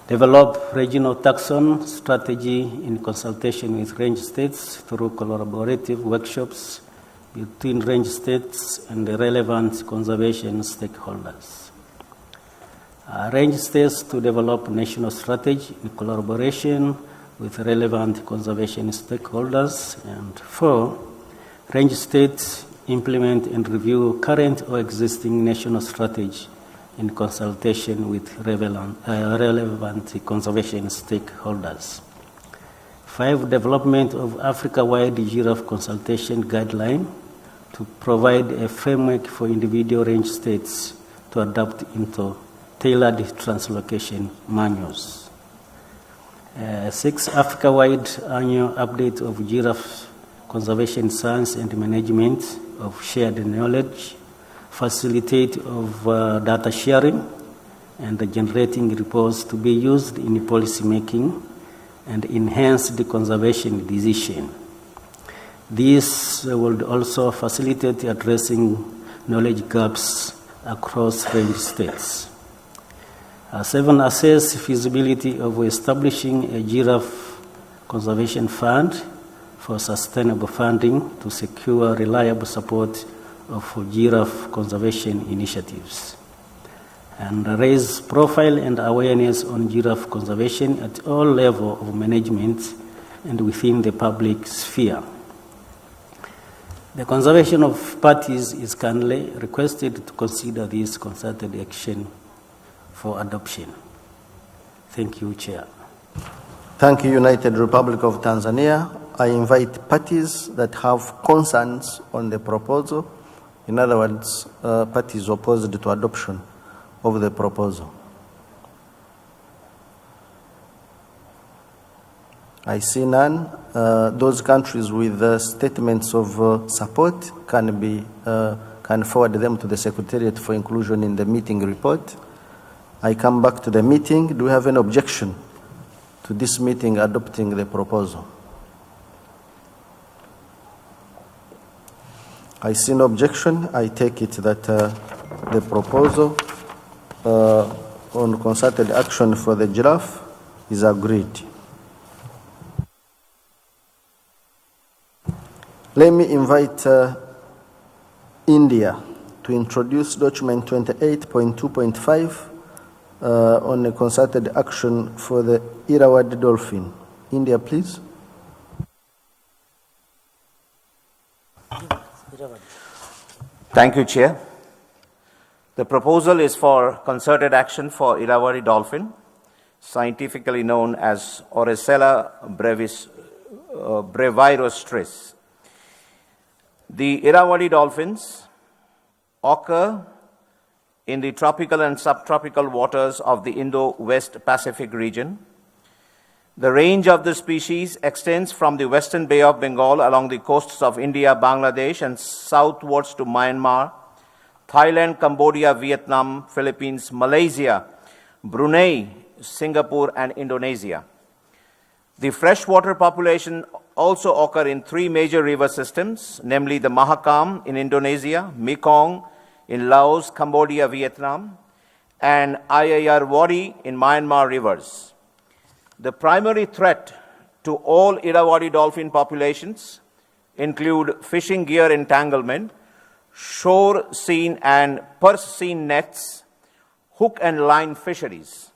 Develop regional taxon strategy in consultation with range states through collaborative workshops between range states and the relevant conservation stakeholders. Range states to develop national strategy in collaboration with relevant conservation stakeholders. And 4, range states implement and review current or existing national strategy in consultation with relevant conservation stakeholders. 5, development of Africa-wide giraffe consultation guideline to provide a framework for individual range states to adapt into tailored translocation manuals. 6, Africa-wide annual update of giraffe conservation science and management of shared knowledge, facilitate of data sharing and generating reports to be used in policy making and enhance the conservation decision. This will also facilitate addressing knowledge gaps across range states. 7, assess feasibility of establishing a giraffe conservation fund for sustainable funding to secure reliable support of giraffe conservation initiatives. And raise profile and awareness on giraffe conservation at all levels of management and within the public sphere. The conservation of parties is kindly requested to consider this concerted action for adoption. Thank you, Chair. Thank you, United Republic of Tanzania. I invite parties that have concerns on the proposal, in other words, parties opposed to adoption of the proposal. I see none. Those countries with statements of support can forward them to the Secretariat for inclusion in the meeting report. I come back to the meeting. Do we have any objection to this meeting adopting the proposal? I see no objection. I take it that the proposal on concerted action for the giraffe is agreed. Let me invite India to introduce document 28.2.5 on a concerted action for the Irrawaddy dolphin. India, please. Thank you, Chair. The proposal is for concerted action for Irrawaddy dolphin, scientifically known as Oricella brevirostris. The Irrawaddy dolphins occur in the tropical and subtropical waters of the Indo-West Pacific region. The range of the species extends from the western Bay of Bengal along the coasts of India, Bangladesh, and southwards to Myanmar, Thailand, Cambodia, Vietnam, Philippines, Malaysia, Brunei, Singapore, and Indonesia. The freshwater population also occur in three major river systems, namely the Mahakam in Indonesia, Mekong in Laos, Cambodia, Vietnam, and Irrawaddy in Myanmar rivers. The primary threat to all Irrawaddy dolphin populations include fishing gear entanglement, shore seine and purse seine nets, hook and line fisheries.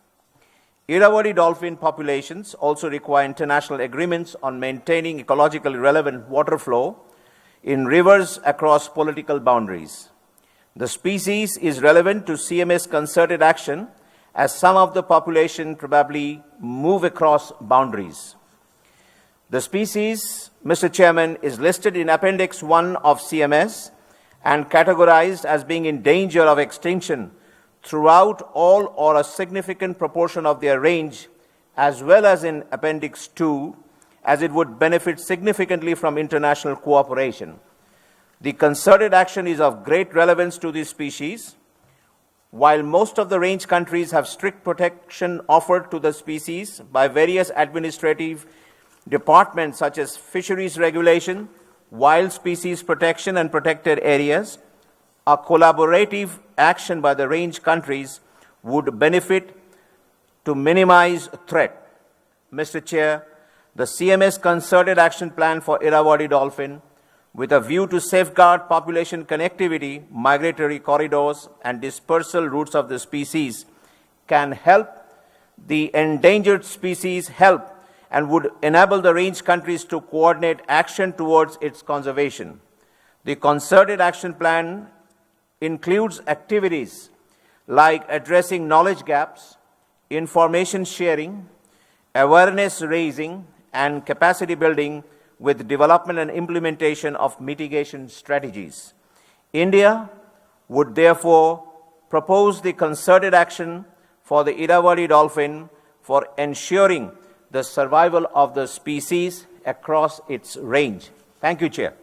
Irrawaddy dolphin populations also require international agreements on maintaining ecologically relevant water flow in rivers across political boundaries. The species is relevant to CMS concerted action as some of the population probably move across boundaries. The species, Mr. Chairman, is listed in Appendix 1 of CMS and categorized as being in danger of extinction throughout all or a significant proportion of their range, as well as in Appendix 2, as it would benefit significantly from international cooperation. The concerted action is of great relevance to this species. While most of the range countries have strict protection offered to the species by various administrative departments such as Fisheries Regulation, Wild Species Protection and Protected Areas, a collaborative action by the range countries would benefit to minimize threat. Mr. Chair, the CMS Concerted Action Plan for Irrawaddy dolphin, with a view to safeguard population connectivity, migratory corridors, and dispersal routes of the species, can help the endangered species and would enable the range countries to coordinate action towards its conservation. The Concerted Action Plan includes activities like addressing knowledge gaps, information sharing, awareness raising, and capacity building with development and implementation of mitigation strategies. India would therefore propose the concerted action for the Irrawaddy dolphin for ensuring the survival of the species across its range. Thank you, Chair.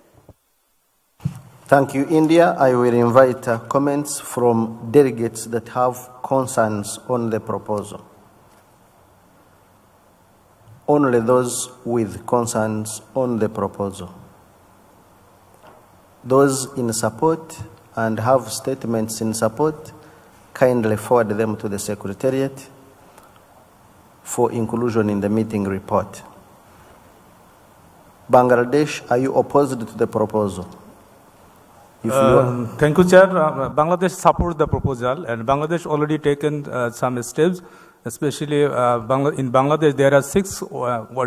Thank you, India. I will invite comments from delegates that have concerns on the proposal. Only those with concerns on the proposal. Those in support and have statements in support, kindly forward them to the Secretariat for inclusion in the meeting report. Bangladesh, are you opposed to the proposal? Thank you, Chair. Bangladesh supports the proposal, and Bangladesh already taken some steps. Especially in Bangladesh, there are 6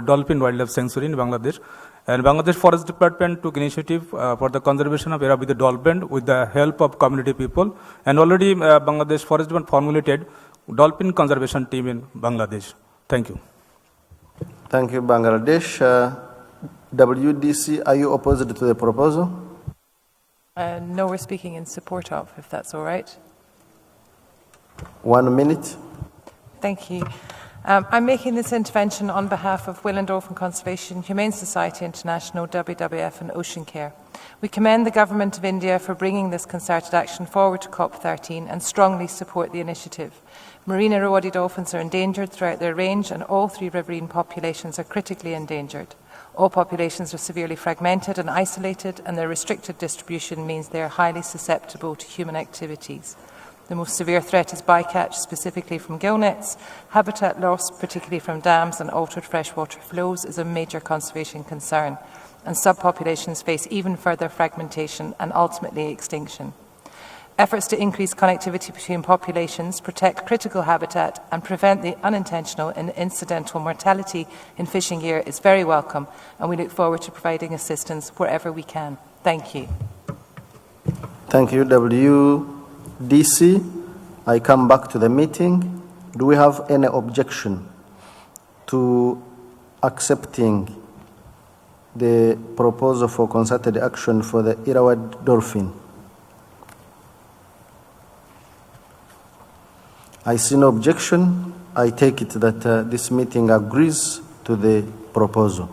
dolphin wildlife sanctuary in Bangladesh, and Bangladesh Forest Department took initiative for the conservation of Irrawaddy dolphin with the help of community people, and already Bangladesh Forest Department formulated dolphin conservation team in Bangladesh. Thank you. Thank you, Bangladesh. WDC, are you opposed to the proposal? No, we're speaking in support of, if that's all right. 1 minute. Thank you. I'm making this intervention on behalf of Will and Dolphin Conservation, Humane Society International, WWF and Ocean Care. We commend the Government of India for bringing this concerted action forward to COP13 and strongly support the initiative. Marine Irrawaddy dolphins are endangered throughout their range, and all 3 riverine populations are critically endangered. All populations are severely fragmented and isolated, and their restricted distribution means they are highly susceptible to human activities. The most severe threat is bycatch, specifically from gillnets. Habitat loss, particularly from dams and altered freshwater flows, is a major conservation concern, and subpopulations face even further fragmentation and ultimately extinction. Efforts to increase connectivity between populations, protect critical habitat and prevent the unintentional and incidental mortality in fishing gear is very welcome, and we look forward to providing assistance wherever we can. Thank you. Thank you, WDC. I come back to the meeting. Do we have any objection to accepting the proposal for concerted action for the Irrawaddy dolphin? I see no objection. I take it that this meeting agrees to the proposal.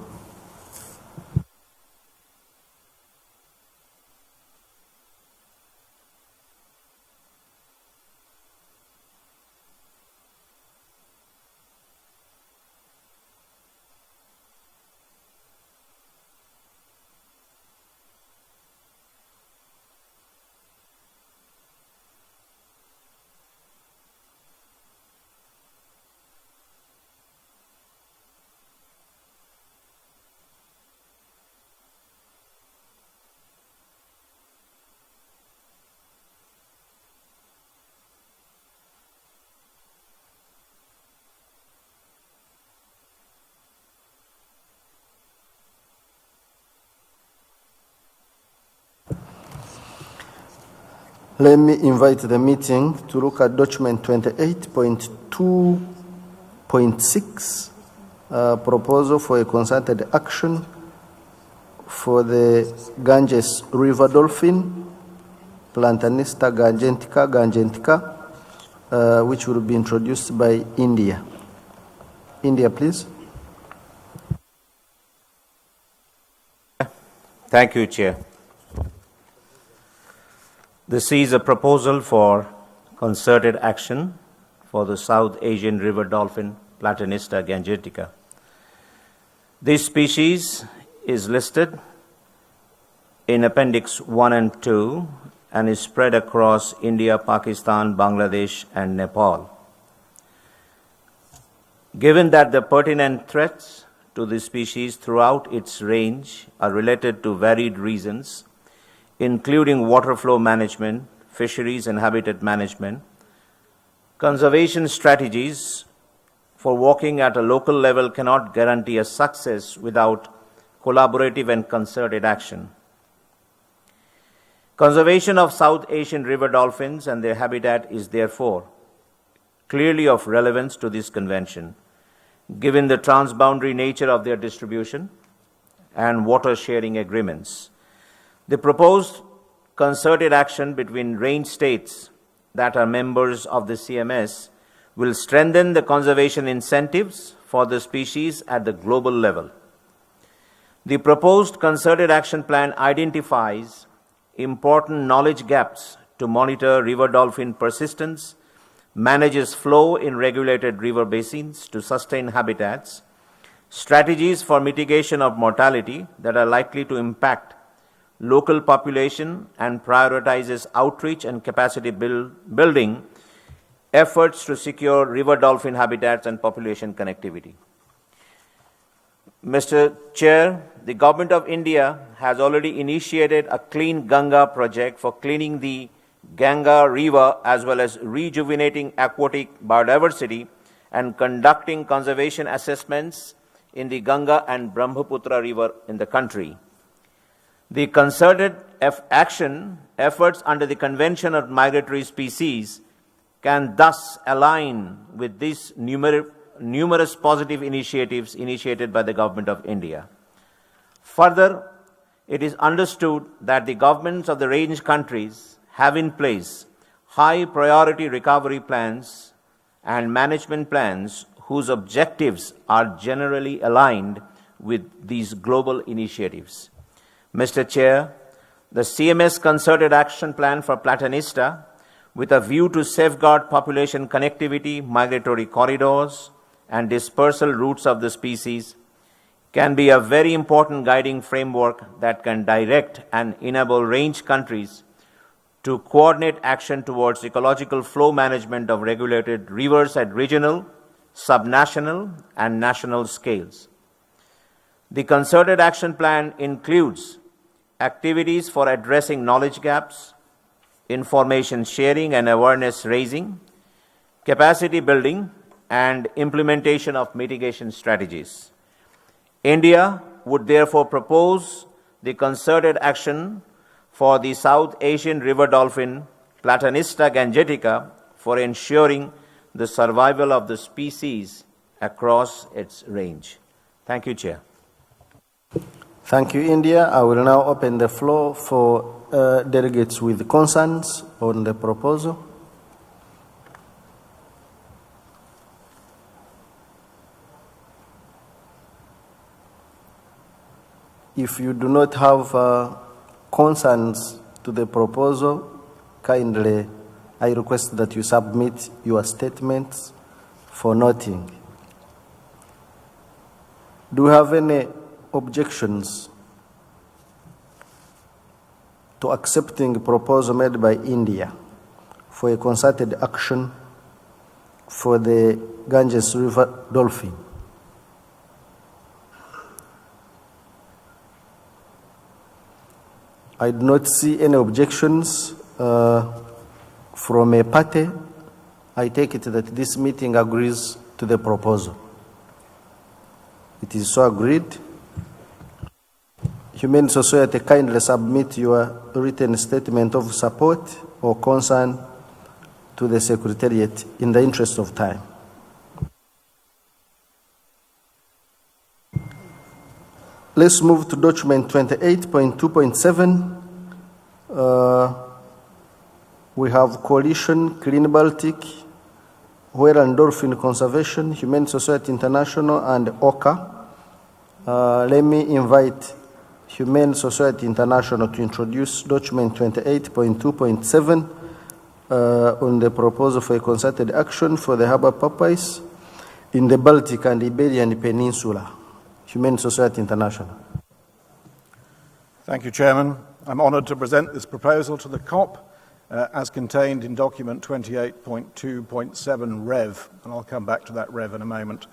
Let me invite the meeting to look at document 28.2.6, proposal for a concerted action for the Ganges River dolphin, Platanista gangentica, which will be introduced by India. India, please. Thank you, Chair. This is a proposal for concerted action for the South Asian river dolphin, Platanista gangentica. This species is listed in Appendix 1 and 2 and is spread across India, Pakistan, Bangladesh, and Nepal. Given that the pertinent threats to this species throughout its range are related to varied reasons, including water flow management, fisheries, and habitat management, conservation strategies for working at a local level cannot guarantee a success without collaborative and concerted action. Conservation of South Asian river dolphins and their habitat is therefore clearly of relevance to this convention, given the transboundary nature of their distribution and water sharing agreements. The proposed concerted action between range states that are members of the CMS will strengthen the conservation incentives for the species at the global level. The proposed concerted action plan identifies important knowledge gaps to monitor river dolphin persistence, manages flow in regulated river basins to sustain habitats, strategies for mitigation of mortality that are likely to impact local population, and prioritizes outreach and capacity building efforts to secure river dolphin habitats and population connectivity. Mr. Chair, the Government of India has already initiated a Clean Ganga project for cleaning the Ganga River as well as rejuvenating aquatic biodiversity and conducting conservation assessments in the Ganga and Brahmaputra River in the country. The concerted action efforts under the Convention on Migratory Species can thus align with these numerous positive initiatives initiated by the Government of India. Further, it is understood that the governments of the range countries have in place high priority recovery plans and management plans whose objectives are generally aligned with these global initiatives. Mr. Chair, the CMS Concerted Action Plan for Platanista, with a view to safeguard population connectivity, migratory corridors, and dispersal routes of the species, can be a very important guiding framework that can direct and enable range countries to coordinate action towards ecological flow management of regulated rivers at regional, subnational, and national scales. The concerted action plan includes activities for addressing knowledge gaps, information sharing and awareness raising, capacity building, and implementation of mitigation strategies. India would therefore propose the concerted action for the South Asian river dolphin Platanista gangetica for ensuring the survival of the species across its range. Thank you, Chair. Thank you, India. I will now open the floor for delegates with concerns on the proposal. If you do not have concerns to the proposal, kindly I request that you submit your statements for noting. Do you have any objections to accepting the proposal made by India for a concerted action for the Ganges River dolphin? I do not see any objections from a party. I take it that this meeting agrees to the proposal. It is so agreed. Humane Society, kindly submit your written statement of support or concern to the Secretariat in the interest of time. Let's move to document 28.2.7. We have Coalition Clean Baltic, Whale and Dolphin Conservation, Humane Society International, and OCA. Let me invite Humane Society International to introduce document 28.2.7 on the proposal for a concerted action for the harbour porpoise in the Baltic and Iberian Peninsula. Humane Society International. Thank you, Chairman. I'm honoured to present this proposal to the COP as contained in document 28.2.7 Rev, and I'll come back to that Rev in a moment.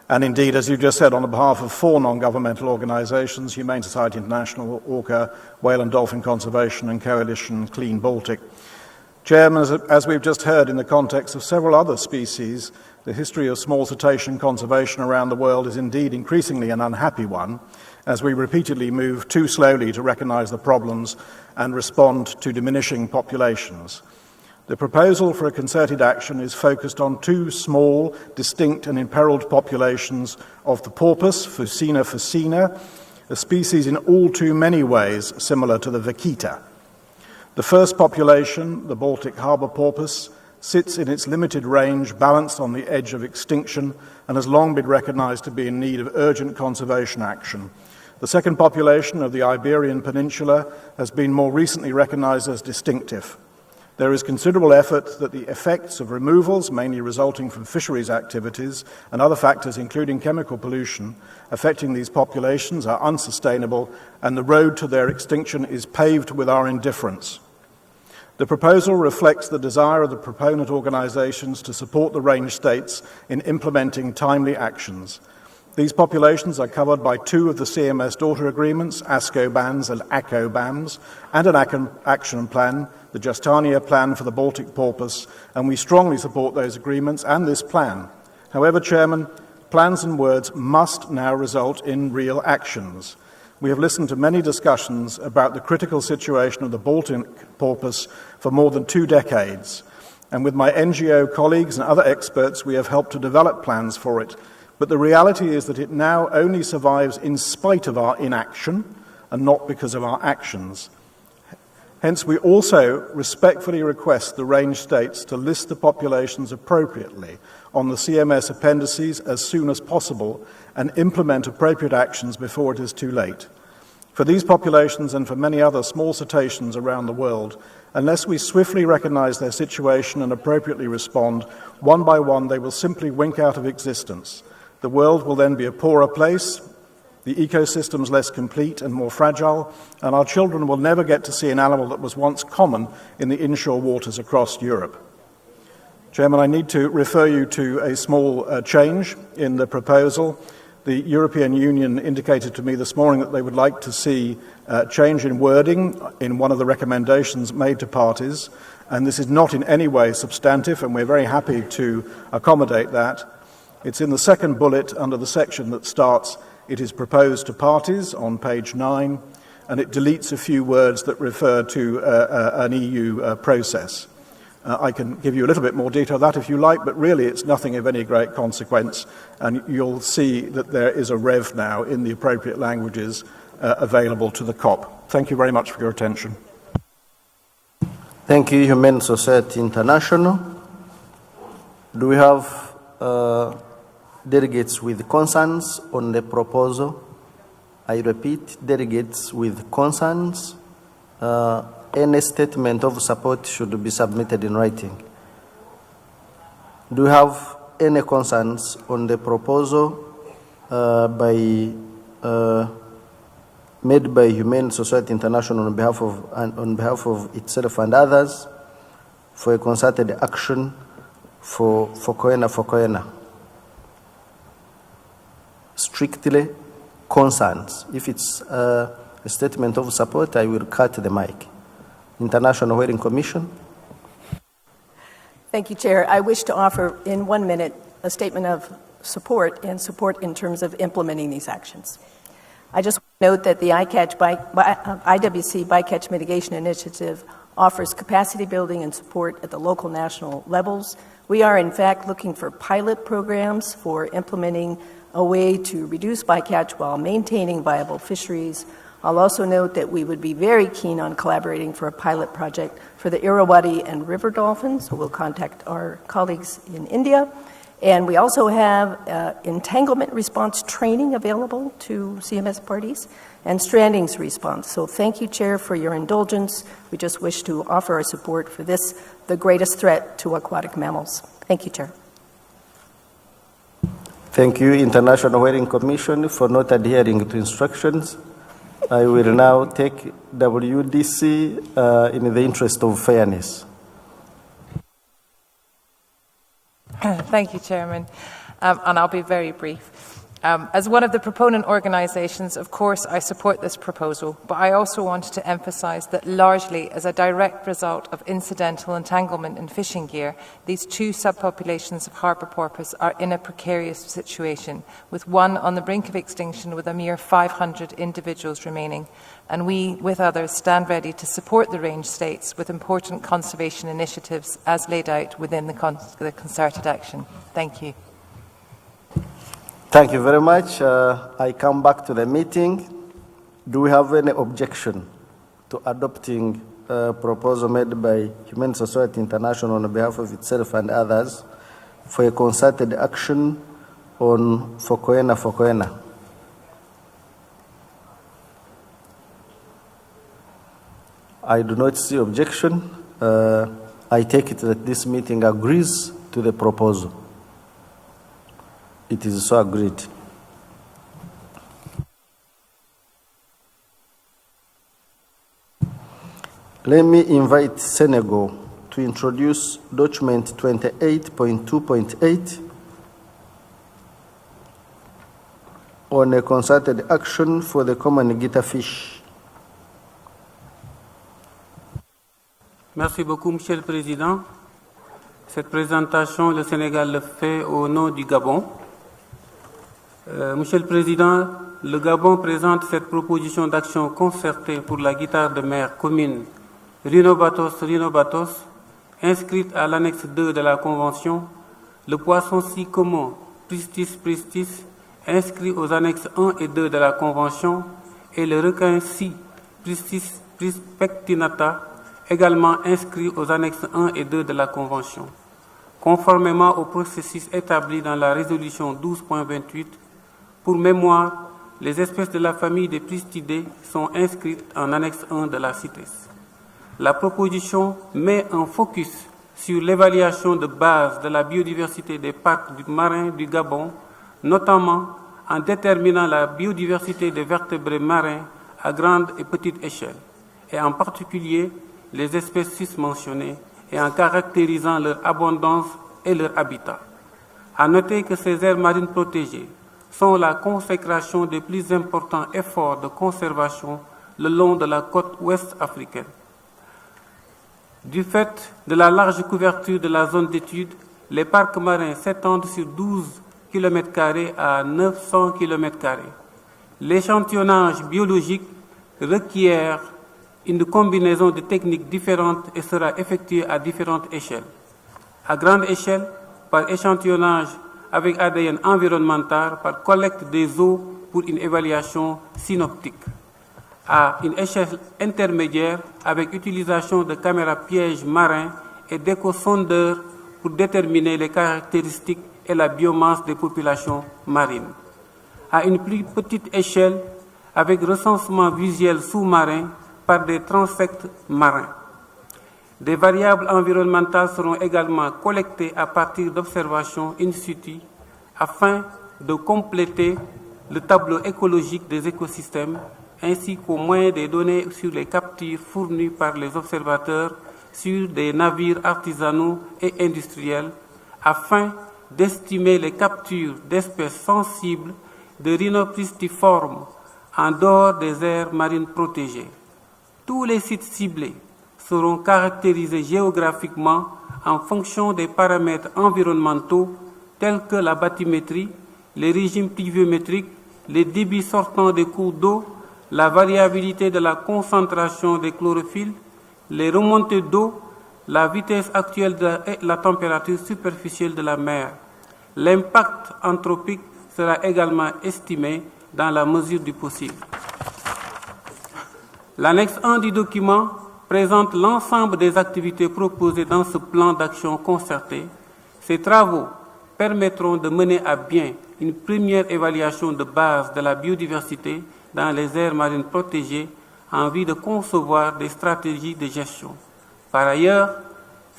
And indeed, as you just said, on behalf of 4 non-governmental organisations, Humane Society International, Orca, Whale and Dolphin Conservation, and Coalition Clean Baltic. Chairman, as we've just heard in the context of several other species, the history of small cetacean conservation around the world is indeed increasingly an unhappy one, as we repeatedly move too slowly to recognise the problems and respond to diminishing populations. The proposal for a concerted action is focused on 2 small, distinct and imperilled populations of the porpoise, Fusina fusina, a species in all too many ways similar to the vaquita. The first population, the Baltic harbour porpoise, sits in its limited range, balanced on the edge of extinction, and has long been recognised to be in need of urgent conservation action. The second population of the Iberian Peninsula has been more recently recognised as distinctive. There is considerable effort that the effects of removals, mainly resulting from fisheries activities, and other factors including chemical pollution, affecting these populations are unsustainable, and the road to their extinction is paved with our indifference. The proposal reflects the desire of the proponent organisations to support the range states in implementing timely actions. These populations are covered by 2 of the CMS daughter agreements, ASCO-BANS and ACO-BAMS, and an action plan, the Justania Plan for the Baltic porpoise, and we strongly support those agreements and this plan. However, Chairman, plans and words must now result in real actions. We have listened to many discussions about the critical situation of the Baltic porpoise for more than 2 decades, and with my NGO colleagues and other experts, we have helped to develop plans for it. But the reality is that it now only survives in spite of our inaction and not because of our actions. Hence, we also respectfully request the range states to list the populations appropriately on the CMS appendices as soon as possible and implement appropriate actions before it is too late. For these populations and for many other small cetaceans around the world, unless we swiftly recognise their situation and appropriately respond, one by one they will simply wink out of existence. The world will then be a poorer place, the ecosystem's less complete and more fragile, and our children will never get to see an animal that was once common in the inshore waters across Europe. Chairman, I need to refer you to a small change in the proposal. The European Union indicated to me this morning that they would like to see a change in wording in one of the recommendations made to parties, and this is not in any way substantive, and we're very happy to accommodate that. It's in the second bullet under the section that starts, "It is proposed to parties," on page 9, and it deletes a few words that refer to an EU process. I can give you a little bit more detail of that if you like, but really it's nothing of any great consequence, and you'll see that there is a rev now in the appropriate languages available to the COP. Thank you very much for your attention. Thank you, Humane Society International. Do we have delegates with concerns on the proposal? I repeat, delegates with concerns. Any statement of support should be submitted in writing. Do you have any concerns on the proposal made by Humane Society International on behalf of itself and others for a concerted action for Koena? Strictly concerns. If it's a statement of support, I will cut the mic. International Whaling Commission. Thank you, Chair. I wish to offer in 1 minute a statement of support in terms of implementing these actions. I just note that the IWC Bycatch Mitigation Initiative offers capacity building and support at the local national levels. We are, in fact, looking for pilot programs for implementing a way to reduce bycatch while maintaining viable fisheries. I'll also note that we would be very keen on collaborating for a pilot project for the Irrawaddy and river dolphins, so we'll contact our colleagues in India. And we also have entanglement response training available to CMS parties and strandings response. So thank you, Chair, for your indulgence. We just wish to offer our support for this, the greatest threat to aquatic mammals. Thank you, Chair. Thank you, International Whaling Commission, for not adhering to instructions. I will now take WDC in the interest of fairness. Thank you, Chairman. And I'll be very brief. As one of the proponent organisations, of course, I support this proposal, but I also want to emphasise that largely as a direct result of incidental entanglement in fishing gear, these two subpopulations of harbour porpoise are in a precarious situation, with one on the brink of extinction with a mere 500 individuals remaining. And we, with others, stand ready to support the range states with important conservation initiatives as laid out within the concerted action. Thank you. Thank you very much. I come back to the meeting. Do we have any objection to adopting a proposal made by Humane Society International on behalf of itself and others for a concerted action on Fokoena? I do not see objection. I take it that this meeting agrees to the proposal. It is so agreed. Let me invite Senegal to introduce document 28.2.8 on a concerted action for the common guitar fish. Merci beaucoup, Monsieur le Président. Cette présentation, le Sénégal le fait au nom du Gabon. Monsieur le Président, le Gabon présente cette proposition d'action concertée pour la guitare de mer commune Rhinobatos, inscrite à l'annexe 2 de la Convention, le poisson-ci commun Pristis, inscrit aux annexes 1 et 2 de la Convention, et le requin-ci Pristis pectinata, également inscrit aux annexes 1 et 2 de la Convention. Conformément au processus établi dans la résolution 12.28, pour mémoire, les espèces de la famille des Pristidés sont inscrites en annexe 1 de la CITES. La proposition met un focus sur l'évaluation de base de la biodiversité des parcs marins du Gabon, notamment en déterminant la biodiversité des vertébrés marins à grande et petite échelle, et en particulier les espèces susmentionnées, et en caractérisant leur abondance et leur habitat. À noter que ces aires marines protégées sont la consécration des plus importants efforts de conservation le long de la côte ouest africaine. Du fait de la large couverture de la zone d'étude, les parcs marins s'étendent sur 12 km² à 900 km². L'échantillonnage biologique requiert une combinaison de techniques différentes et sera effectuée à différentes échelles. À grande échelle, par échantillonnage avec ADN environnemental, par collecte des eaux pour une évaluation synoptique. À une échelle intermédiaire, avec utilisation de caméras pièges marins et d'échosondeurs pour déterminer les caractéristiques et la biomasse des populations marines. À une plus petite échelle, avec recensement visuel sous-marin par des transects marins. Des variables environnementales seront également collectées à partir d'observations in situ afin de compléter le tableau écologique des écosystèmes ainsi qu'au moins des données sur les captures fournies par les observateurs sur des navires artisanaux et industriels afin d'estimer les captures d'espèces sensibles de rhinopristiformes en dehors des aires marines protégées. Tous les sites ciblés seront caractérisés géographiquement en fonction des paramètres environnementaux tels que la bathymétrie, les régimes pluviométriques, les débits sortants des cours d'eau, la variabilité de la concentration des chlorophylles, les remontées d'eau, la vitesse actuelle et la température superficielle de la mer. L'impact anthropique sera également estimé dans la mesure du possible. L'annexe 1 du document présente l'ensemble des activités proposées dans ce plan d'action concerté. Ces travaux permettront de mener à bien une première évaluation de base de la biodiversité dans les aires marines protégées en vue de concevoir des stratégies de gestion. Par ailleurs,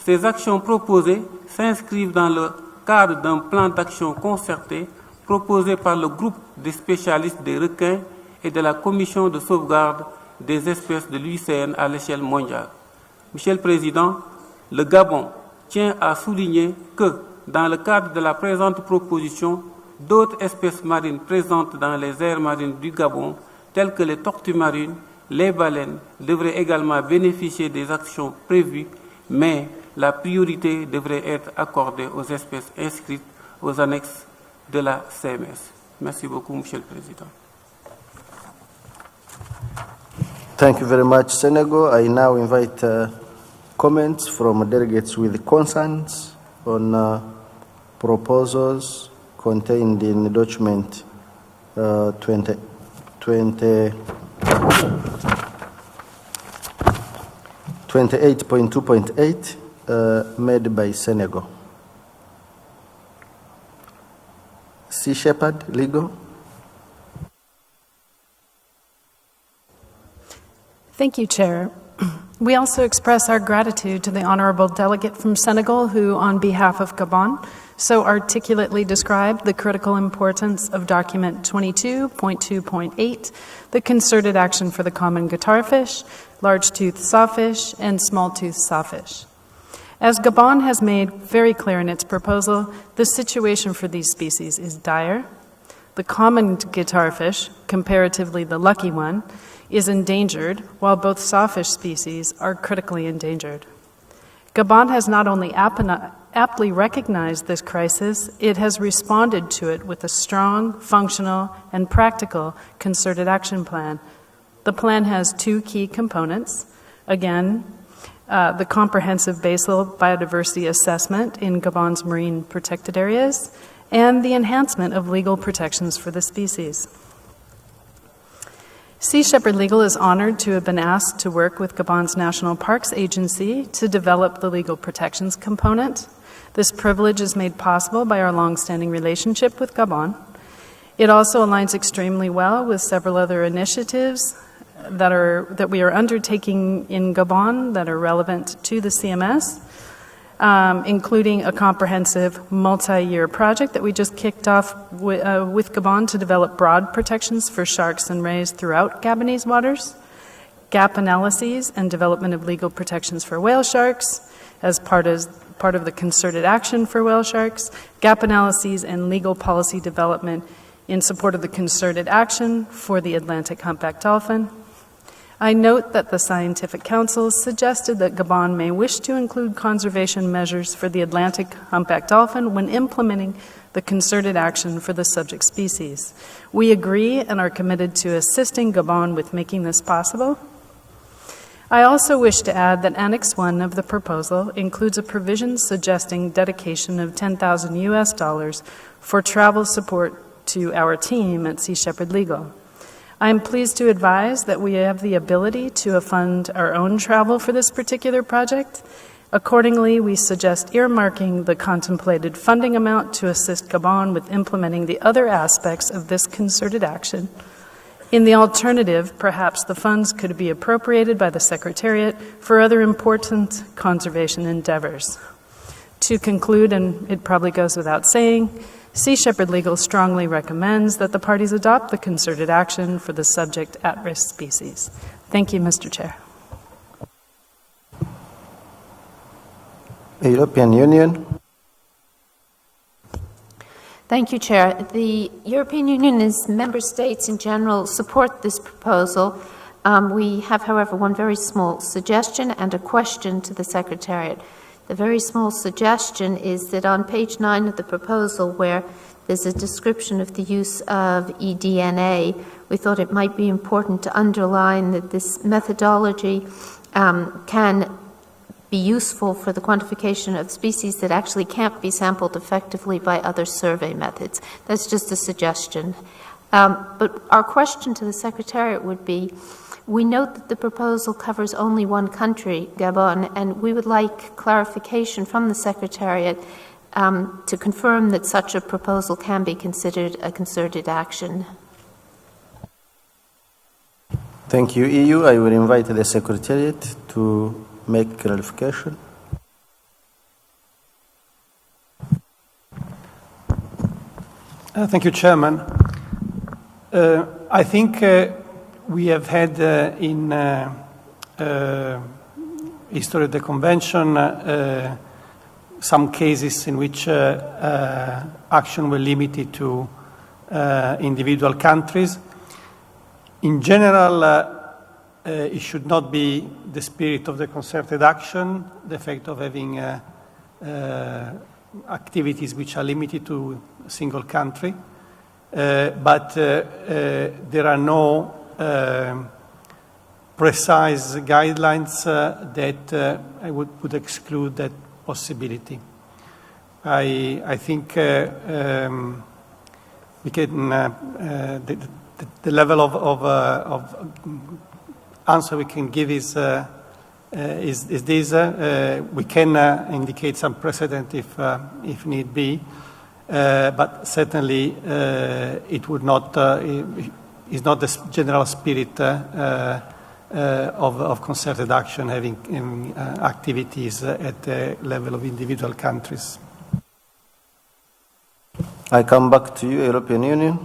ces actions proposées s'inscrivent dans le cadre d'un plan d'action concerté proposé par le groupe des spécialistes des requins et de la Commission de sauvegarde des espèces de l'UICN à l'échelle mondiale. Monsieur le Président, le Gabon tient à souligner que, dans le cadre de la présente proposition, d'autres espèces marines présentes dans les aires marines du Gabon, telles que les tortues marines, les baleines, devraient également bénéficier des actions prévues, mais la priorité devrait être accordée aux espèces inscrites aux annexes de la CMS. Merci beaucoup, Monsieur le Président. Thank you very much, Senegal. I now invite comments from delegates with concerns on proposals contained in document 28.2.8 made by Senegal. Sea Shepherd, legal. Thank you, Chair. We also express our gratitude to the honorable delegate from Senegal who, on behalf of Gabon, so articulately described the critical importance of document 22.2.8, the concerted action for the common guitarfish, large-toothed sawfish, and small-toothed sawfish. As Gabon has made very clear in its proposal, the situation for these species is dire. The common guitarfish, comparatively the lucky one, is endangered, while both sawfish species are critically endangered. Gabon has not only aptly recognized this crisis, it has responded to it with a strong, functional, and practical concerted action plan. The plan has two key components. Again, the comprehensive basal biodiversity assessment in Gabon's marine protected areas, and the enhancement of legal protections for the species. Sea Shepherd Legal is honored to have been asked to work with Gabon's National Parks Agency to develop the legal protections component. This privilege is made possible by our long-standing relationship with Gabon. It also aligns extremely well with several other initiatives that we are undertaking in Gabon that are relevant to the CMS. including a comprehensive multi-year project that we just kicked off with Gabon to develop broad protections for sharks and rays throughout Gabonese waters, gap analyses and development of legal protections for whale sharks as part of the concerted action for whale sharks, gap analyses and legal policy development in support of the concerted action for the Atlantic humpback dolphin. I note that the Scientific Council suggested that Gabon may wish to include conservation measures for the Atlantic humpback dolphin when implementing the concerted action for the subject species. We agree and are committed to assisting Gabon with making this possible. I also wish to add that Annex 1 of the proposal includes a provision suggesting dedication of $10,000 for travel support to our team at Sea Shepherd Legal. I am pleased to advise that we have the ability to fund our own travel for this particular project. Accordingly, we suggest earmarking the contemplated funding amount to assist Gabon with implementing the other aspects of this concerted action. In the alternative, perhaps the funds could be appropriated by the Secretariat for other important conservation endeavors. To conclude, and it probably goes without saying, Sea Shepherd Legal strongly recommends that the parties adopt the concerted action for the subject at-risk species. Thank you, Mr. Chair. European Union. Thank you, Chair. The European Union and its member states in general support this proposal. We have, however, one very small suggestion and a question to the Secretariat. The very small suggestion is that on page 9 of the proposal, where there's a description of the use of eDNA, we thought it might be important to underline that this methodology can be useful for the quantification of species that actually can't be sampled effectively by other survey methods. That's just a suggestion. But our question to the Secretariat would be, we note that the proposal covers only one country, Gabon, and we would like clarification from the Secretariat to confirm that such a proposal can be considered a concerted action. Thank you, EU. I will invite the Secretariat to make clarification. Thank you, Chairman. I think we have had in history of the Convention some cases in which action were limited to individual countries. In general, it should not be the spirit of the concerted action, the fact of having activities which are limited to a single country. But there are no precise guidelines that I would exclude that possibility. I think we can the level of answer we can give is this. We can indicate some precedent if need be, but certainly it would not is not the general spirit of concerted action having activities at the level of individual countries. I come back to you, European Union.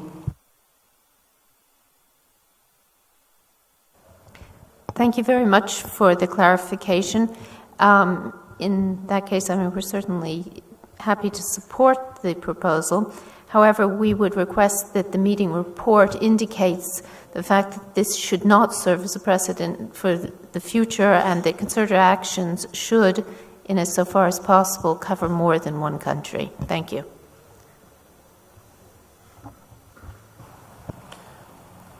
Thank you very much for the clarification. In that case, we're certainly happy to support the proposal. However, we would request that the meeting report indicates the fact that this should not serve as a precedent for the future and that concerted actions should, in as so far as possible, cover more than one country. Thank you.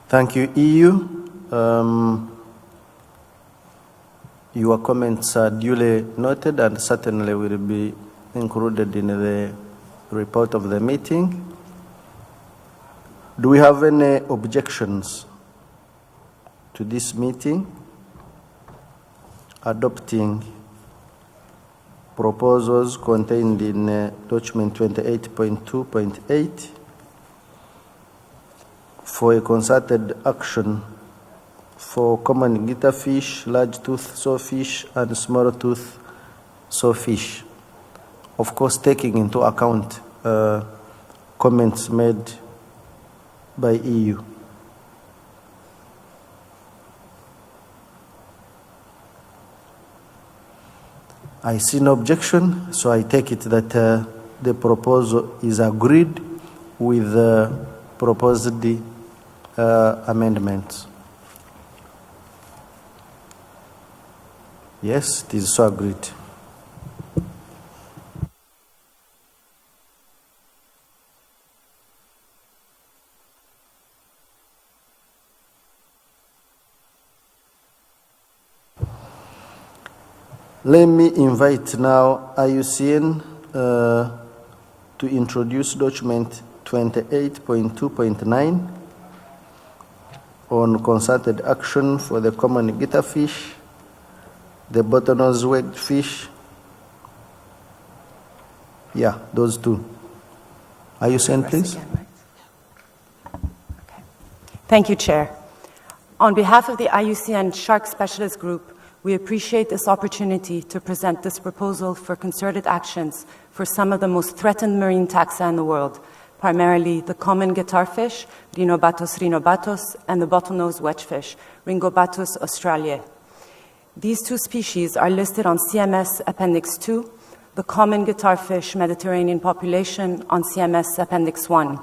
Thank you, EU. Your comments are duly noted and certainly will be included in the report of the meeting. Do we have any objections to this meeting adopting proposals contained in document 28.2.8 for a concerted action for common guitarfish, large tooth sawfish, and small tooth sawfish? of course taking into account comments made by EU. I see no objection, so I take it that the proposal is agreed with the proposed amendments. Yes, it is so agreed. Let me invite now IUCN to introduce document 28.2.9 on concerted action for the common guitarfish, the bottlenose wedgefish. Yeah, those two. IUCN, please. Thank you, Chair. On behalf of the IUCN Shark Specialist Group, we appreciate this opportunity to present this proposal for concerted actions for some of the most threatened marine taxa in the world, primarily the common guitarfish, Rhinobatos rhinobatos, and the bottlenose wedgefish, Ringobatus australiae. These two species are listed on CMS Appendix 2, the common guitarfish Mediterranean population on CMS Appendix 1.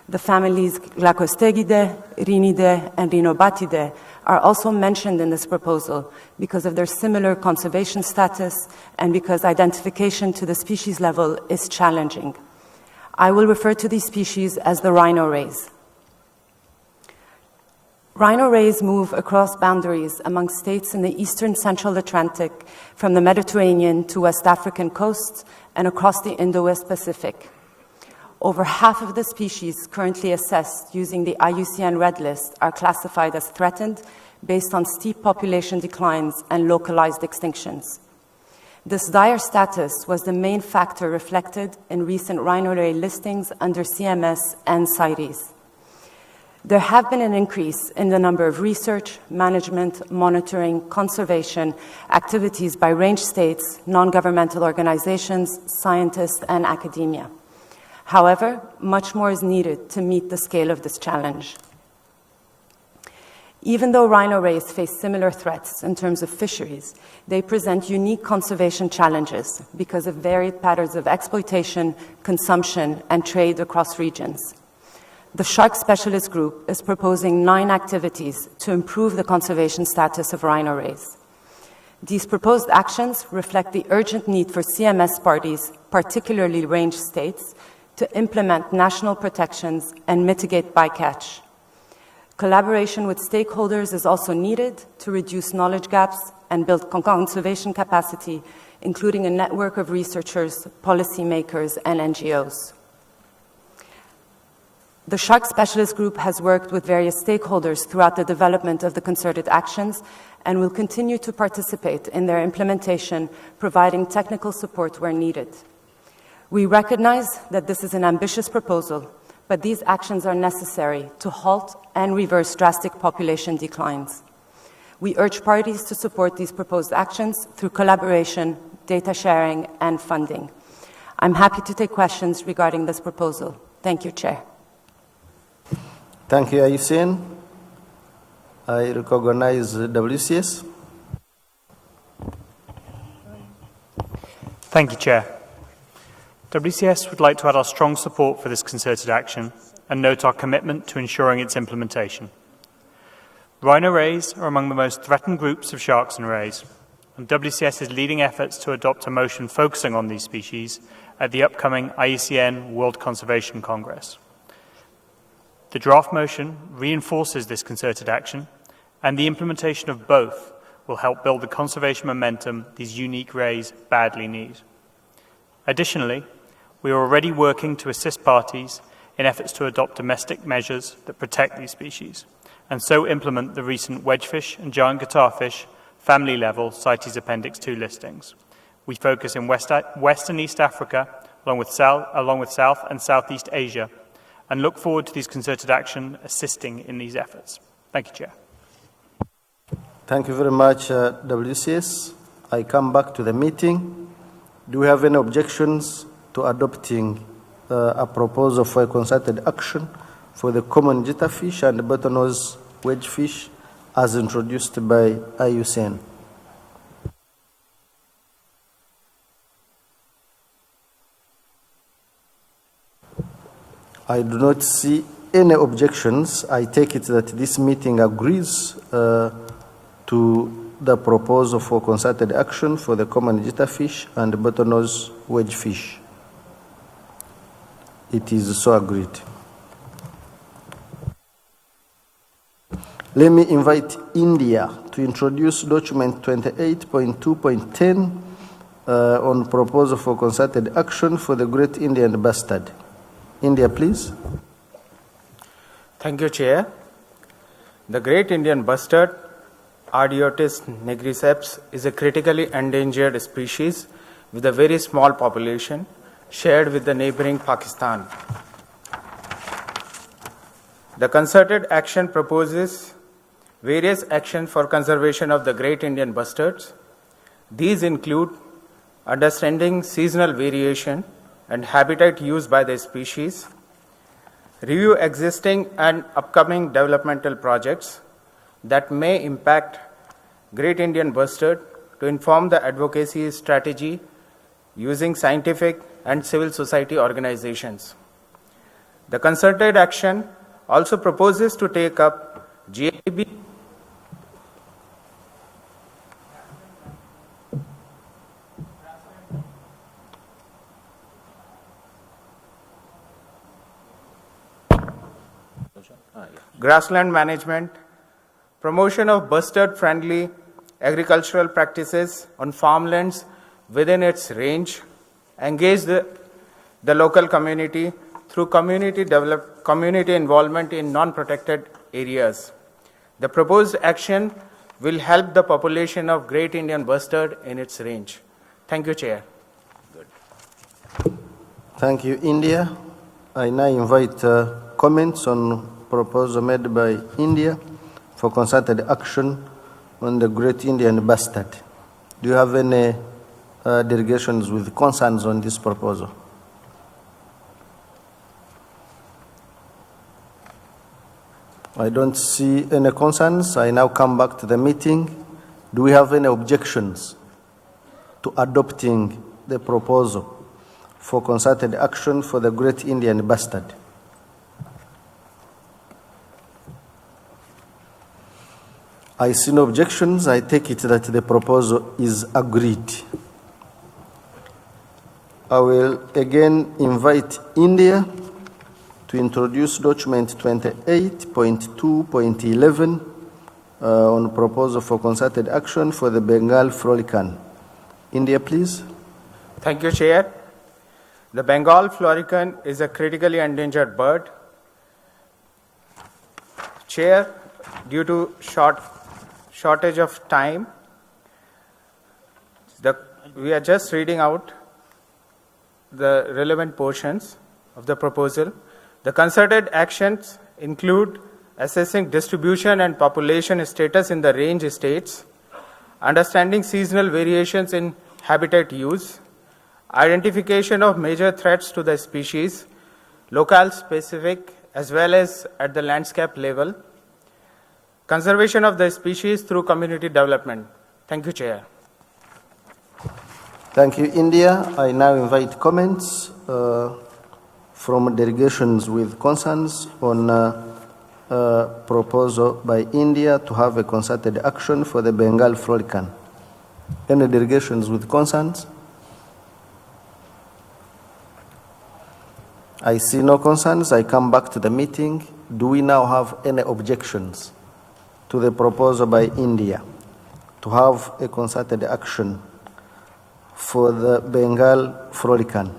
The families Glaucostegidae, Rhinidae, and Rhinobatidae are also mentioned in this proposal because of their similar conservation status and because identification to the species level is challenging. I will refer to these species as the rhino rays. Rhino rays move across boundaries among states in the eastern central Atlantic from the Mediterranean to West African coasts and across the Indo-West Pacific. Over half of the species currently assessed using the IUCN Red List are classified as threatened based on steep population declines and localized extinctions. This dire status was the main factor reflected in recent rhino ray listings under CMS and CITES. There have been an increase in the number of research, management, monitoring, conservation activities by range states, non-governmental organizations, scientists, and academia. However, much more is needed to meet the scale of this challenge. Even though rhino rays face similar threats in terms of fisheries, they present unique conservation challenges because of varied patterns of exploitation, consumption, and trade across regions. The Shark Specialist Group is proposing 9 activities to improve the conservation status of rhino rays. These proposed actions reflect the urgent need for CMS parties, particularly range states, to implement national protections and mitigate bycatch. Collaboration with stakeholders is also needed to reduce knowledge gaps and build conservation capacity, including a network of researchers, policymakers, and NGOs. The Shark Specialist Group has worked with various stakeholders throughout the development of the concerted actions and will continue to participate in their implementation, providing technical support where needed. We recognize that this is an ambitious proposal, but these actions are necessary to halt and reverse drastic population declines. We urge parties to support these proposed actions through collaboration, data sharing, and funding. I'm happy to take questions regarding this proposal. Thank you, Chair. Thank you, IUCN. I recognize WCS. Thank you, Chair. WCS would like to add our strong support for this concerted action and note our commitment to ensuring its implementation. Rhino rays are among the most threatened groups of sharks and rays, and WCS is leading efforts to adopt a motion focusing on these species at the upcoming IUCN World Conservation Congress. The draft motion reinforces this concerted action, and the implementation of both will help build the conservation momentum these unique rays badly need. Additionally, we are already working to assist parties in efforts to adopt domestic measures that protect these species, and so implement the recent wedgefish and giant guitarfish family-level CITES Appendix 2 listings. We focus in West and East Africa, along with South and Southeast Asia, and look forward to these concerted action assisting in these efforts. Thank you, Chair. Thank you very much, WCS. I come back to the meeting. Do we have any objections to adopting a proposal for a concerted action for the common jitterfish and bottlenose wedgefish as introduced by IUCN? I do not see any objections. I take it that this meeting agrees to the proposal for concerted action for the common jitterfish and bottlenose wedgefish. It is so agreed. Let me invite India to introduce document 28.2.10 on proposal for concerted action for the Great Indian Bustard. India, please. Thank you, Chair. The Great Indian Bustard, Ardiotis nigriceps, is a critically endangered species with a very small population shared with the neighboring Pakistan. The concerted action proposes various actions for conservation of the Great Indian bustards. These include understanding seasonal variation and habitat use by the species, review existing and upcoming developmental projects that may impact Great Indian bustard to inform the advocacy strategy using scientific and civil society organizations. The concerted action also proposes to take up GAB grassland management, promotion of bustard-friendly agricultural practices on farmlands within its range, engage the local community through community involvement in non-protected areas. The proposed action will help the population of Great Indian bustard in its range. Thank you, Chair. Thank you, India. I now invite comments on proposal made by India for concerted action on the Great Indian Bustard. Do you have any delegations with concerns on this proposal? I don't see any concerns. I now come back to the meeting. Do we have any objections to adopting the proposal for concerted action for the Great Indian Bustard? I see no objections. I take it that the proposal is agreed. I will again invite India to introduce document 28.2.11 on proposal for concerted action for the Bengal florican. India, please. Thank you, Chair. The Bengal florican is a critically endangered bird. Chair, due to shortage of time, we are just reading out the relevant portions of the proposal. The concerted actions include assessing distribution and population status in the range states, understanding seasonal variations in habitat use, identification of major threats to the species, local specific as well as at the landscape level, conservation of the species through community development. Thank you, Chair. Thank you, India. I now invite comments from delegations with concerns on proposal by India to have a concerted action for the Bengal florican. Any delegations with concerns? I see no concerns. I come back to the meeting. Do we now have any objections to the proposal by India to have a concerted action for the Bengal florican?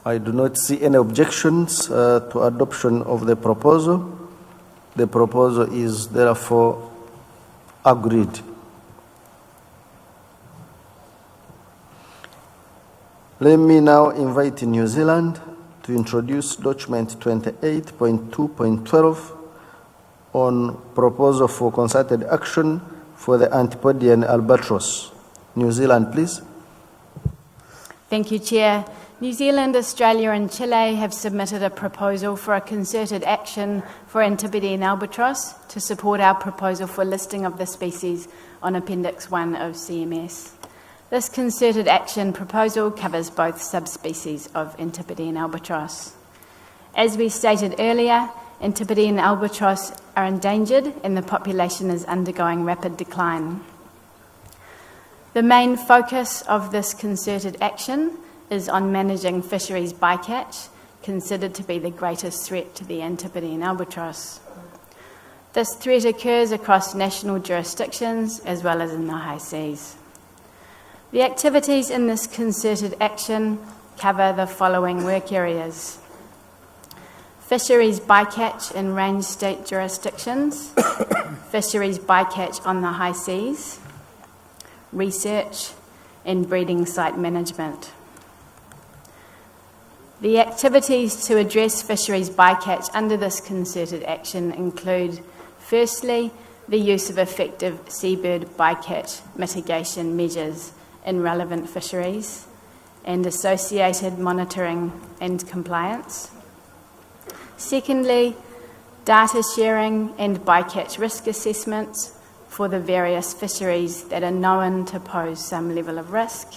I do not see any objections to adoption of the proposal. The proposal is therefore agreed. Let me now invite New Zealand to introduce document 28.2.12 on proposal for concerted action for the Antipodean albatross. New Zealand, please. Thank you, Chair. New Zealand, Australia and Chile have submitted a proposal for a concerted action for Antipodean albatross to support our proposal for listing of the species on Appendix 1 of CMS. This concerted action proposal covers both subspecies of Antipodean albatross. As we stated earlier, Antipodean albatross are endangered and the population is undergoing rapid decline. The main focus of this concerted action is on managing fisheries bycatch, considered to be the greatest threat to the Antipodean albatross. This threat occurs across national jurisdictions as well as in the high seas. The activities in this concerted action cover the following work areas: fisheries bycatch in range state jurisdictions, fisheries bycatch on the high seas, research, and breeding site management. The activities to address fisheries bycatch under this concerted action include, firstly, the use of effective seabird bycatch mitigation measures in relevant fisheries and associated monitoring and compliance. Secondly, data sharing and bycatch risk assessments for the various fisheries that are known to pose some level of risk.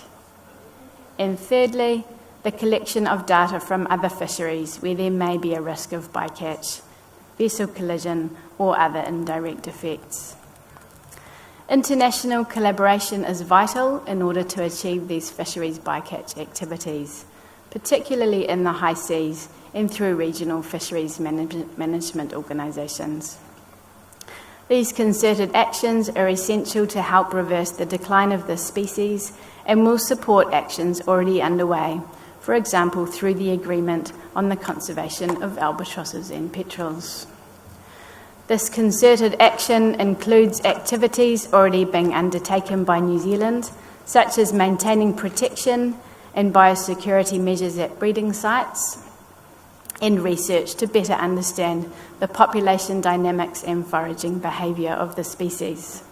And thirdly, the collection of data from other fisheries where there may be a risk of bycatch, vessel collision, or other indirect effects. International collaboration is vital in order to achieve these fisheries bycatch activities, particularly in the high seas and through regional fisheries management organisations. These concerted actions are essential to help reverse the decline of this species and will support actions already underway, for example, through the Agreement on the Conservation of Albatrosses and Petrels. This concerted action includes activities already being undertaken by New Zealand, such as maintaining protection and biosecurity measures at breeding sites, and research to better understand the population dynamics and foraging behaviour of the species.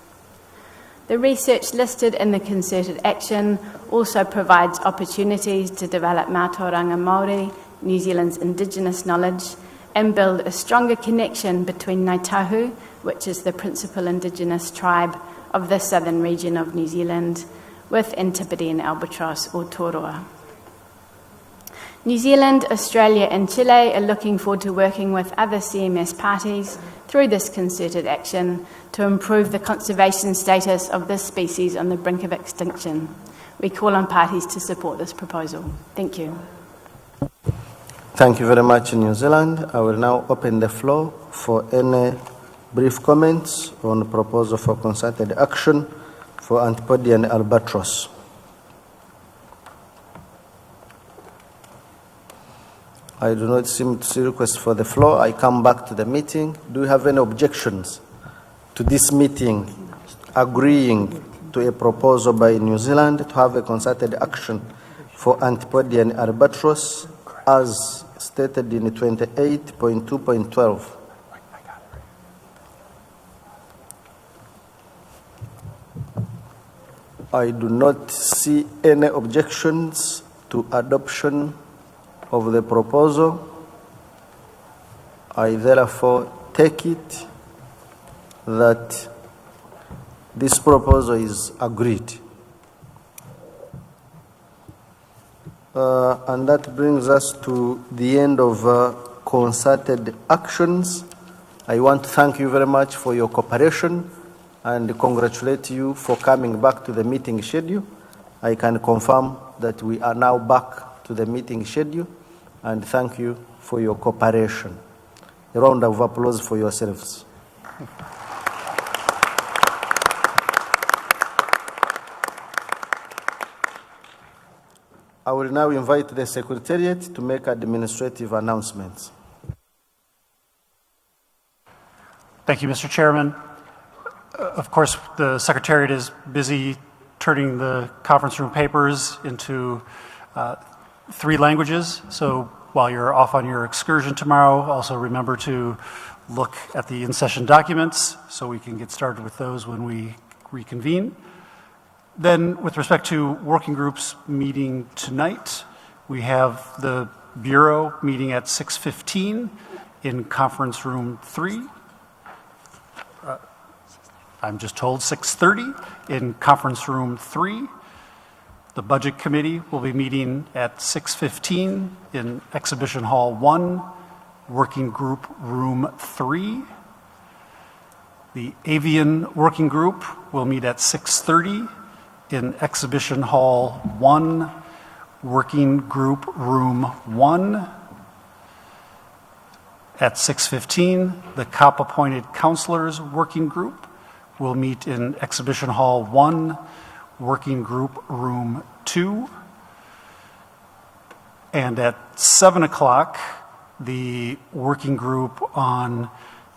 The research listed in the concerted action also provides opportunities to develop Mātauranga Māori, New Zealand's Indigenous knowledge, and build a stronger connection between Ngāi Tahu, which is the principal Indigenous tribe of the southern region of New Zealand, with Antipodean albatross or toroa. New Zealand, Australia and Chile are looking forward to working with other CMS parties through this concerted action to improve the conservation status of this species on the brink of extinction. We call on parties to support this proposal. Thank you. Thank you very much, New Zealand. I will now open the floor for any brief comments on the proposal for concerted action for Antipodean albatross. I do not seem to see requests for the floor. I come back to the meeting. Do you have any objections to this meeting agreeing to a proposal by New Zealand to have a concerted action for Antipodean albatross as stated in 28.2.12? I do not see any objections to adoption of the proposal. I therefore take it that this proposal is agreed. And that brings us to the end of concerted actions. I want to thank you very much for your cooperation and congratulate you for coming back to the meeting schedule. I can confirm that we are now back to the meeting schedule, and thank you for your cooperation. A round of applause for yourselves. I will now invite the Secretariat to make administrative announcements. Thank you, Mr. Chairman. Of course, the Secretariat is busy turning the conference room papers into 3 languages. So while you're off on your excursion tomorrow, also remember to look at the in-session documents so we can get started with those when we reconvene. Then, with respect to working groups meeting tonight, we have the Bureau meeting at 6:15 in conference room 3. I'm just told 6:30 in conference room 3. The Budget Committee will be meeting at 6:15 in Exhibition Hall 1, Working Group Room 3. The Avian Working Group will meet at 6:30 in Exhibition Hall 1, Working Group Room 1. At 6:15, the COP-appointed counselors working group will meet in Exhibition Hall 1, Working Group Room 2. And at 7 o'clock, the working group on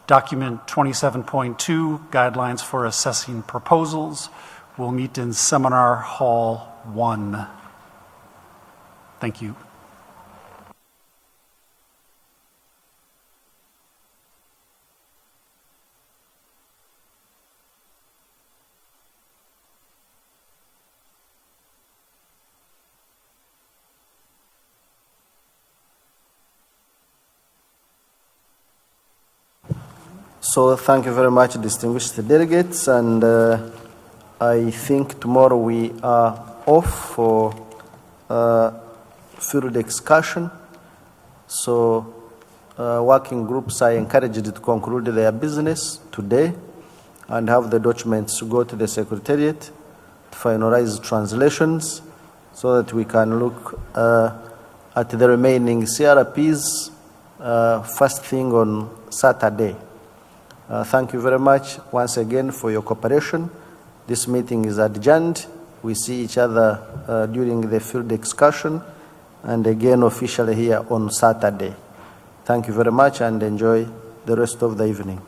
Document 27.2, Guidelines for Assessing Proposals, will meet in Seminar Hall 1. Thank you. So thank you very much, distinguished delegates, and I think tomorrow we are off for field excursion. So working groups are encouraged to conclude their business today and have the documents to go to the Secretariat to finalize translations so that we can look at the remaining CRPs first thing on Saturday. Thank you very much once again for your cooperation. This meeting is adjourned. We see each other during the field excursion and again officially here on Saturday. Thank you very much and enjoy the rest of the evening.